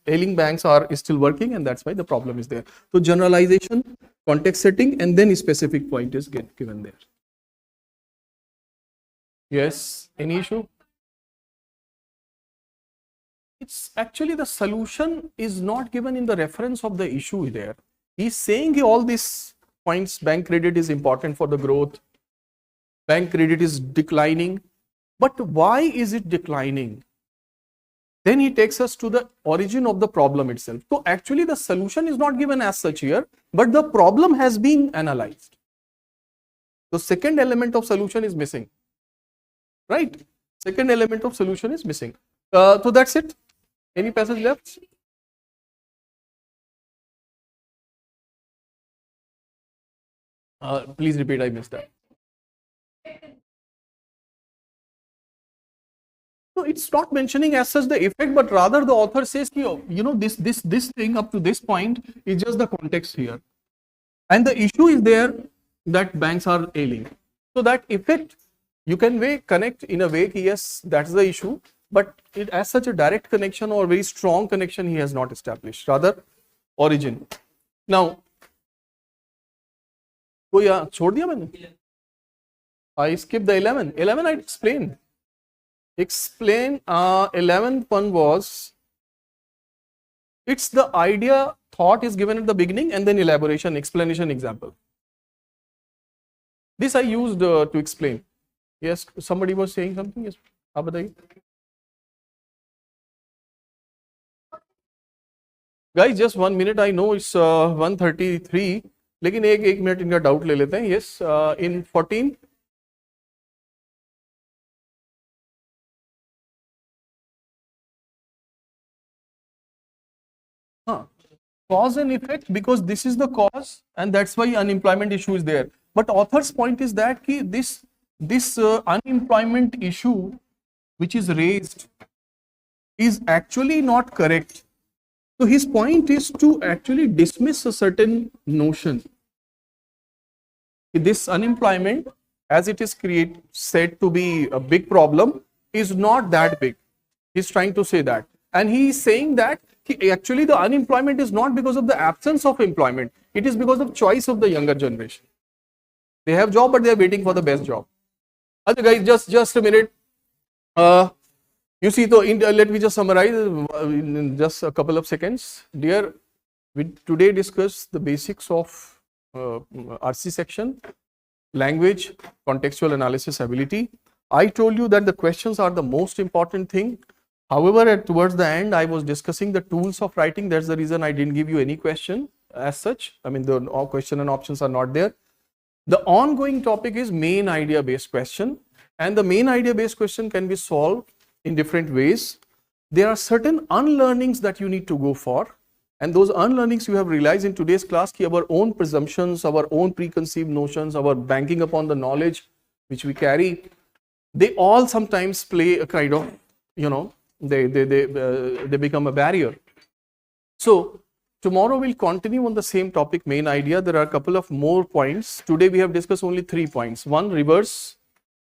ailing banks are still working, and that's why the problem is there. So generalization, context setting, and then a specific point is given there. Yes, any issue? It's actually the solution is not given in the reference of the issue there. He's saying all this points, bank credit is important for the growth. Bank credit is declining. But why is it declining? Then he takes us to the origin of the problem itself. So actually the solution is not given as such here, but the problem has been analyzed. The second element of solution is missing, right? Second element of solution is missing. So that's it. Any passage left? Please repeat, I missed that. So it's not mentioning as such the effect, but rather the author says, this thing up to this point is just the context here. And the issue is there that banks are ailing. So that effect you can connect in a way, yes, that's the issue, but it as such a direct connection or very strong connection he has not established, rather origin. Now, छोड़ दिया मैंने? I skipped the 11. 11 I explained. 11th one was, it's the idea, thought is given at the beginning and then elaboration, explanation, example. This I used to explain. Yes, somebody was saying something. Yes, आप बताइए. Guys, just 1 minute. I know it's 1:33, लेकिन एक minute इनका doubt ले लेते हैं. Yes, in 14. Cause and effect, because this is the cause and that's why unemployment issue is there. But author's point is that this unemployment issue which is raised is actually not correct. So his point is to actually dismiss a certain notion. This unemployment, as it is said to be a big problem, is not that big. He's trying to say that. And he is saying that actually the unemployment is not because of the absence of employment. It is because of choice of the younger generation. They have job, but they are waiting for the best job. Other guys, just a minute. You see, let me just summarize in just a couple of seconds. Dear, we today discussed the basics of RC section, language, contextual analysis ability. I told you that the questions are the most important thing. However, towards the end, I was discussing the tools of writing. That's the reason I didn't give you any question as such. I mean, the question and options are not there. The ongoing topic is main idea based question, and the main idea based question can be solved in different ways. There are certain unlearnings that you need to go for, and those unlearnings you have realized in today's class, our own presumptions, our own preconceived notions, our banking upon the knowledge which we carry, they all sometimes play a kind of, they become a barrier. So tomorrow we'll continue on the same topic, main idea. There are a couple of more points. Today we have discussed only 3 points. 1, reverse.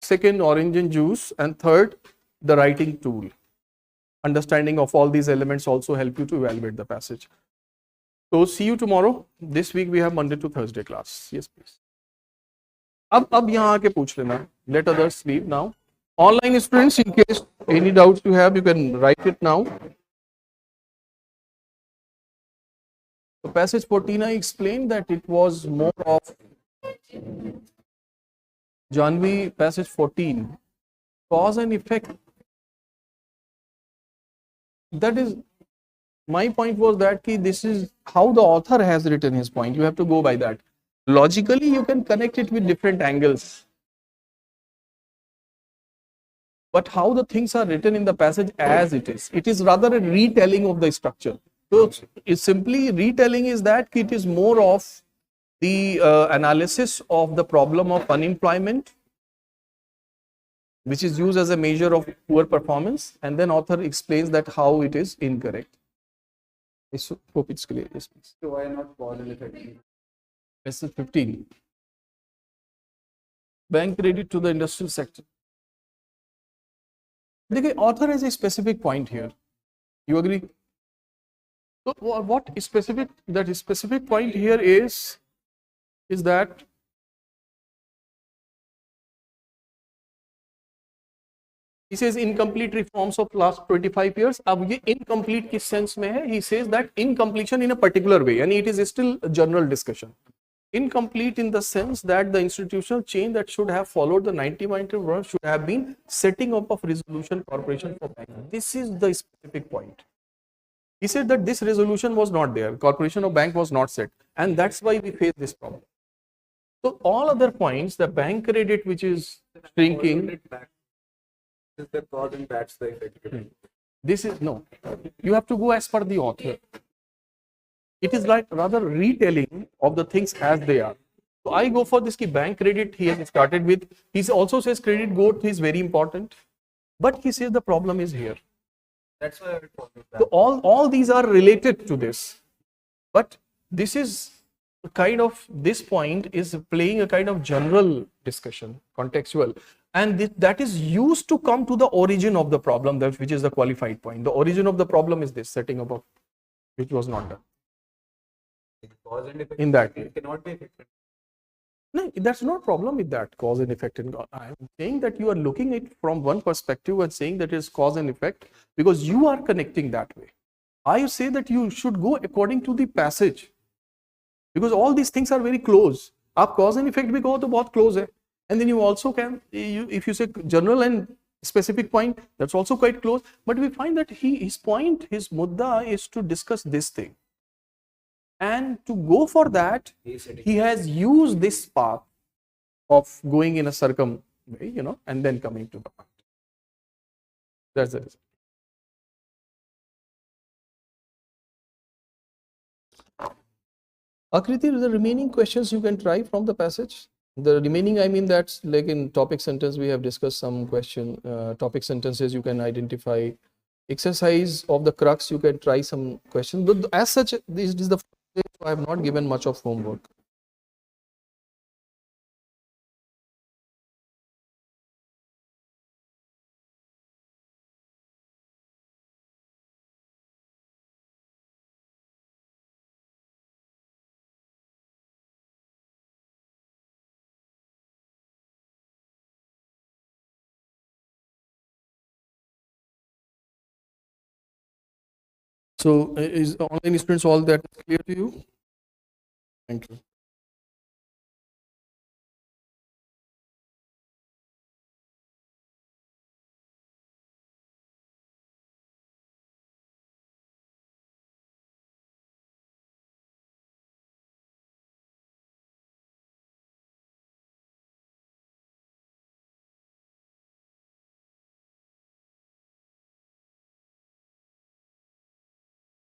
2nd, orange and juice. And 3rd, the writing tool. Understanding of all these elements also help you to evaluate the passage. So see you tomorrow. This week we have Monday to Thursday class. Yes, please. अब यहाँ आके पूछ लेना. Let others leave now. Online students, in case any doubts you have, you can write it now. So passage 14, I explained that it was more of Janvi, passage 14, cause and effect. That is, my point was that this is how the author has written his point. You have to go by that. Logically, you can connect it with different angles. But how the things are written in the passage as it is rather a retelling of the structure. So it's simply retelling is that it is more of the analysis of the problem of unemployment, which is used as a measure of poor performance, and then author explains that how it is incorrect. I hope it's clear. Yes, please. So why not qualitative? Lesson 15. Bank credit to the industrial sector. The author has a specific point here. You agree? So what is specific? That specific point here is that he says incomplete reforms of last 25 years. अब ये incomplete किस sense में है? He says that incompletion in a particular way, and it is still a general discussion. Incomplete in the sense that the institutional change that should have followed the 1991 should have been setting up of resolution corporation for bank. This is the specific point. He said that this resolution was not there, corporation of bank was not set, and that's why we face this problem. So all other points, the bank credit which is shrinking, Is the cause and that's the effect. this is no, you have to go as per the author. It is like rather retelling of the things as they are. So I go for this ki bank credit he has started with. He also says credit growth is very important, but he says the problem is here. That's why I would follow that. So all these are related to this, but this is a kind of, this point is playing a kind of general discussion, contextual, and that is used to come to the origin of the problem, that which is the qualified point. The origin of the problem is this setting up of, which was not done. Cause and effect In that way. it cannot be effective. No, that's not problem with that cause and effect. I am saying that you are looking at it from one perspective and saying that it is cause and effect because you are connecting that way. I say that you should go according to the passage because all these things are very close. आप cause and effect भी कहो तो बहुत close है. And then you also can, if you say general and specific point, that's also quite close. But we find that his point, his mudda is to discuss this thing. And to go for that, he has used this path of going in a circum way, and then coming to the point. That's the reason. Akriti, the remaining questions you can try from the passage. The remaining, I mean, that's like in topic sentence, we have discussed some question, topic sentences you can identify. Exercise of the crux, you can try some questions. But as such, this is the I have not given much of homework. So is online students all that clear to you? Thank you.